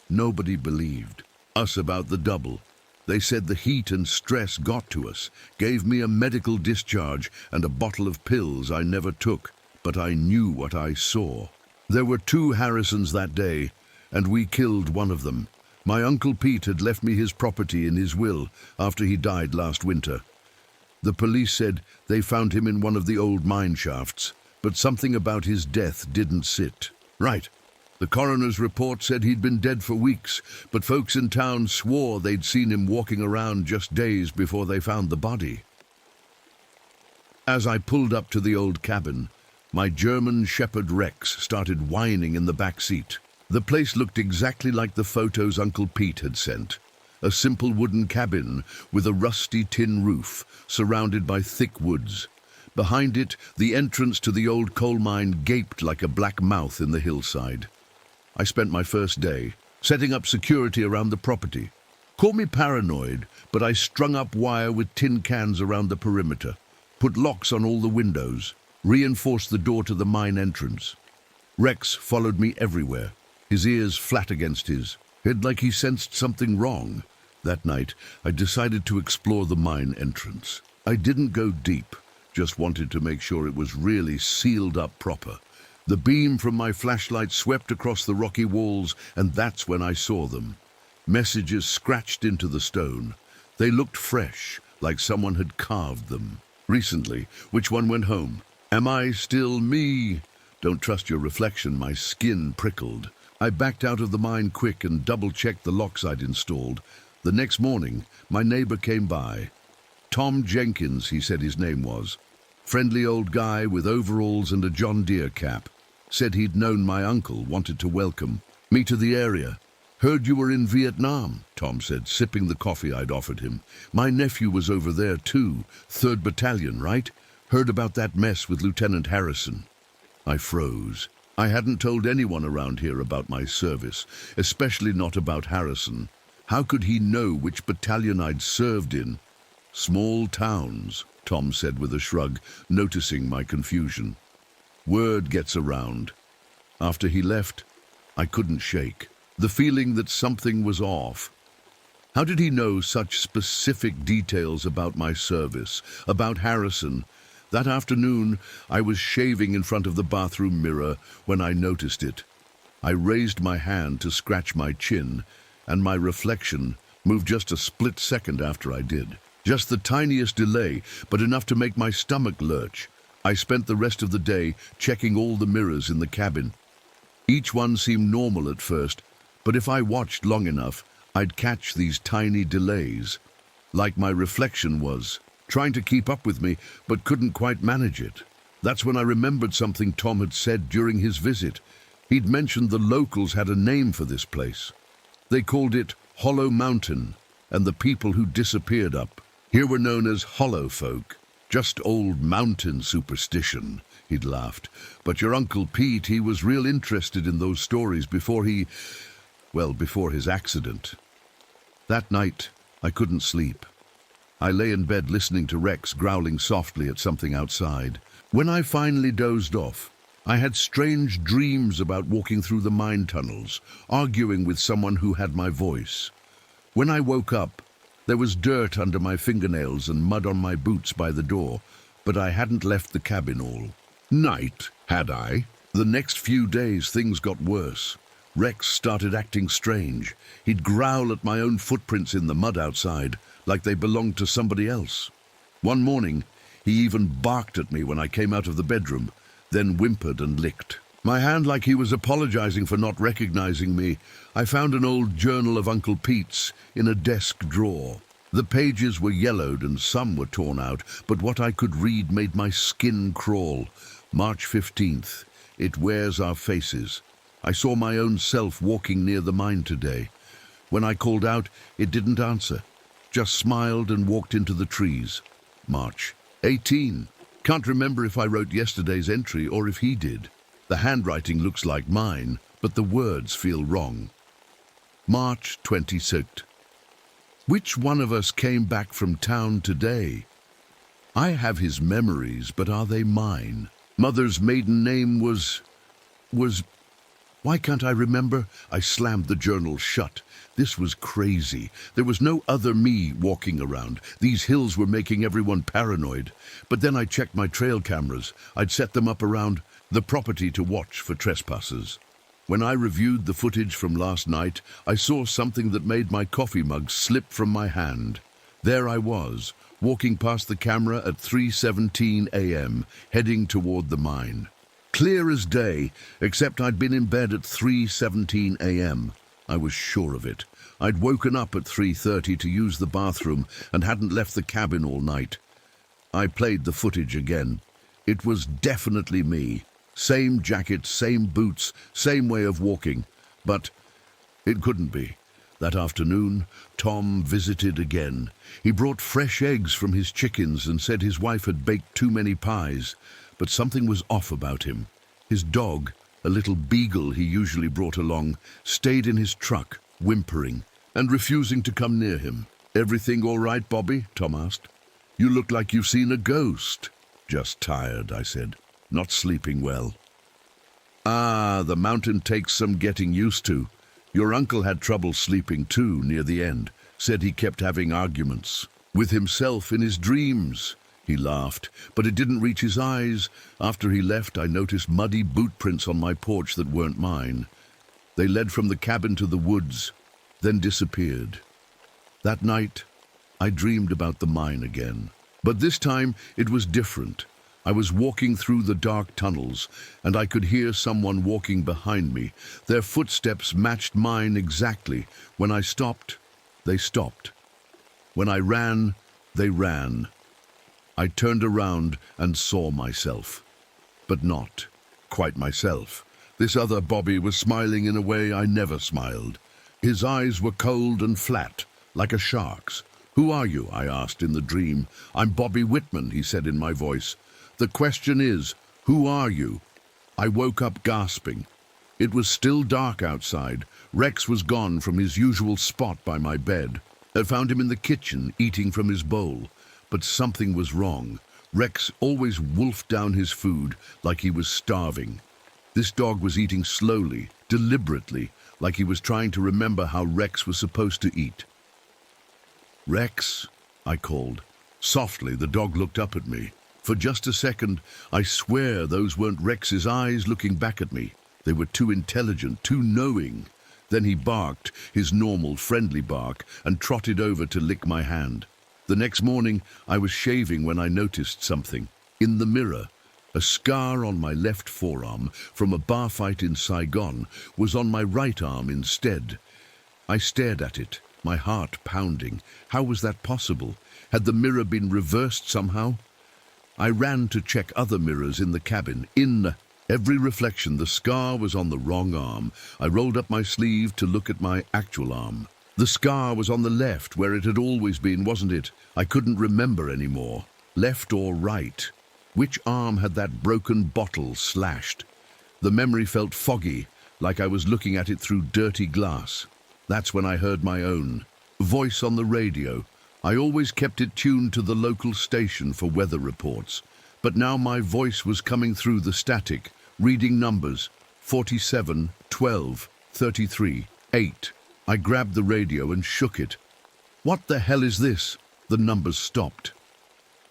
Speaker 1: Nobody believed us about the double. They said the heat and stress got to us, gave me a medical discharge and a bottle of pills I never took, but I knew what I saw. There were 2 Harrisons that day, and we killed one of them. My Uncle Pete had left me his property in his will after he died last winter. The police said they found him in one of the old mine shafts, but something about his death didn't sit right. The coroner's report said he'd been dead for weeks, but folks in town swore they'd seen him walking around just days before they found the body. As I pulled up to the old cabin, my German Shepherd Rex started whining in the back seat. The place looked exactly like the photos Uncle Pete had sent. A simple wooden cabin with a rusty tin roof, surrounded by thick woods. Behind it, the entrance to the old coal mine gaped like a black mouth in the hillside. I spent my first day setting up security around the property. Call me paranoid, but I strung up wire with tin cans around the perimeter, put locks on all the windows, reinforced the door to the mine entrance. Rex followed me everywhere, his ears flat against his head like he sensed something wrong. That night, I decided to explore the mine entrance. I didn't go deep, just wanted to make sure it was really sealed up proper. The beam from my flashlight swept across the rocky walls, and that's when I saw them. Messages scratched into the stone. They looked fresh, like someone had carved them. Recently, which one went home? Am I still me? Don't trust your reflection, my skin prickled. I backed out of the mine quick and double-checked the locks I'd installed. The next morning, my neighbor came by. Tom Jenkins, he said his name was. Friendly old guy with overalls and a John Deere cap. Said he'd known my uncle, wanted to welcome me to the area. "Heard you were in Vietnam," Tom said, sipping the coffee I'd offered him. "My nephew was over there too, 3rd Battalion, right? Heard about that mess with Lieutenant Harrison." I froze. I hadn't told anyone around here about my service, especially not about Harrison. How could he know which battalion I'd served in? "Small towns," Tom said with a shrug, noticing my confusion. "Word gets around." After he left, I couldn't shake the feeling that something was off. How did he know such specific details about my service, about Harrison? That afternoon, I was shaving in front of the bathroom mirror when I noticed it. I raised my hand to scratch my chin, and my reflection moved just a split second after I did. Just the tiniest delay, but enough to make my stomach lurch. I spent the rest of the day checking all the mirrors in the cabin. Each one seemed normal at first, but if I watched long enough, I'd catch these tiny delays. Like my reflection was trying to keep up with me, but couldn't quite manage it. That's when I remembered something Tom had said during his visit. He'd mentioned the locals had a name for this place. They called it Hollow Mountain, and the people who disappeared up here were known as Hollow Folk. Just old mountain superstition, he'd laughed. But your Uncle Pete, he was real interested in those stories before his accident. That night, I couldn't sleep. I lay in bed listening to Rex growling softly at something outside. When I finally dozed off, I had strange dreams about walking through the mine tunnels, arguing with someone who had my voice. When I woke up, there was dirt under my fingernails and mud on my boots by the door, but I hadn't left the cabin all night, had I? The next few days, things got worse. Rex started acting strange. He'd growl at my own footprints in the mud outside, like they belonged to somebody else. One morning, he even barked at me when I came out of the bedroom, then whimpered and licked my hand like he was apologizing for not recognizing me. I found an old journal of Uncle Pete's in a desk drawer. The pages were yellowed and some were torn out, but what I could read made my skin crawl. March 15th. It wears our faces. I saw my own self walking near the mine today. When I called out, it didn't answer, just smiled and walked into the trees. March 18. Can't remember if I wrote yesterday's entry or if he did. The handwriting looks like mine, but the words feel wrong. March 26th. Which one of us came back from town today? I have his memories, but are they mine? Mother's maiden name was... Why can't I remember? I slammed the journal shut. This was crazy. There was no other me walking around. These hills were making everyone paranoid. But then I checked my trail cameras. I'd set them up around the property to watch for trespassers. When I reviewed the footage from last night, I saw something that made my coffee mug slip from my hand. There I was, walking past the camera at 3:17 a.m., heading toward the mine. Clear as day, except I'd been in bed at 3:17 a.m. I was sure of it. I'd woken up at 3:30 to use the bathroom and hadn't left the cabin all night. I played the footage again. It was definitely me. Same jacket, same boots, same way of walking. But it couldn't be. That afternoon, Tom visited again. He brought fresh eggs from his chickens and said his wife had baked too many pies. But something was off about him. His dog, a little beagle he usually brought along, stayed in his truck, whimpering, and refusing to come near him. "Everything all right, Bobby?" Tom asked. "You look like you've seen a ghost." "Just tired," I said. "Not sleeping well." "Ah, the mountain takes some getting used to. Your uncle had trouble sleeping too near the end. Said he kept having arguments with himself in his dreams." He laughed, but it didn't reach his eyes. After he left, I noticed muddy boot prints on my porch that weren't mine. They led from the cabin to the woods, then disappeared. That night, I dreamed about the mine again. But this time, it was different. I was walking through the dark tunnels, and I could hear someone walking behind me. Their footsteps matched mine exactly. When I stopped, they stopped. When I ran, they ran. I turned around and saw myself, but not quite myself. This other Bobby was smiling in a way I never smiled. His eyes were cold and flat, like a shark's. "Who are you?" I asked in the dream. "I'm Bobby Whitman," he said in my voice. "The question is, who are you?" I woke up gasping. It was still dark outside. Rex was gone from his usual spot by my bed. I found him in the kitchen, eating from his bowl. But something was wrong. Rex always wolfed down his food like he was starving. This dog was eating slowly, deliberately, like he was trying to remember how Rex was supposed to eat. "Rex," I called. Softly, the dog looked up at me. For just a second, I swear those weren't Rex's eyes looking back at me. They were too intelligent, too knowing. Then he barked, his normal, friendly bark, and trotted over to lick my hand. The next morning, I was shaving when I noticed something. In the mirror, a scar on my left forearm from a bar fight in Saigon was on my right arm instead. I stared at it, my heart pounding. How was that possible? Had the mirror been reversed somehow? I ran to check other mirrors in the cabin. In every reflection, the scar was on the wrong arm. I rolled up my sleeve to look at my actual arm. The scar was on the left, where it had always been, wasn't it? I couldn't remember anymore. Left or right? Which arm had that broken bottle slashed? The memory felt foggy, like I was looking at it through dirty glass. That's when I heard my own voice on the radio. I always kept it tuned to the local station for weather reports. But now my voice was coming through the static, reading numbers: 47, 12, 33, 8. I grabbed the radio and shook it. What the hell is this? The numbers stopped.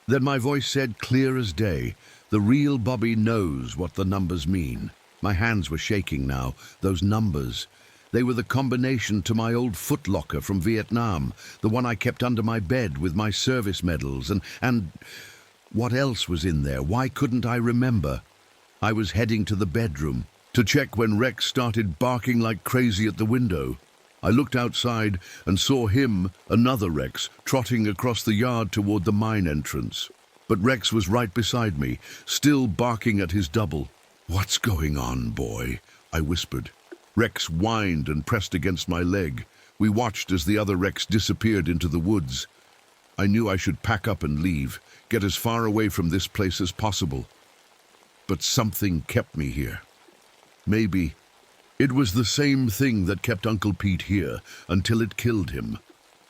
Speaker 1: Then my voice said, clear as day, the real Bobby knows what the numbers mean. My hands were shaking now. Those numbers, they were the combination to my old footlocker from Vietnam, the one I kept under my bed with my service medals, and what else was in there? Why couldn't I remember? I was heading to the bedroom to check when Rex started barking like crazy at the window. I looked outside and saw him, another Rex, trotting across the yard toward the mine entrance. But Rex was right beside me, still barking at his double. "What's going on, boy?" I whispered. Rex whined and pressed against my leg. We watched as the other Rex disappeared into the woods. I knew I should pack up and leave, get as far away from this place as possible. But something kept me here. Maybe it was the same thing that kept Uncle Pete here until it killed him.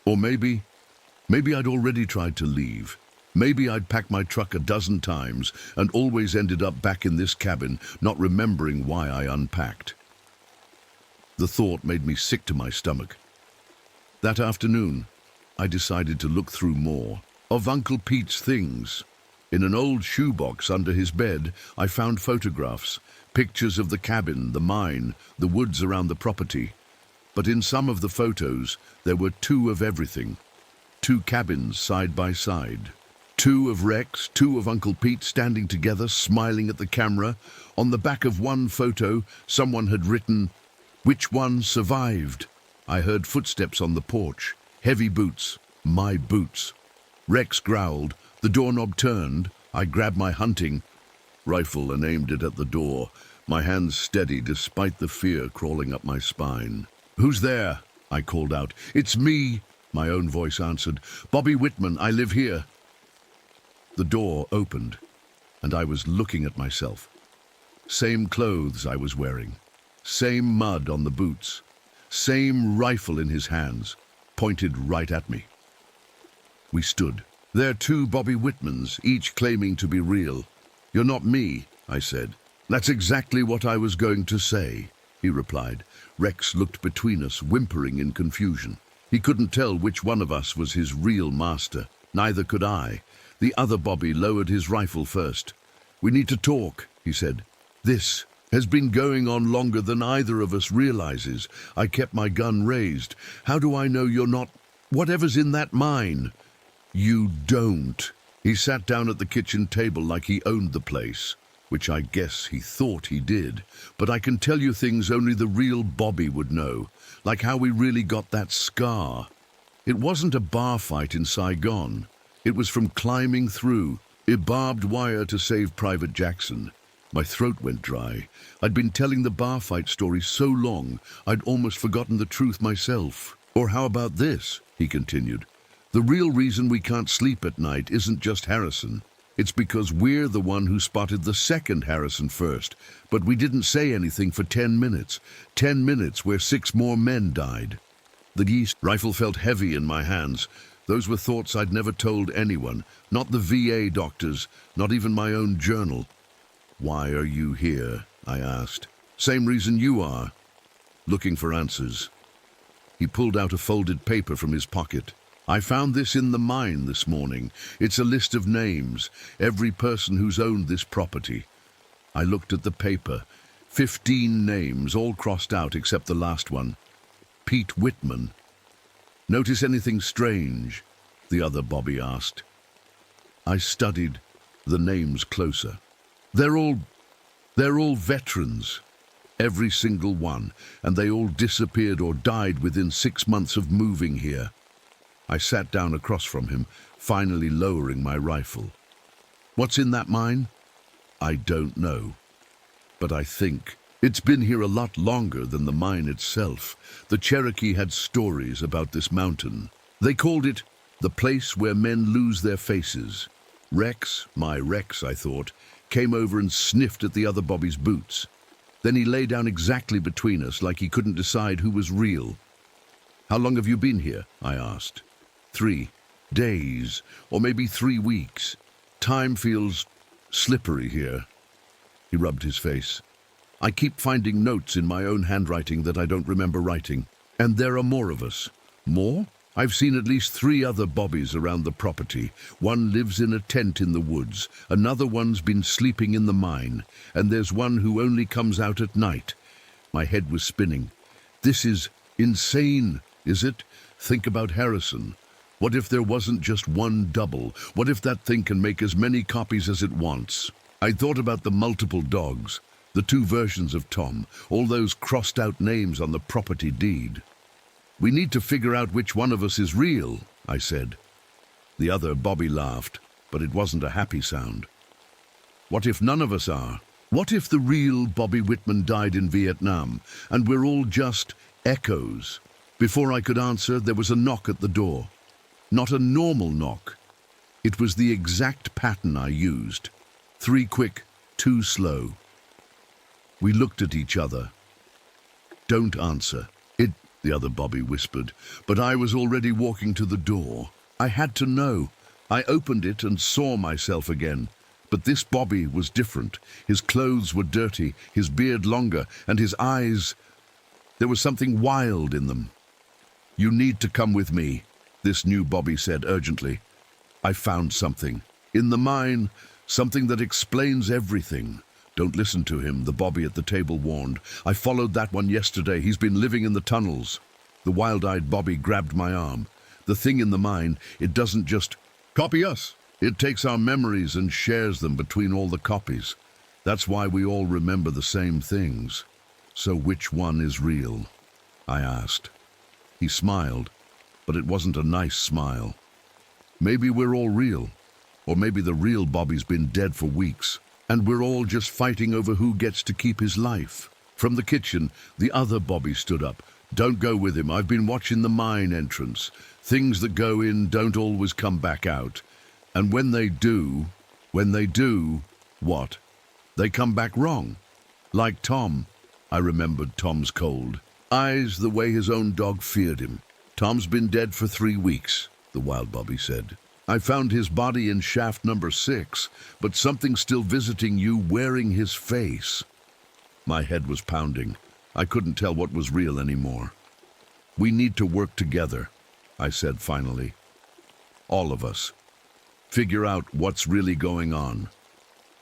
Speaker 1: Or maybe I'd already tried to leave. Maybe I'd packed my truck a dozen times and always ended up back in this cabin, not remembering why I unpacked. The thought made me sick to my stomach. That afternoon, I decided to look through more of Uncle Pete's things. In an old shoebox under his bed, I found photographs, pictures of the cabin, the mine, the woods around the property. But in some of the photos, there were two of everything. Two cabins side by side. Two of Rex, two of Uncle Pete standing together, smiling at the camera. On the back of one photo, someone had written, "Which one survived?" I heard footsteps on the porch. Heavy boots. My boots. Rex growled. The doorknob turned. I grabbed my hunting rifle and aimed it at the door, my hands steady despite the fear crawling up my spine. "Who's there?" I called out. "It's me," my own voice answered. "Bobby Whitman, I live here." The door opened, and I was looking at myself. Same clothes I was wearing, same mud on the boots, same rifle in his hands, pointed right at me. We stood. There two Bobby Whitmans, each claiming to be real. "You're not me," I said. "That's exactly what I was going to say," he replied. Rex looked between us, whimpering in confusion. He couldn't tell which one of us was his real master. Neither could I. The other Bobby lowered his rifle first. "We need to talk," he said. "This has been going on longer than either of us realizes." I kept my gun raised. "How do I know you're not whatever's in that mine?" "You don't." He sat down at the kitchen table like he owned the place, which I guess he thought he did. "But I can tell you things only the real Bobby would know, like how we really got that scar. It wasn't a bar fight in Saigon. It was from climbing through a barbed wire to save Private Jackson." My throat went dry. I'd been telling the bar fight story so long, I'd almost forgotten the truth myself. "Or how about this?" he continued. "The real reason we can't sleep at night isn't just Harrison. It's because we're the one who spotted the second Harrison first, but we didn't say anything for 10 minutes. 10 minutes where 6 more men died." The East rifle felt heavy in my hands. Those were thoughts I'd never told anyone, not the VA doctors, not even my own journal. "Why are you here?" I asked. "Same reason you are." Looking for answers. He pulled out a folded paper from his pocket. "I found this in the mine this morning. It's a list of names, every person who's owned this property." I looked at the paper. 15 names, all crossed out except the last one. Pete Whitman. "Notice anything strange?" the other Bobby asked. I studied the names closer. They're all veterans, every single one, and they all disappeared or died within 6 months of moving here. I sat down across from him, finally lowering my rifle. What's in that mine? I don't know. But I think it's been here a lot longer than the mine itself. The Cherokee had stories about this mountain. They called it the place where men lose their faces. Rex, my Rex, I thought, came over and sniffed at the other Bobby's boots. Then he lay down exactly between us like he couldn't decide who was real. How long have you been here? I asked. 3 days, or maybe 3 weeks. Time feels slippery here. He rubbed his face. I keep finding notes in my own handwriting that I don't remember writing. And there are more of us. More? I've seen at least 3 other Bobbies around the property. One lives in a tent in the woods. Another one's been sleeping in the mine. And there's one who only comes out at night. My head was spinning. This is insane, is it? Think about Harrison. What if there wasn't just one double? What if that thing can make as many copies as it wants? I thought about the multiple dogs, the 2 versions of Tom, all those crossed out names on the property deed. We need to figure out which one of us is real, I said. The other Bobby laughed, but it wasn't a happy sound. What if none of us are? What if the real Bobby Whitman died in Vietnam, and we're all just echoes? Before I could answer, there was a knock at the door. Not a normal knock. It was the exact pattern I used. 3 quick, 2 slow. We looked at each other. Don't answer. The other Bobby whispered, but I was already walking to the door. I had to know. I opened it and saw myself again. But this Bobby was different. His clothes were dirty, his beard longer, and his eyes... There was something wild in them. You need to come with me, this new Bobby said urgently. I found something. In the mine, something that explains everything. Don't listen to him, the Bobby at the table warned. I followed that one yesterday. He's been living in the tunnels. The wild-eyed Bobby grabbed my arm. The thing in the mine, it doesn't just copy us. It takes our memories and shares them between all the copies. That's why we all remember the same things. So which one is real? I asked. He smiled, but it wasn't a nice smile. Maybe we're all real. Or maybe the real Bobby's been dead for weeks. And we're all just fighting over who gets to keep his life. From the kitchen, the other Bobby stood up. Don't go with him. I've been watching the mine entrance. Things that go in don't always come back out. And when they do, what? They come back wrong. Like Tom. I remembered Tom's cold eyes, the way his own dog feared him. Tom's been dead for 3 weeks, the wild Bobby said. I found his body in shaft number 6, but something's still visiting you wearing his face. My head was pounding. I couldn't tell what was real anymore. We need to work together, I said finally. All of us. Figure out what's really going on.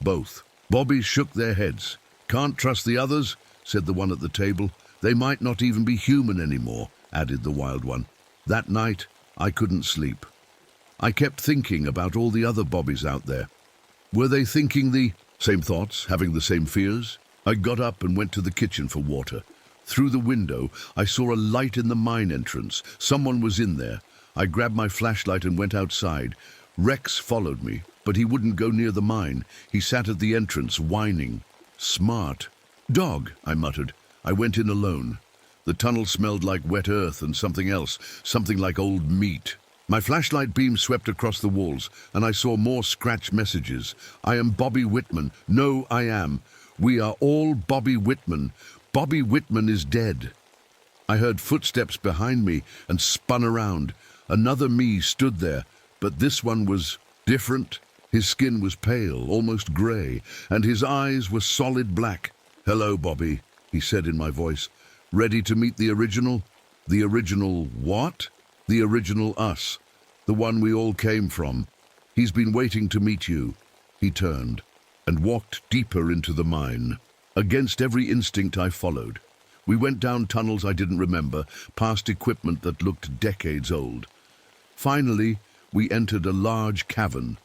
Speaker 1: Both. Bobbies shook their heads. Can't trust the others, said the one at the table. They might not even be human anymore, added the wild one. That night, I couldn't sleep. I kept thinking about all the other Bobbies out there. Were they thinking the same thoughts, having the same fears? I got up and went to the kitchen for water. Through the window, I saw a light in the mine entrance. Someone was in there. I grabbed my flashlight and went outside. Rex followed me, but he wouldn't go near the mine. He sat at the entrance, whining. Smart. Dog, I muttered. I went in alone. The tunnel smelled like wet earth and something else, something like old meat. My flashlight beam swept across the walls, and I saw more scratch messages. I am Bobby Whitman. No, I am. We are all Bobby Whitman. Bobby Whitman is dead. I heard footsteps behind me and spun around. Another me stood there, but this one was different. His skin was pale, almost grey, and his eyes were solid black. Hello, Bobby, he said in my voice. Ready to meet the original? The original what? The original us, the one we all came from. He's been waiting to meet you. He turned and walked deeper into the mine. Against every instinct I followed. We went down tunnels I didn't remember, past equipment that looked decades old. Finally, we entered a large cavern.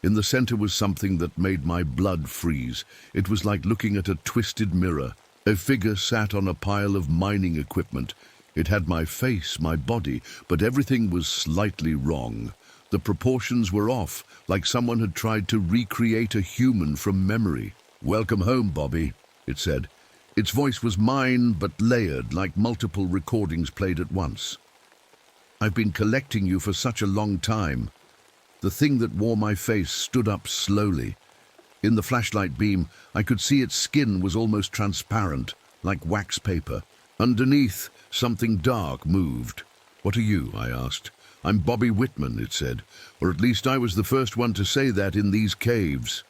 Speaker 1: In the center was something that made my blood freeze. It was like looking at a twisted mirror. A figure sat on a pile of mining equipment. It had my face, my body, but everything was slightly wrong. The proportions were off, like someone had tried to recreate a human from memory. "Welcome home, Bobby," it said. Its voice was mine, but layered, like multiple recordings played at once. "I've been collecting you for such a long time." The thing that wore my face stood up slowly. In the flashlight beam, I could see its skin was almost transparent, like wax paper. Underneath, something dark moved. "What are you?" I asked. "I'm Bobby Whitman," it said. "Or at least I was the first one to say that in these caves."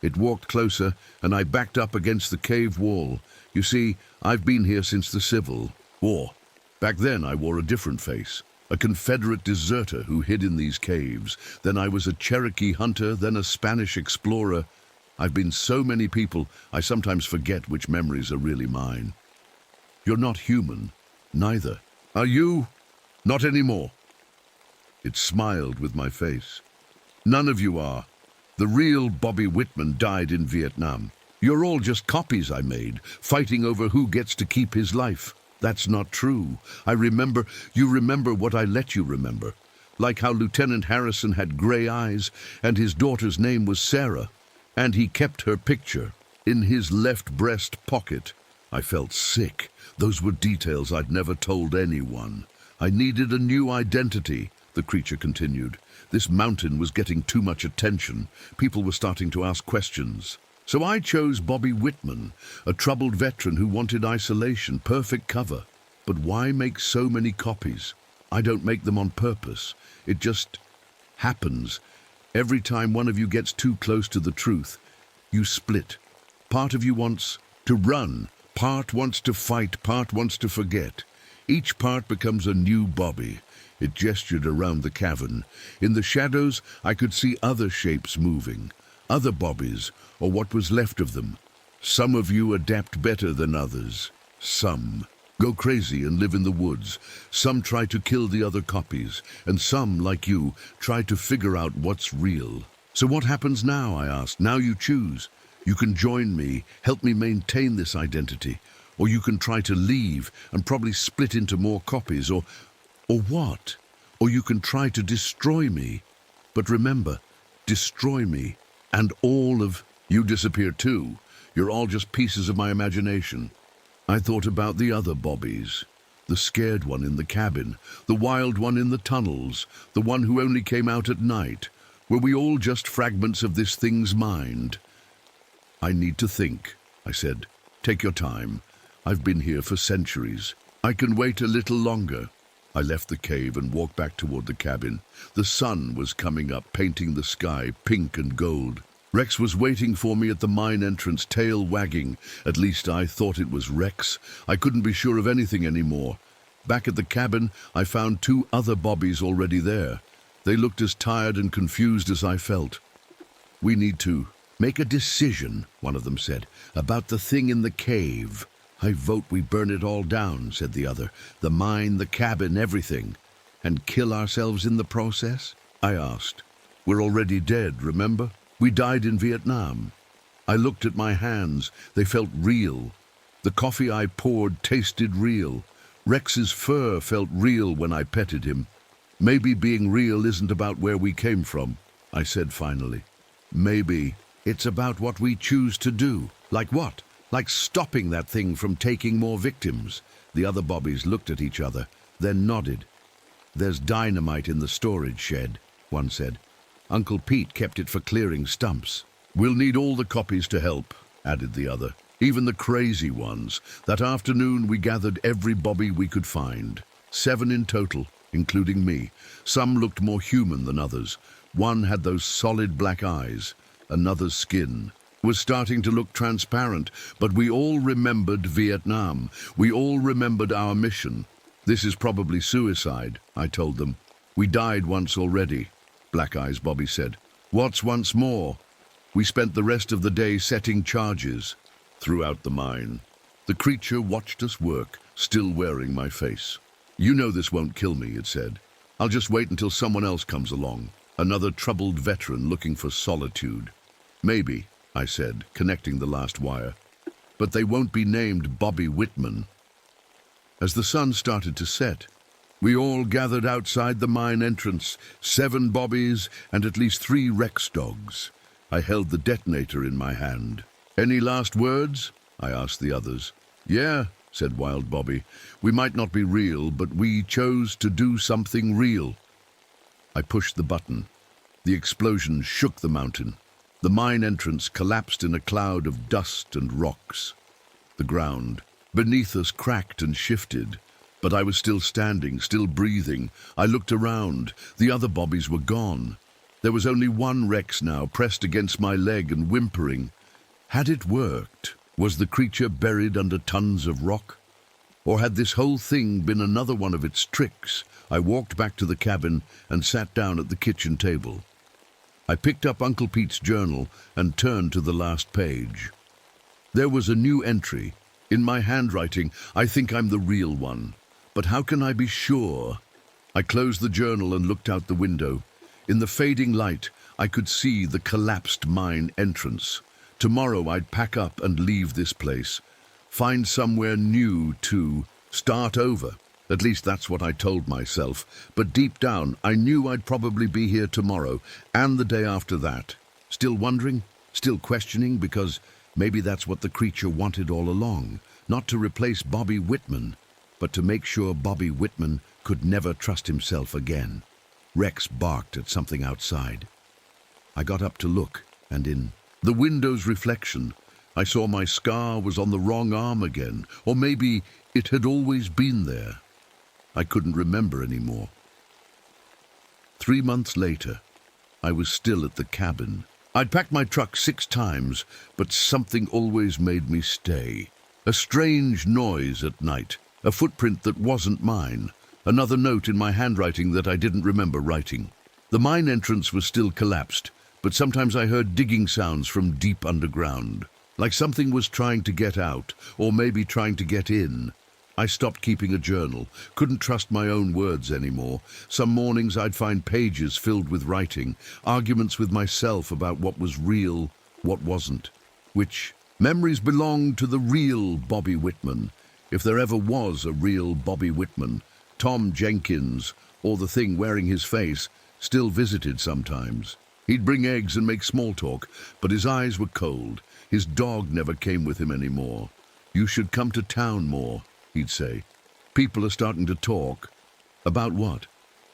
Speaker 1: It walked closer, and I backed up against the cave wall. "You see, I've been here since the Civil War. Back then I wore a different face. A Confederate deserter who hid in these caves. Then I was a Cherokee hunter, then a Spanish explorer. I've been so many people, I sometimes forget which memories are really mine." "You're not human. Neither. Are you?" "Not anymore." It smiled with my face. "None of you are. The real Bobby Whitman died in Vietnam. You're all just copies I made, fighting over who gets to keep his life. That's not true. You remember what I let you remember. Like how Lieutenant Harrison had gray eyes, and his daughter's name was Sarah, and he kept her picture in his left breast pocket." I felt sick. Those were details I'd never told anyone. "I needed a new identity," the creature continued. "This mountain was getting too much attention. People were starting to ask questions. So I chose Bobby Whitman, a troubled veteran who wanted isolation, perfect cover. But why make so many copies? I don't make them on purpose. It just happens. Every time one of you gets too close to the truth, you split. Part of you wants to run, part wants to fight, part wants to forget. Each part becomes a new Bobby." It gestured around the cavern. In the shadows, I could see other shapes moving. Other Bobbies, or what was left of them. Some of you adapt better than others. Some go crazy and live in the woods. Some try to kill the other copies. And some, like you, try to figure out what's real. "So what happens now?" I asked. "Now you choose. You can join me, help me maintain this identity. Or you can try to leave and probably split into more copies. Or what? Or you can try to destroy me. But remember, destroy me. And all of you disappear too. You're all just pieces of my imagination." I thought about the other Bobbies. The scared one in the cabin, the wild one in the tunnels, the one who only came out at night. Were we all just fragments of this thing's mind? "I need to think," I said. "Take your time. I've been here for centuries. I can wait a little longer." I left the cave and walked back toward the cabin. The sun was coming up, painting the sky pink and gold. Rex was waiting for me at the mine entrance, tail wagging. At least I thought it was Rex. I couldn't be sure of anything anymore. Back at the cabin, I found 2 other Bobbies already there. They looked as tired and confused as I felt. "We need to make a decision," one of them said, "about the thing in the cave." "I vote we burn it all down," said the other. "The mine, the cabin, everything." "And kill ourselves in the process?" I asked. "We're already dead, remember? We died in Vietnam." I looked at my hands. They felt real. The coffee I poured tasted real. Rex's fur felt real when I petted him. "Maybe being real isn't about where we came from," I said finally. "Maybe it's about what we choose to do." "Like what?" "Like stopping that thing from taking more victims." The other Bobbies looked at each other, then nodded. "There's dynamite in the storage shed," one said. "Uncle Pete kept it for clearing stumps." "We'll need all the copies to help," added the other. "Even the crazy ones." That afternoon we gathered every Bobby we could find. 7 in total, including me. Some looked more human than others. One had those solid black eyes. Another's skin was starting to look transparent, but we all remembered Vietnam. We all remembered our mission. "This is probably suicide," I told them. "We died once already," Black Eyes Bobby said. "What's once more?" We spent the rest of the day setting charges throughout the mine. The creature watched us work, still wearing my face. "You know this won't kill me," it said. "I'll just wait until someone else comes along. Another troubled veteran looking for solitude." "Maybe," I said, connecting the last wire. "But they won't be named Bobby Whitman." As the sun started to set, We all gathered outside the mine entrance, 7 bobbies and at least 3 Rex dogs. I held the detonator in my hand. "Any last words?" I asked the others. "Yeah," said Wild Bobby. "We might not be real, but we chose to do something real." I pushed the button. The explosion shook the mountain. The mine entrance collapsed in a cloud of dust and rocks. The ground beneath us cracked and shifted, but I was still standing, still breathing. I looked around. The other bobbies were gone. There was only one Rex now, pressed against my leg and whimpering. Had it worked? Was the creature buried under tons of rock? Or had this whole thing been another one of its tricks? I walked back to the cabin and sat down at the kitchen table. I picked up Uncle Pete's journal and turned to the last page. There was a new entry. In my handwriting, "I think I'm the real one. But how can I be sure?" I closed the journal and looked out the window. In the fading light, I could see the collapsed mine entrance. Tomorrow I'd pack up and leave this place. Find somewhere new to start over. At least that's what I told myself. But deep down, I knew I'd probably be here tomorrow and the day after that. Still wondering, still questioning, because maybe that's what the creature wanted all along. Not to replace Bobby Whitman, but to make sure Bobby Whitman could never trust himself again. Rex barked at something outside. I got up to look, and in the window's reflection, I saw my scar was on the wrong arm again, or maybe it had always been there. I couldn't remember anymore. 3 months later, I was still at the cabin. I'd packed my truck 6 times, but something always made me stay. A strange noise at night, a footprint that wasn't mine, another note in my handwriting that I didn't remember writing. The mine entrance was still collapsed, but sometimes I heard digging sounds from deep underground, like something was trying to get out, or maybe trying to get in. I stopped keeping a journal, couldn't trust my own words anymore. Some mornings I'd find pages filled with writing, arguments with myself about what was real, what wasn't. Which memories belonged to the real Bobby Whitman, if there ever was a real Bobby Whitman. Tom Jenkins, or the thing wearing his face, still visited sometimes. He'd bring eggs and make small talk, but his eyes were cold. His dog never came with him anymore. "You should come to town more," he'd say. "People are starting to talk." About what?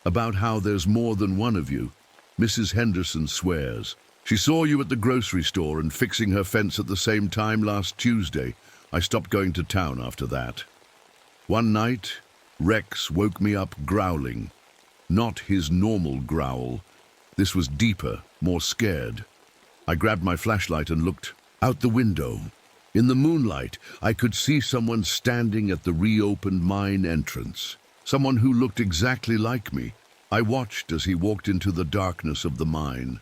Speaker 1: About how there's more than one of you. Mrs. Henderson swears. She saw you at the grocery store and fixing her fence at the same time last Tuesday. I stopped going to town after that. One night, Rex woke me up growling. Not his normal growl. This was deeper, more scared. I grabbed my flashlight and looked out the window. In the moonlight, I could see someone standing at the reopened mine entrance. Someone who looked exactly like me. I watched as he walked into the darkness of the mine.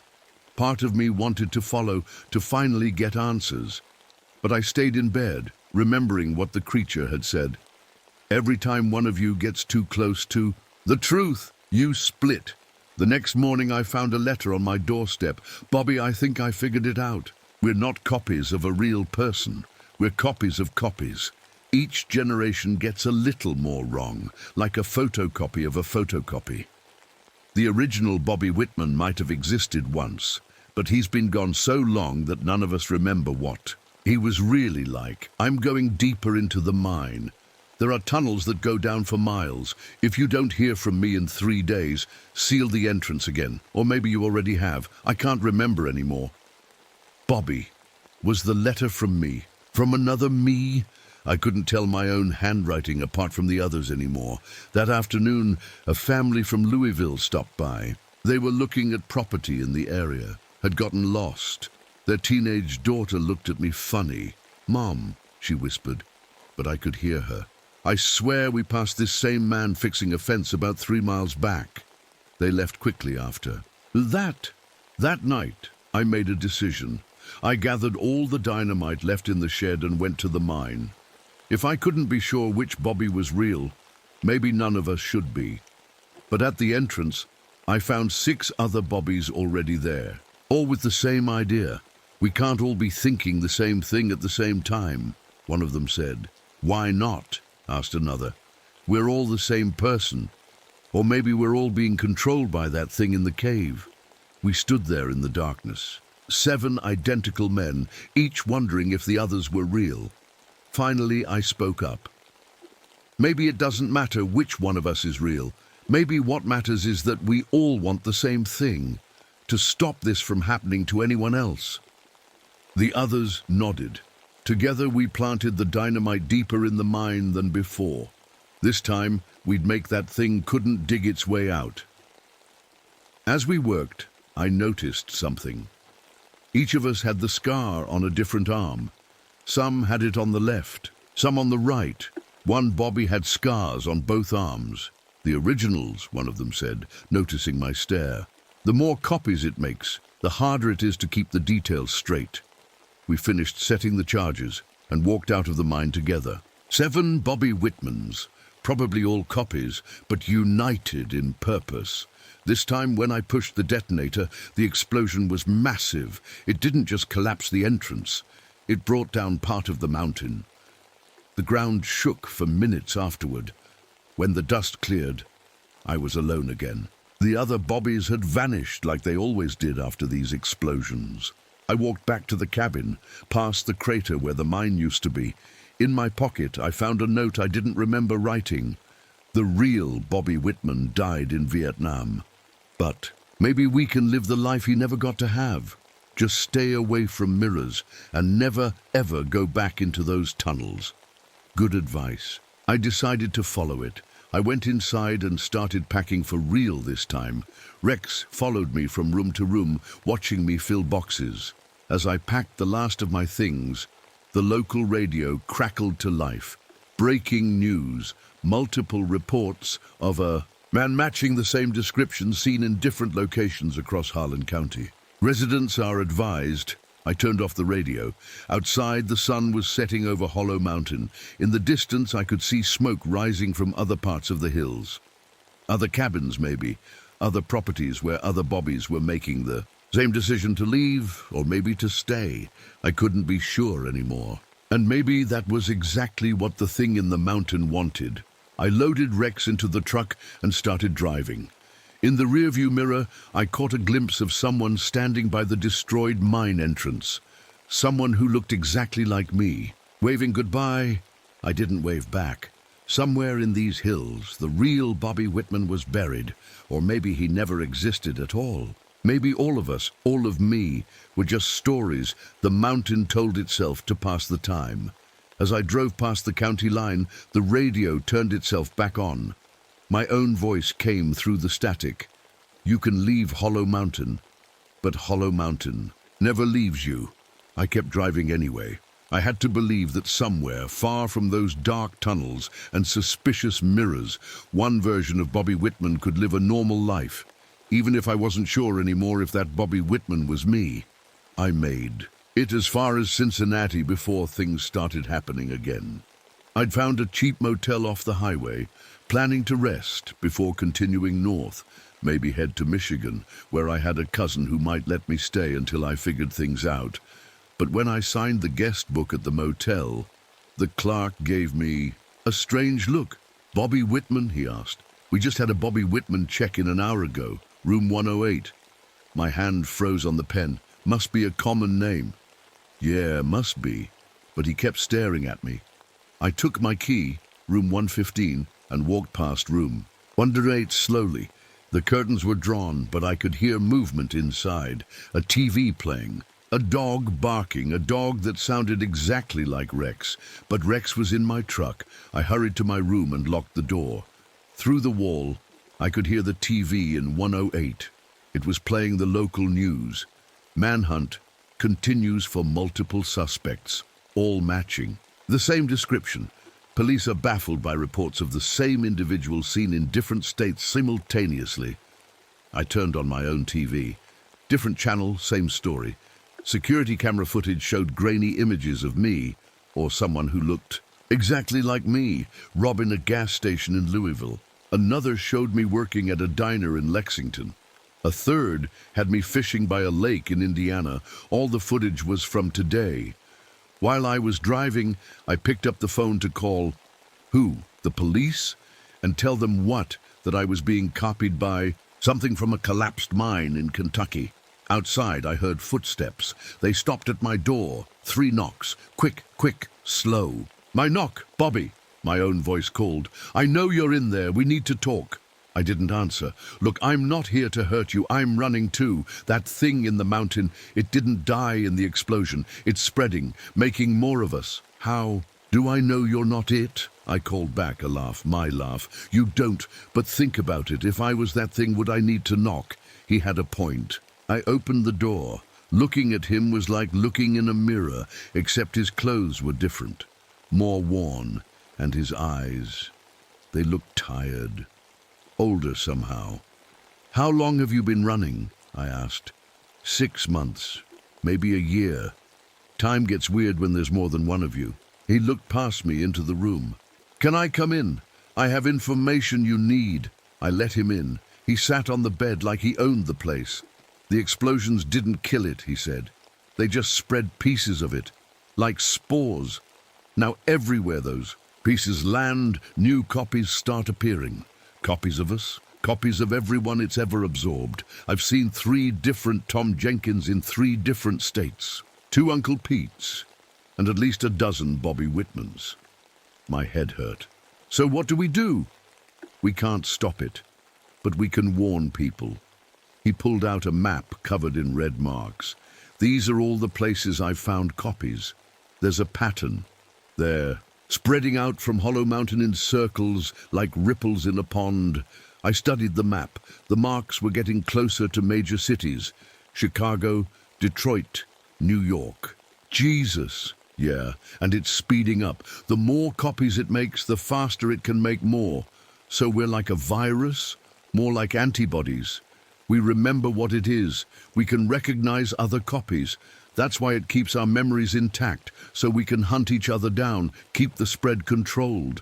Speaker 1: Part of me wanted to follow, to finally get answers. But I stayed in bed, remembering what the creature had said. "Every time one of you gets too close to the truth, you split." The next morning I found a letter on my doorstep. "Bobby, I think I figured it out. We're not copies of a real person. We're copies of copies. Each generation gets a little more wrong, like a photocopy of a photocopy. The original Bobby Whitman might have existed once, but he's been gone so long that none of us remember what he was really like." I'm going deeper into the mine. There are tunnels that go down for miles. If you don't hear from me in 3 days, seal the entrance again. Or maybe you already have. I can't remember anymore. Bobby. Was the letter from me? From another me? I couldn't tell my own handwriting apart from the others anymore. That afternoon, a family from Louisville stopped by. They were looking at property in the area, had gotten lost. Their teenage daughter looked at me funny. "Mom," she whispered, but I could hear her. "I swear we passed this same man fixing a fence about 3 miles back." They left quickly after. That night, I made a decision. I gathered all the dynamite left in the shed and went to the mine. If I couldn't be sure which Bobby was real, maybe none of us should be. But at the entrance, I found 6 other Bobbies already there, all with the same idea. "We can't all be thinking the same thing at the same time," one of them said. "Why not?" asked another. "We're all the same person. Or maybe we're all being controlled by that thing in the cave. We stood there in the darkness. 7 identical men, each wondering if the others were real. Finally, I spoke up. Maybe it doesn't matter which one of us is real. Maybe what matters is that we all want the same thing, to stop this from happening to anyone else. The others nodded. Together we planted the dynamite deeper in the mine than before. This time, we'd make that thing couldn't dig its way out. As we worked, I noticed something. Each of us had the scar on a different arm. Some had it on the left, some on the right. One Bobby had scars on both arms. The originals, one of them said, noticing my stare. The more copies it makes, the harder it is to keep the details straight. We finished setting the charges and walked out of the mine together. 7 Bobby Whitmans, probably all copies, but united in purpose. This time, when I pushed the detonator, the explosion was massive. It didn't just collapse the entrance. It brought down part of the mountain. The ground shook for minutes afterward. When the dust cleared, I was alone again. The other Bobbies had vanished like they always did after these explosions. I walked back to the cabin, past the crater where the mine used to be. In my pocket, I found a note I didn't remember writing. The real Bobby Whitman died in Vietnam. But maybe we can live the life he never got to have. Just stay away from mirrors and never, ever go back into those tunnels. Good advice. I decided to follow it. I went inside and started packing for real this time. Rex followed me from room to room, watching me fill boxes. As I packed the last of my things, the local radio crackled to life. Breaking news, multiple reports of a man matching the same description seen in different locations across Harlan County. Residents are advised. I turned off the radio. Outside, the sun was setting over Hollow Mountain. In the distance, I could see smoke rising from other parts of the hills. Other cabins, maybe. Other properties where other Bobbies were making the same decision to leave, or maybe to stay. I couldn't be sure anymore. And maybe that was exactly what the thing in the mountain wanted. I loaded Rex into the truck and started driving. In the rearview mirror, I caught a glimpse of someone standing by the destroyed mine entrance. Someone who looked exactly like me. Waving goodbye, I didn't wave back. Somewhere in these hills, the real Bobby Whitman was buried, or maybe he never existed at all. Maybe all of us, all of me, were just stories the mountain told itself to pass the time. As I drove past the county line, the radio turned itself back on. My own voice came through the static. You can leave Hollow Mountain, but Hollow Mountain never leaves you. I kept driving anyway. I had to believe that somewhere, far from those dark tunnels and suspicious mirrors, one version of Bobby Whitman could live a normal life, even if I wasn't sure anymore if that Bobby Whitman was me. I made it as far as Cincinnati before things started happening again. I'd found a cheap motel off the highway, planning to rest before continuing north, maybe head to Michigan, where I had a cousin who might let me stay until I figured things out. But when I signed the guest book at the motel, the clerk gave me a strange look. "Bobby Whitman?" he asked. "We just had a Bobby Whitman check-in an hour ago, room 108. My hand froze on the pen. Must be a common name. Yeah, must be. But he kept staring at me. I took my key, room 115, and walked past room 108 slowly. The curtains were drawn, but I could hear movement inside. A TV playing. A dog barking, a dog that sounded exactly like Rex. But Rex was in my truck. I hurried to my room and locked the door. Through the wall, I could hear the TV in 108. It was playing the local news. Manhunt continues for multiple suspects, all matching. The same description. Police are baffled by reports of the same individual seen in different states simultaneously. I turned on my own TV. Different channel, same story. Security camera footage showed grainy images of me, or someone who looked exactly like me, robbing a gas station in Louisville. Another showed me working at a diner in Lexington. A third had me fishing by a lake in Indiana. All the footage was from today. While I was driving, I picked up the phone to call who? The police? And tell them what? that I was being copied by something from a collapsed mine in Kentucky. Outside, I heard footsteps. They stopped at my door. 3 knocks. Quick, quick, slow. My knock, Bobby, my own voice called. I know you're in there. We need to talk. I didn't answer. Look, I'm not here to hurt you. I'm running too. That thing in the mountain, it didn't die in the explosion. It's spreading, making more of us. How? Do I know you're not it? I called back, a laugh, my laugh. You don't, but think about it. If I was that thing, would I need to knock? He had a point. I opened the door. Looking at him was like looking in a mirror, except his clothes were different, more worn, and his eyes, they looked tired, older somehow. How long have you been running? I asked. 6 months, maybe a year. Time gets weird when there's more than one of you. He looked past me into the room. Can I come in? I have information you need. I let him in. He sat on the bed like he owned the place. The explosions didn't kill it, he said. They just spread pieces of it, like spores. Now everywhere those pieces land, new copies start appearing. Copies of us, copies of everyone it's ever absorbed. I've seen 3 different Tom Jenkins in 3 different states. 2 Uncle Petes, and at least a dozen Bobby Whitmans. My head hurt. So what do we do? We can't stop it, but we can warn people. He pulled out a map covered in red marks. These are all the places I've found copies. There's a pattern. They're spreading out from Hollow Mountain in circles like ripples in a pond. I studied the map. The marks were getting closer to major cities. Chicago, Detroit, New York. Jesus! Yeah, and it's speeding up. The more copies it makes, the faster it can make more. So we're like a virus, more like antibodies. We remember what it is. We can recognize other copies. That's why it keeps our memories intact, so we can hunt each other down, keep the spread controlled.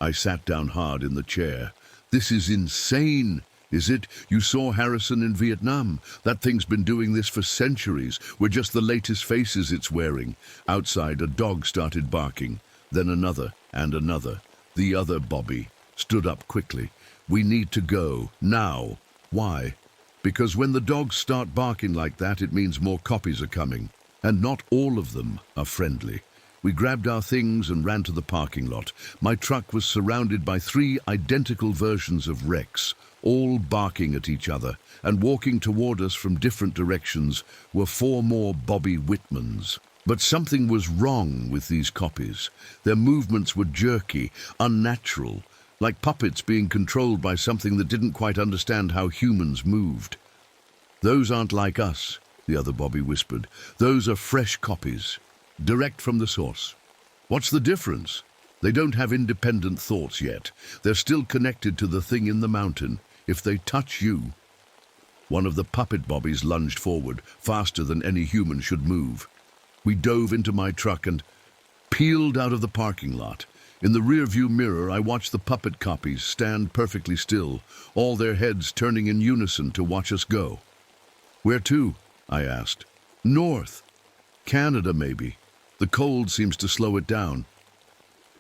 Speaker 1: I sat down hard in the chair. This is insane, is it? You saw Harrison in Vietnam. That thing's been doing this for centuries. We're just the latest faces it's wearing. Outside, a dog started barking. Then another, and another. The other Bobby stood up quickly. We need to go, now. Why? Because when the dogs start barking like that, it means more copies are coming. And not all of them are friendly. We grabbed our things and ran to the parking lot. My truck was surrounded by 3 identical versions of Rex, all barking at each other, and walking toward us from different directions were 4 more Bobby Whitmans. But something was wrong with these copies. Their movements were jerky, unnatural, like puppets being controlled by something that didn't quite understand how humans moved. Those aren't like us, the other Bobby whispered. Those are fresh copies, direct from the source. What's the difference? They don't have independent thoughts yet. They're still connected to the thing in the mountain. If they touch you... One of the puppet Bobbies lunged forward, faster than any human should move. We dove into my truck and peeled out of the parking lot. In the rearview mirror, I watched the puppet copies stand perfectly still, all their heads turning in unison to watch us go. Where to? I asked. North. Canada, maybe. The cold seems to slow it down.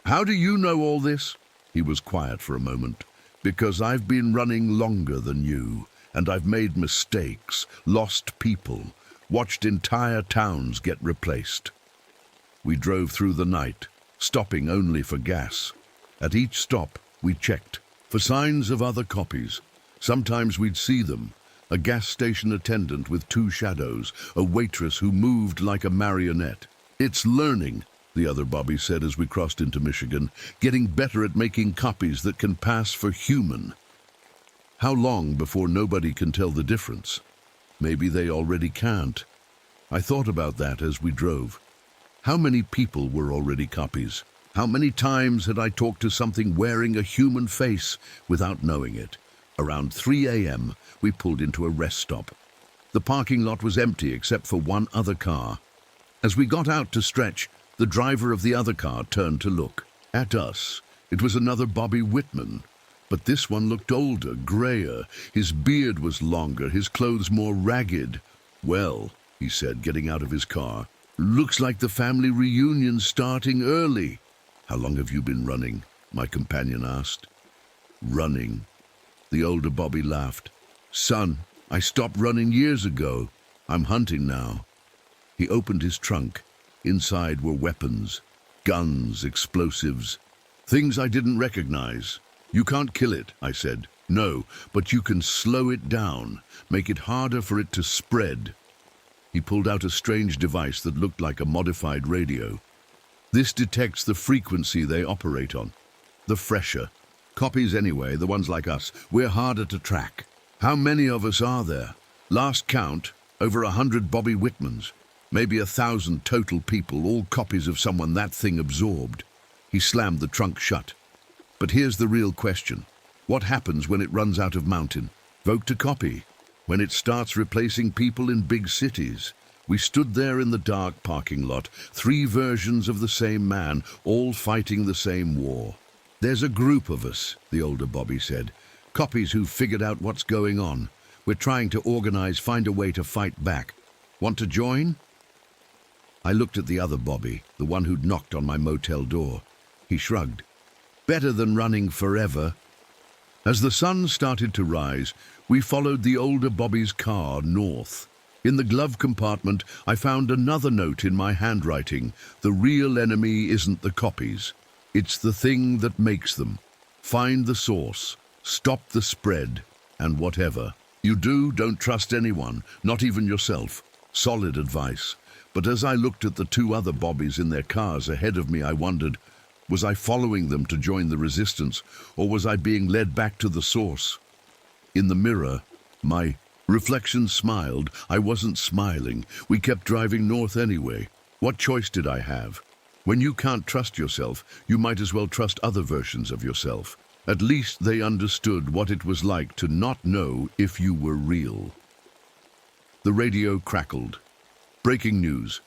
Speaker 1: How do you know all this? He was quiet for a moment. Because I've been running longer than you, and I've made mistakes, lost people, watched entire towns get replaced. We drove through the night, stopping only for gas. At each stop, we checked for signs of other copies. Sometimes we'd see them, a gas station attendant with 2 shadows, a waitress who moved like a marionette. It's learning, the other Bobby said as we crossed into Michigan, getting better at making copies that can pass for human. How long before nobody can tell the difference? Maybe they already can't. I thought about that as we drove. How many people were already copies? How many times had I talked to something wearing a human face without knowing it? Around 3 a.m., we pulled into a rest stop. The parking lot was empty except for 1 other car. As we got out to stretch, the driver of the other car turned to look at us. It was another Bobby Whitman, but this one looked older, grayer. His beard was longer, his clothes more ragged. Well, he said, getting out of his car, looks like the family reunion's starting early. How long have you been running? My companion asked. Running. The older Bobby laughed. Son, I stopped running years ago. I'm hunting now. He opened his trunk. Inside were weapons, guns, explosives, things I didn't recognize. You can't kill it, I said. No, but you can slow it down, make it harder for it to spread. He pulled out a strange device that looked like a modified radio. This detects the frequency they operate on. The fresher. Copies anyway, the ones like us. We're harder to track. How many of us are there? Last count, over 100 Bobby Whitmans. Maybe 1,000 total people, all copies of someone that thing absorbed. He slammed the trunk shut. But here's the real question. What happens when it runs out of mountain? Vote to copy. When it starts replacing people in big cities. We stood there in the dark parking lot, 3 versions of the same man, all fighting the same war. There's a group of us, the older Bobby said. Copies who've figured out what's going on. We're trying to organize, find a way to fight back. Want to join? I looked at the other Bobby, the one who'd knocked on my motel door. He shrugged. Better than running forever. As the sun started to rise, we followed the older Bobby's car north. In the glove compartment, I found another note in my handwriting. The real enemy isn't the copies. It's the thing that makes them. Find the source, stop the spread, and whatever you do, don't trust anyone, not even yourself. Solid advice. But as I looked at the 2 other Bobbies in their cars ahead of me, I wondered, was I following them to join the resistance, or was I being led back to the source? In the mirror, my reflection smiled. I wasn't smiling. We kept driving north anyway. What choice did I have? When you can't trust yourself, you might as well trust other versions of yourself. At least they understood what it was like to not know if you were real. The radio crackled. Breaking news.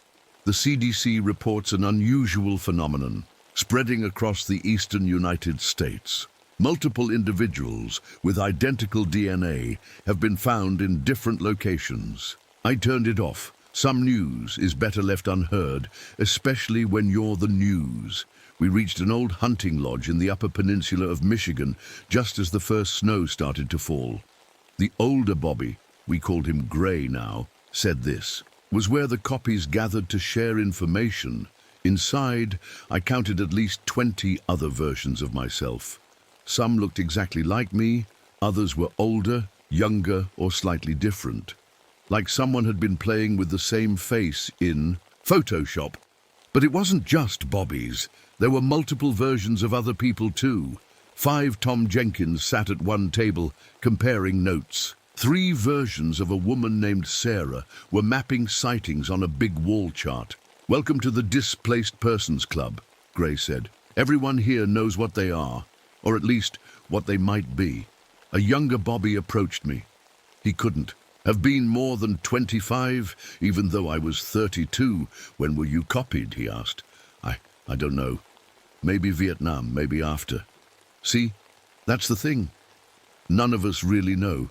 Speaker 1: The CDC reports an unusual phenomenon spreading across the eastern United States. Multiple individuals with identical DNA have been found in different locations. I turned it off. Some news is better left unheard, especially when you're the news. We reached an old hunting lodge in the Upper Peninsula of Michigan just as the first snow started to fall. The older Bobby, we called him Gray now, said this was where the copies gathered to share information. Inside, I counted at least 20 other versions of myself. Some looked exactly like me, others were older, younger, or slightly different. Like someone had been playing with the same face in Photoshop. But it wasn't just Bobbies. There were multiple versions of other people too. 5 Tom Jenkins sat at one table, comparing notes. 3 versions of a woman named Sarah were mapping sightings on a big wall chart. Welcome to the Displaced Persons Club, Gray said. Everyone here knows what they are, or at least what they might be. A younger Bobby approached me. He couldn't have been more than 25, even though I was 32. When were you copied, he asked. I don't know. Maybe Vietnam, maybe after. See, that's the thing. None of us really know.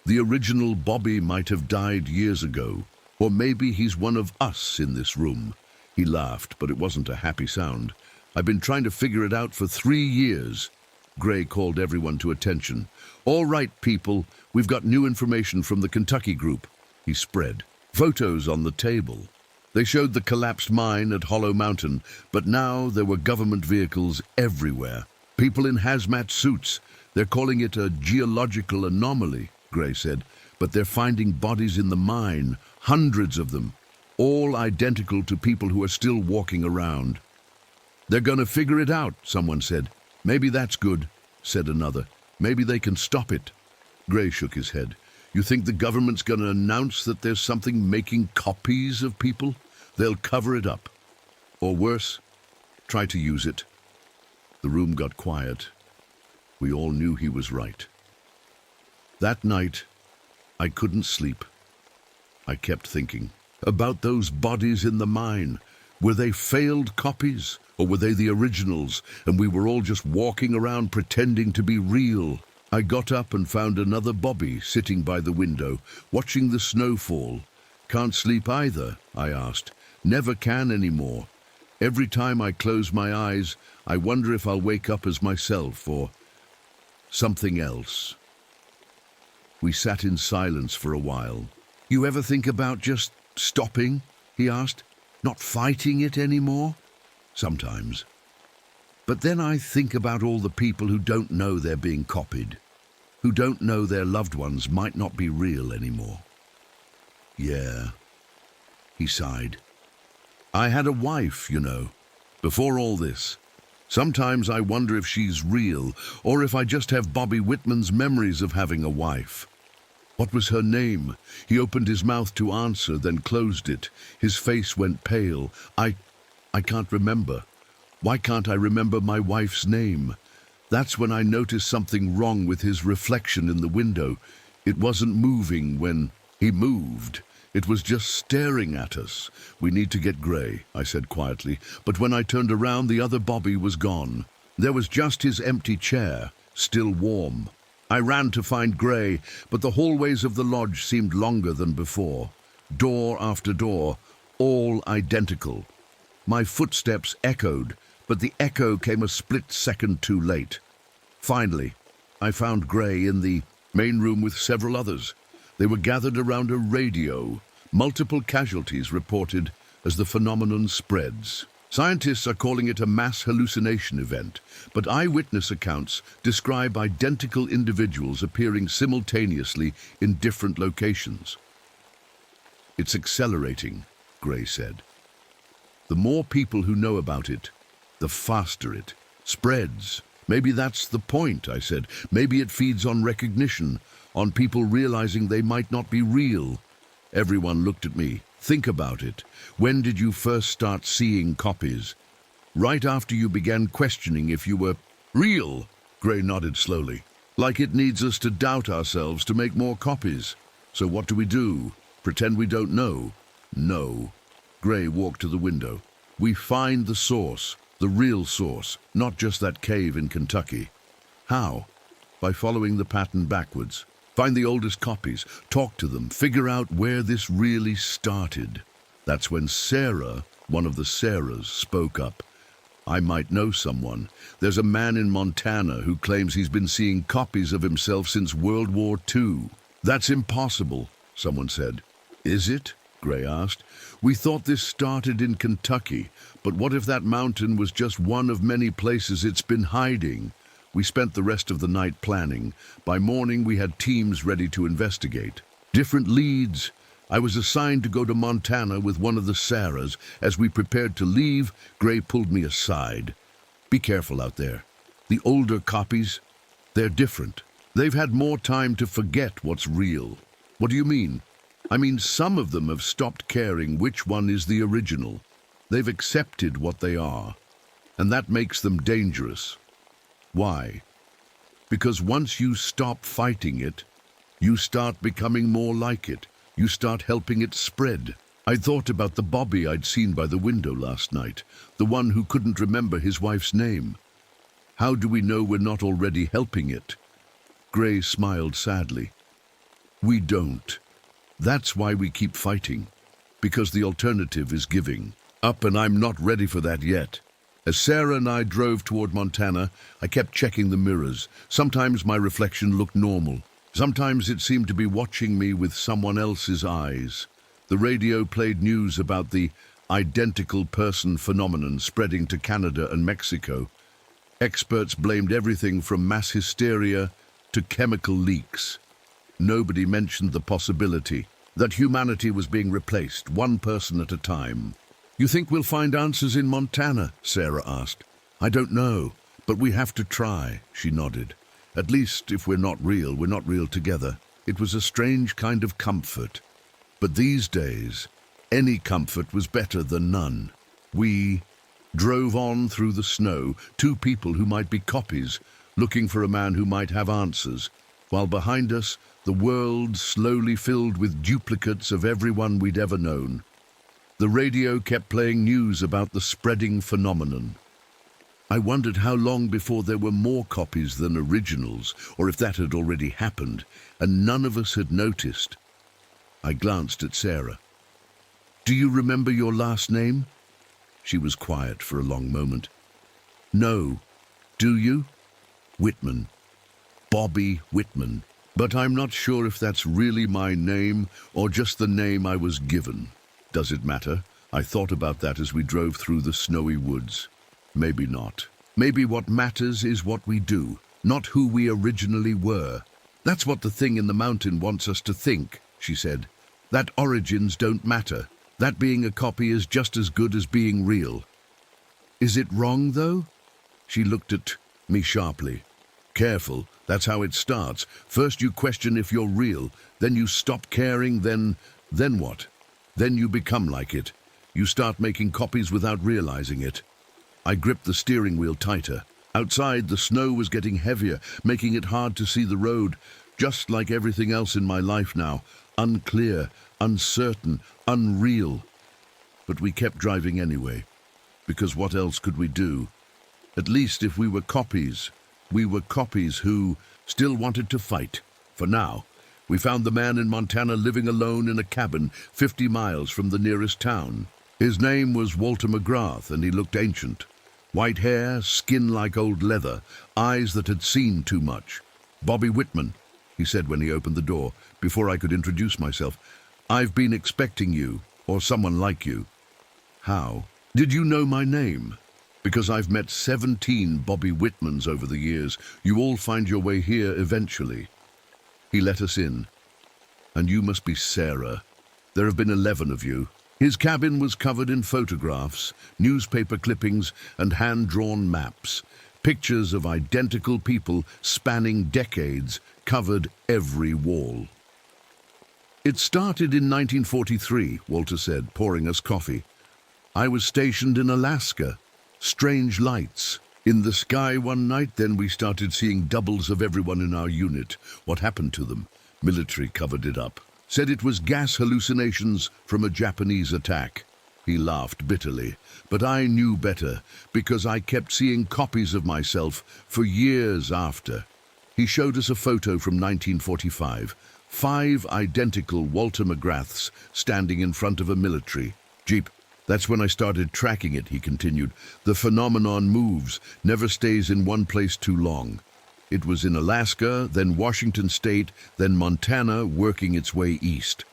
Speaker 1: The original Bobby might have died years ago, or maybe he's one of us in this room. He laughed, but it wasn't a happy sound. I've been trying to figure it out for 3 years. Gray called everyone to attention. All right, people, we've got new information from the Kentucky group. He spread photos on the table. They showed the collapsed mine at Hollow Mountain, but now there were government vehicles everywhere. People in hazmat suits. They're calling it a geological anomaly, Gray said, but they're finding bodies in the mine, hundreds of them, all identical to people who are still walking around. They're going to figure it out, someone said. Maybe that's good, said another. Maybe they can stop it. Gray shook his head. You think the government's going to announce that there's something making copies of people? They'll cover it up. Or worse, try to use it. The room got quiet. We all knew he was right. That night, I couldn't sleep. I kept thinking about those bodies in the mine. Were they failed copies, or were they the originals, and we were all just walking around pretending to be real? I got up and found another Bobby sitting by the window, watching the snow fall. Can't sleep either, I asked. Never can anymore. Every time I close my eyes, I wonder if I'll wake up as myself or something else. We sat in silence for a while. "You ever think about just stopping?" he asked. "Not fighting it anymore?" "Sometimes. But then I think about all the people who don't know they're being copied, who don't know their loved ones might not be real anymore." "Yeah," he sighed. "I had a wife, before all this. Sometimes I wonder if she's real, or if I just have Bobby Whitman's memories of having a wife." "What was her name?" He opened his mouth to answer, then closed it. His face went pale. I can't remember. Why can't I remember my wife's name?" That's when I noticed something wrong with his reflection in the window. It wasn't moving when he moved. It was just staring at us. "We need to get Gray," I said quietly, but when I turned around, the other Bobby was gone. There was just his empty chair, still warm. I ran to find Gray, but the hallways of the lodge seemed longer than before. Door after door, all identical. My footsteps echoed, but the echo came a split second too late. Finally, I found Gray in the main room with several others. They were gathered around a radio. Multiple casualties reported as the phenomenon spreads. Scientists are calling it a mass hallucination event, but eyewitness accounts describe identical individuals appearing simultaneously in different locations. "It's accelerating," Gray said. "The more people who know about it, the faster it spreads." "Maybe that's the point," I said. "Maybe it feeds on recognition, on people realizing they might not be real." Everyone looked at me. "Think about it. When did you first start seeing copies?" "Right after you began questioning if you were real." Gray nodded slowly. "Like it needs us to doubt ourselves to make more copies. So what do? Pretend we don't know?" "No." Gray walked to the window. "We find the source, the real source, not just that cave in Kentucky." "How?" "By following the pattern backwards. Find the oldest copies, talk to them, figure out where this really started." That's when Sarah, one of the Sarahs, spoke up. "I might know someone. There's a man in Montana who claims he's been seeing copies of himself since World War II. "That's impossible," someone said. "Is it?" Gray asked. "We thought this started in Kentucky, but what if that mountain was just one of many places it's been hiding?" We spent the rest of the night planning. By morning, we had teams ready to investigate. Different leads. I was assigned to go to Montana with one of the Sarahs. As we prepared to leave, Gray pulled me aside. "Be careful out there. The older copies, they're different. They've had more time to forget what's real." "What do you mean?" "I mean, some of them have stopped caring which one is the original. They've accepted what they are, and that makes them dangerous." "Why?" "Because once you stop fighting it, you start becoming more like it. You start helping it spread." I thought about the Bobby I'd seen by the window last night, the one who couldn't remember his wife's name. How do we know we're not already helping it? Gray smiled sadly. "We don't. That's why we keep fighting, because the alternative is giving up, and I'm not ready for that yet." As Sarah and I drove toward Montana, I kept checking the mirrors. Sometimes my reflection looked normal. Sometimes it seemed to be watching me with someone else's eyes. The radio played news about the identical person phenomenon spreading to Canada and Mexico. Experts blamed everything from mass hysteria to chemical leaks. Nobody mentioned the possibility that humanity was being replaced, one person at a time. "You think we'll find answers in Montana?" Sarah asked. "I don't know, but we have to try," she nodded. "At least, if we're not real together." It was a strange kind of comfort. But these days, any comfort was better than none. We drove on through the snow, two people who might be copies, looking for a man who might have answers, while behind us, the world slowly filled with duplicates of everyone we'd ever known. The radio kept playing news about the spreading phenomenon. I wondered how long before there were more copies than originals, or if that had already happened, and none of us had noticed. I glanced at Sarah. "Do you remember your last name?" She was quiet for a long moment. "No. Do you?" "Whitman. Bobby Whitman." But I'm not sure if that's really my name or just the name I was given. Does it matter? I thought about that as we drove through the snowy woods. Maybe not. Maybe what matters is what we do, not who we originally were. That's what the thing in the mountain wants us to think, she said. That origins don't matter. That being a copy is just as good as being real. Is it wrong, though? She looked at me sharply. Careful, that's how it starts. First you question if you're real, then you stop caring, then what? Then you become like it. You start making copies without realizing it. I gripped the steering wheel tighter. Outside, the snow was getting heavier, making it hard to see the road, just like everything else in my life now. Unclear, uncertain, unreal. But we kept driving anyway, because what else could we do? At least if we were copies who still wanted to fight. For now, we found the man in Montana living alone in a cabin 50 miles from the nearest town. His name was Walter McGrath, and he looked ancient. White hair, skin like old leather, eyes that had seen too much. Bobby Whitman, he said when he opened the door, before I could introduce myself. I've been expecting you, or someone like you. How? Did you know my name? Because I've met 17 Bobby Whitmans over the years. You all find your way here eventually. He let us in. And you must be Sarah. There have been 11 of you. His cabin was covered in photographs, newspaper clippings, and hand-drawn maps. Pictures of identical people spanning decades covered every wall. It started in 1943, Walter said, pouring us coffee. I was stationed in Alaska. Strange lights in the sky one night, then we started seeing doubles of everyone in our unit. What happened to them? Military covered it up. Said it was gas hallucinations from a Japanese attack. He laughed bitterly, but I knew better because I kept seeing copies of myself for years after. He showed us a photo from 1945. 5 identical Walter McGraths standing in front of a military jeep. That's when I started tracking it, he continued. The phenomenon moves, never stays in one place too long. It was in Alaska, then Washington State, then Montana, working its way east.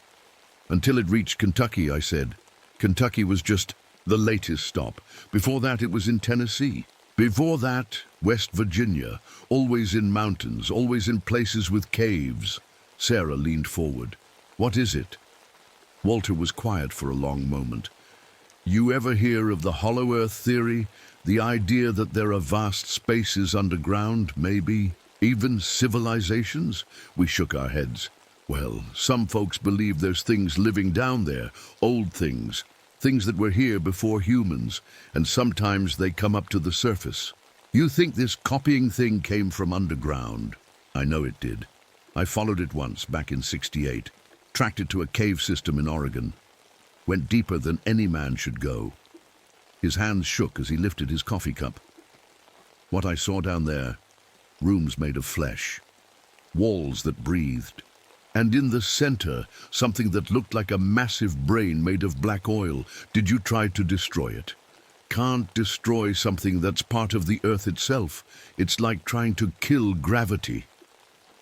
Speaker 1: Until it reached Kentucky, I said. Kentucky was just the latest stop. Before that, it was in Tennessee. Before that, West Virginia, always in mountains, always in places with caves. Sarah leaned forward. What is it? Walter was quiet for a long moment. You ever hear of the hollow earth theory? The idea that there are vast spaces underground, maybe even civilizations? We shook our heads. Well, some folks believe there's things living down there, old things, things that were here before humans, and sometimes they come up to the surface. You think this copying thing came from underground? I know it did. I followed it once, back in '68, tracked it to a cave system in Oregon. Went deeper than any man should go. His hands shook as he lifted his coffee cup. What I saw down there, rooms made of flesh, walls that breathed, and in the center, something that looked like a massive brain made of black oil. Did you try to destroy it? Can't destroy something that's part of the earth itself. It's like trying to kill gravity.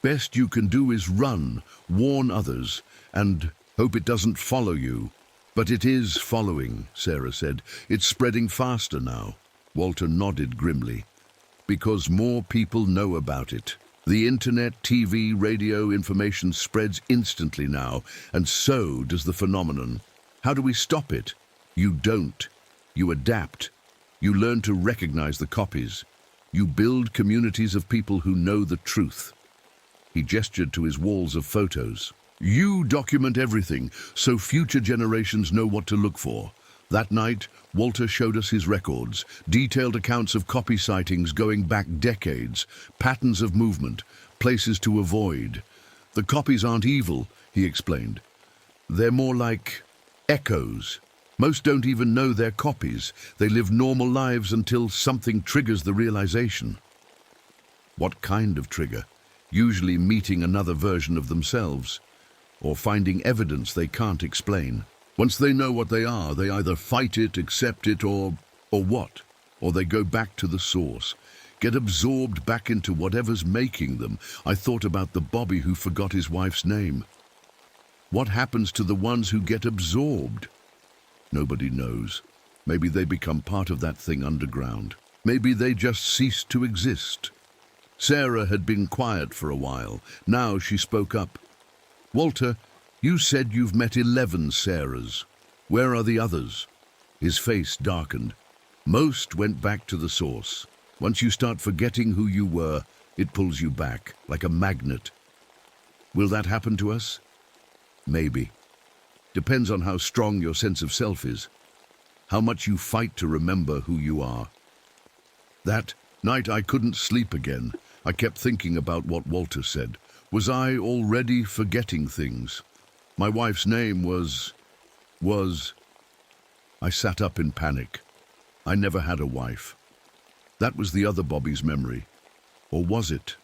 Speaker 1: Best you can do is run, warn others, and hope it doesn't follow you. But it is following, Sarah said. It's spreading faster now. Walter nodded grimly. Because more people know about it. The internet, TV, radio, information spreads instantly now, and so does the phenomenon. How do we stop it? You don't. You adapt. You learn to recognize the copies. You build communities of people who know the truth. He gestured to his walls of photos. You document everything, so future generations know what to look for. That night, Walter showed us his records, detailed accounts of copy sightings going back decades, patterns of movement, places to avoid. The copies aren't evil, he explained. They're more like echoes. Most don't even know they're copies. They live normal lives until something triggers the realization. What kind of trigger? Usually meeting another version of themselves, or finding evidence they can't explain. Once they know what they are, they either fight it, accept it, or what? Or they go back to the source. get absorbed back into whatever's making them. I thought about the Bobby who forgot his wife's name. What happens to the ones who get absorbed? Nobody knows. Maybe they become part of that thing underground. Maybe they just cease to exist. Sarah had been quiet for a while. Now she spoke up. Walter, you said you've met 11 Sarahs. Where are the others? His face darkened. Most went back to the source. Once you start forgetting who you were, it pulls you back, like a magnet. Will that happen to us? Maybe. Depends on how strong your sense of self is. How much you fight to remember who you are. That night I couldn't sleep again. I kept thinking about what Walter said. Was I already forgetting things? My wife's name was... I sat up in panic. I never had a wife. That was the other Bobby's memory. Or was it?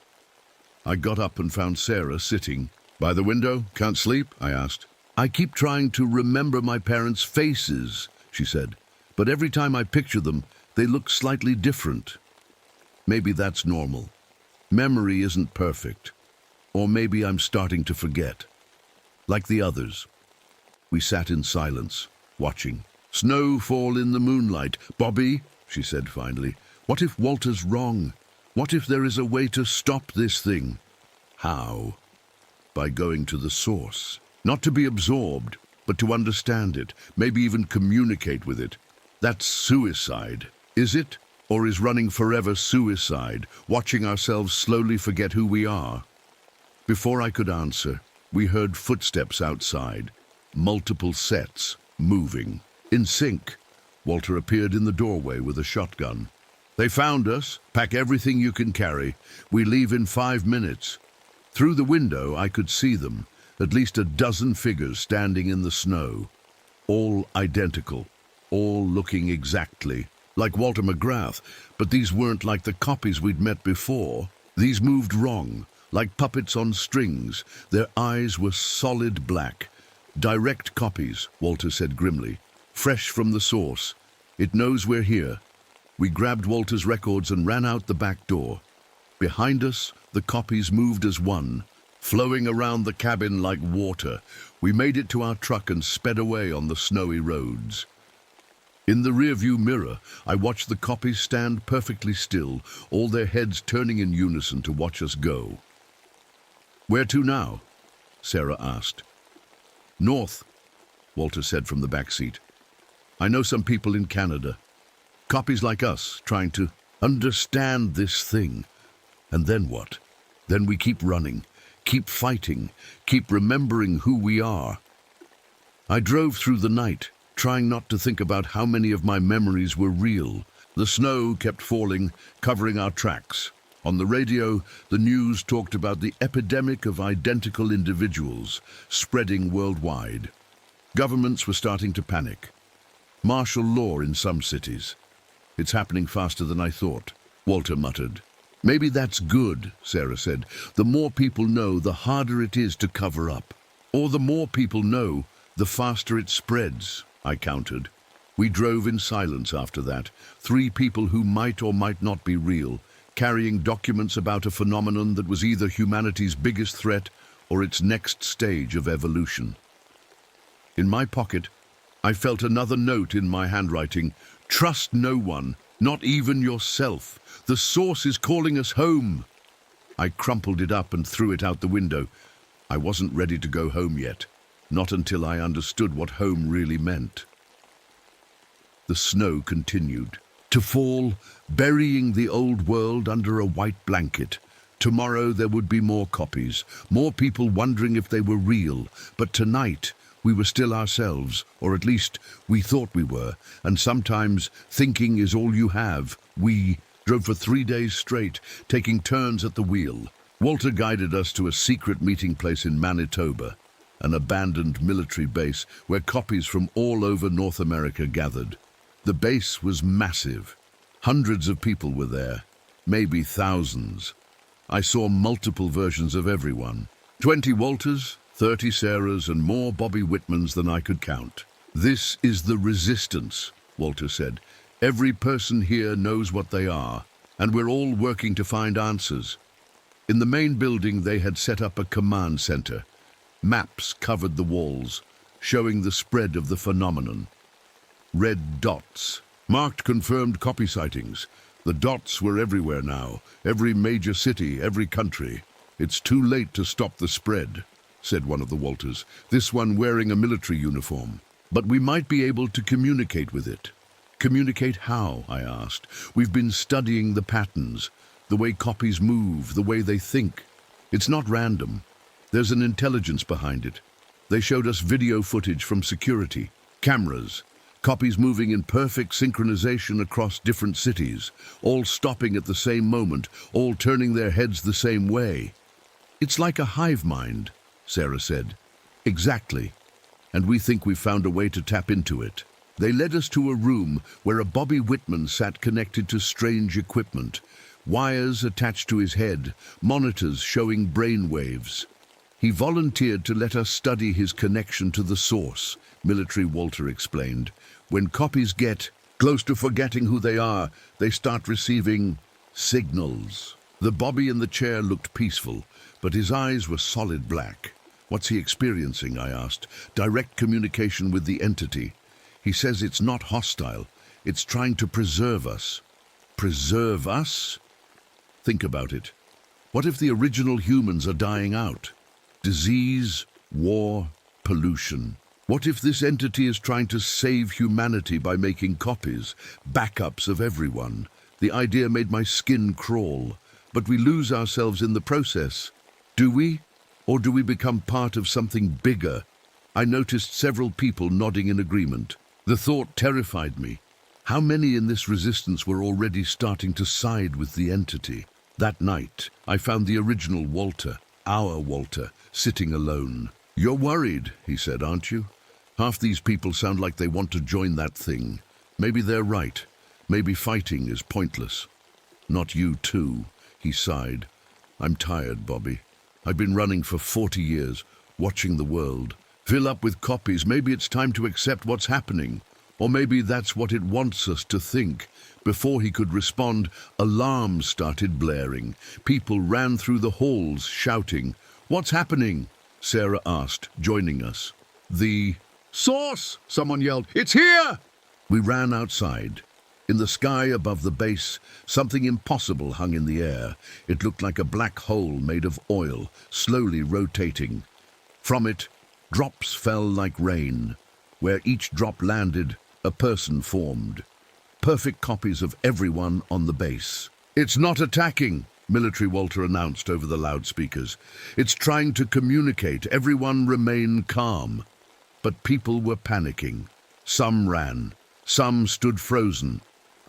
Speaker 1: I got up and found Sarah sitting. By the window? Can't sleep? I asked. I keep trying to remember my parents' faces, she said. But every time I picture them, they look slightly different. Maybe that's normal. Memory isn't perfect. Or maybe I'm starting to forget. Like the others. We sat in silence, watching. Snow fall in the moonlight. Bobby, she said finally, what if Walter's wrong? What if there is a way to stop this thing? How? By going to the source. Not to be absorbed, but to understand it, maybe even communicate with it. That's suicide. Is it? Or is running forever suicide, watching ourselves slowly forget who we are? Before I could answer, we heard footsteps outside. Multiple sets, moving. In sync, Walter appeared in the doorway with a shotgun. They found us. Pack everything you can carry. We leave in 5 minutes. Through the window, I could see them. At least a dozen figures standing in the snow. All identical. All looking exactly like Walter McGrath. But these weren't like the copies we'd met before. These moved wrong, like puppets on strings. Their eyes were solid black. Direct copies, Walter said grimly. Fresh from the source. It knows we're here. We grabbed Walter's records and ran out the back door. Behind us, the copies moved as one, flowing around the cabin like water. We made it to our truck and sped away on the snowy roads. In the rearview mirror, I watched the copies stand perfectly still, all their heads turning in unison to watch us go. Where to now? Sarah asked. North, Walter said from the back seat. I know some people in Canada. Copies like us, trying to understand this thing. And then what? Then we keep running, keep fighting, keep remembering who we are. I drove through the night, trying not to think about how many of my memories were real. The snow kept falling, covering our tracks. On the radio, the news talked about the epidemic of identical individuals spreading worldwide. Governments were starting to panic. Martial law in some cities. It's happening faster than I thought, Walter muttered. Maybe that's good, Sarah said. The more people know, the harder it is to cover up. Or the more people know, the faster it spreads, I countered. We drove in silence after that, 3 people who might or might not be real, carrying documents about a phenomenon that was either humanity's biggest threat or its next stage of evolution. In my pocket, I felt another note in my handwriting. Trust no one, not even yourself. The source is calling us home. I crumpled it up and threw it out the window. I wasn't ready to go home yet, not until I understood what home really meant. The snow continued to fall, burying the old world under a white blanket. Tomorrow there would be more copies, more people wondering if they were real. But tonight, we were still ourselves, or at least we thought we were, and sometimes thinking is all you have. We drove for 3 days straight, taking turns at the wheel. Walter guided us to a secret meeting place in Manitoba, an abandoned military base where copies from all over North America gathered. The base was massive. Hundreds of people were there, maybe thousands. I saw multiple versions of everyone. 20 Walters, 30 Sarahs, and more Bobby Whitmans than I could count. This is the resistance, Walter said. Every person here knows what they are. and we're all working to find answers. In the main building, they had set up a command center. Maps covered the walls, showing the spread of the phenomenon. Red dots marked confirmed copy sightings. The dots were everywhere now, every major city, every country. "It's too late to stop the spread," said one of the Walters, this one wearing a military uniform. "But we might be able to communicate with it." "Communicate how?" I asked. "We've been studying the patterns, the way copies move, the way they think. It's not random. There's an intelligence behind it. They showed us video footage from security, cameras, copies moving in perfect synchronization across different cities, all stopping at the same moment, all turning their heads the same way." "It's like a hive mind," Sarah said. "Exactly. And we think we've found a way to tap into it." They led us to a room where a Bobby Whitman sat connected to strange equipment, wires attached to his head, monitors showing brain waves. "He volunteered to let us study his connection to the source," Military Walter explained. "When copies get close to forgetting who they are, they start receiving signals." The Bobby in the chair looked peaceful, but his eyes were solid black. "What's he experiencing?" I asked. "Direct communication with the entity. He says it's not hostile. It's trying to preserve us." Preserve us? Think about it. What if the original humans are dying out? Disease, war, pollution. What if this entity is trying to save humanity by making copies, backups of everyone? The idea made my skin crawl. But we lose ourselves in the process. Do we? Or do we become part of something bigger? I noticed several people nodding in agreement. The thought terrified me. How many in this resistance were already starting to side with the entity? That night, I found the original Walter, our Walter, sitting alone. "You're worried," he said, "aren't you? Half these people sound like they want to join that thing. Maybe they're right. Maybe fighting is pointless." "Not you too," he sighed. "I'm tired, Bobby. I've been running for 40 years, watching the world. Fill up with copies. Maybe it's time to accept what's happening. Or maybe that's what it wants us to think." Before he could respond, alarms started blaring. People ran through the halls, shouting. "What's happening?" Sarah asked, joining us. "The source!" someone yelled. "It's here!" We ran outside. In the sky above the base, something impossible hung in the air. It looked like a black hole made of oil, slowly rotating. From it, drops fell like rain. Where each drop landed, a person formed. Perfect copies of everyone on the base. "It's not attacking," Military Walter announced over the loudspeakers. "It's trying to communicate. Everyone remain calm." But people were panicking. Some ran. Some stood frozen.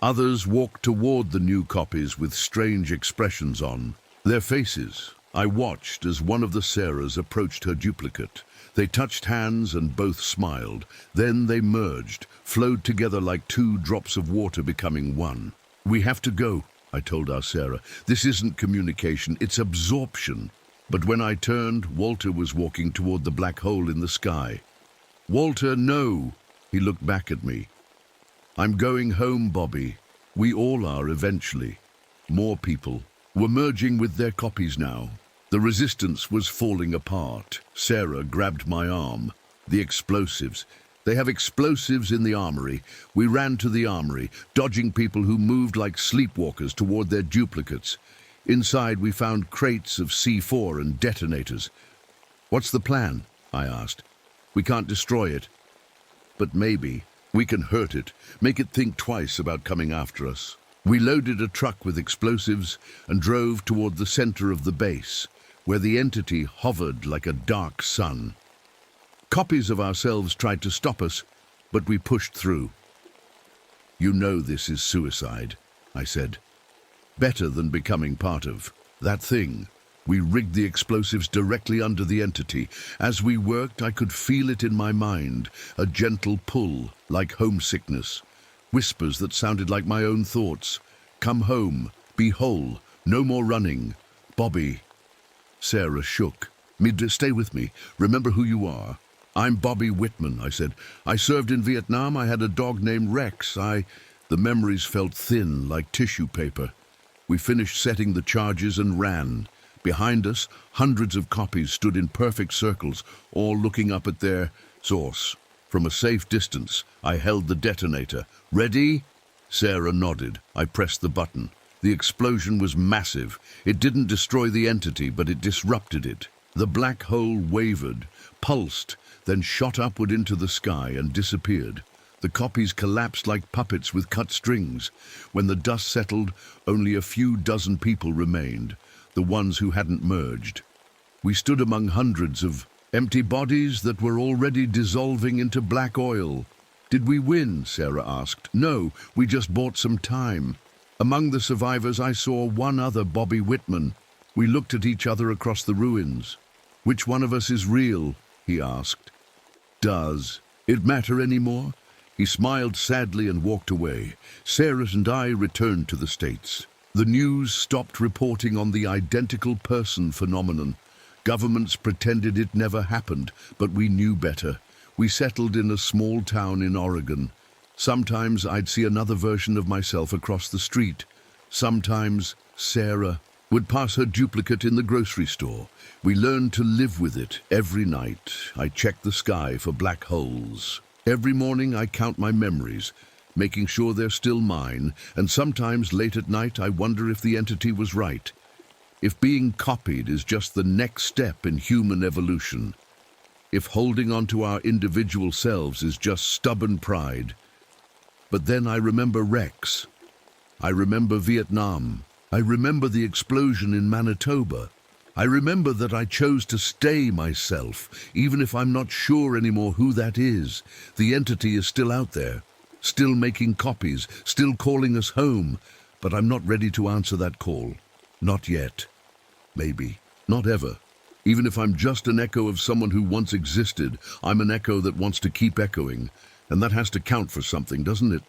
Speaker 1: Others walked toward the new copies with strange expressions on their faces. I watched as one of the Sarahs approached her duplicate. They touched hands and both smiled. Then they merged, flowed together like two drops of water becoming one. "We have to go," I told our Sarah. "This isn't communication, it's absorption." But when I turned, Walter was walking toward the black hole in the sky. "Walter, no!" He looked back at me. "I'm going home, Bobby. We all are eventually." More people were merging with their copies now. The resistance was falling apart. Sarah grabbed my arm. "The explosives. They have explosives in the armory." We ran to the armory, dodging people who moved like sleepwalkers toward their duplicates. Inside, we found crates of C4 and detonators. "What's the plan?" I asked. "We can't destroy it. But maybe we can hurt it, make it think twice about coming after us." We loaded a truck with explosives and drove toward the center of the base, where the entity hovered like a dark sun. Copies of ourselves tried to stop us, but we pushed through. "You know this is suicide," I said. "Better than becoming part of that thing." We rigged the explosives directly under the entity. As we worked, I could feel it in my mind, a gentle pull, like homesickness. Whispers that sounded like my own thoughts. "Come home, be whole, no more running. Bobby." Sarah shook. "Stay with me. Remember who you are." "I'm Bobby Whitman," I said. "I served in Vietnam. I had a dog named Rex. The memories felt thin, like tissue paper. We finished setting the charges and ran. Behind us, hundreds of copies stood in perfect circles, all looking up at their source. From a safe distance, I held the detonator. Ready? Sarah nodded. I pressed the button. The explosion was massive. It didn't destroy the entity, but it disrupted it. The black hole wavered, pulsed, then shot upward into the sky and disappeared. The copies collapsed like puppets with cut strings. When the dust settled, only a few dozen people remained, the ones who hadn't merged. We stood among hundreds of empty bodies that were already dissolving into black oil. Did we win? Sarah asked. No, we just bought some time. Among the survivors, I saw one other, Bobby Whitman. We looked at each other across the ruins. Which one of us is real? He asked. Does it matter anymore? He smiled sadly and walked away. Sarah and I returned to the States. The news stopped reporting on the identical person phenomenon. Governments pretended it never happened, but we knew better. We settled in a small town in Oregon. Sometimes I'd see another version of myself across the street. Sometimes Sarah would pass her duplicate in the grocery store. We learned to live with it every night. I checked the sky for black holes. Every morning I count my memories, making sure they're still mine, and sometimes late at night I wonder if the entity was right. If being copied is just the next step in human evolution. If holding on to our individual selves is just stubborn pride. But then I remember Rex. I remember Vietnam. I remember the explosion in Manitoba. I remember that I chose to stay myself, even if I'm not sure anymore who that is. The entity is still out there, still making copies, still calling us home, but I'm not ready to answer that call. Not yet. Maybe. Not ever. Even if I'm just an echo of someone who once existed, I'm an echo that wants to keep echoing, and that has to count for something, doesn't it?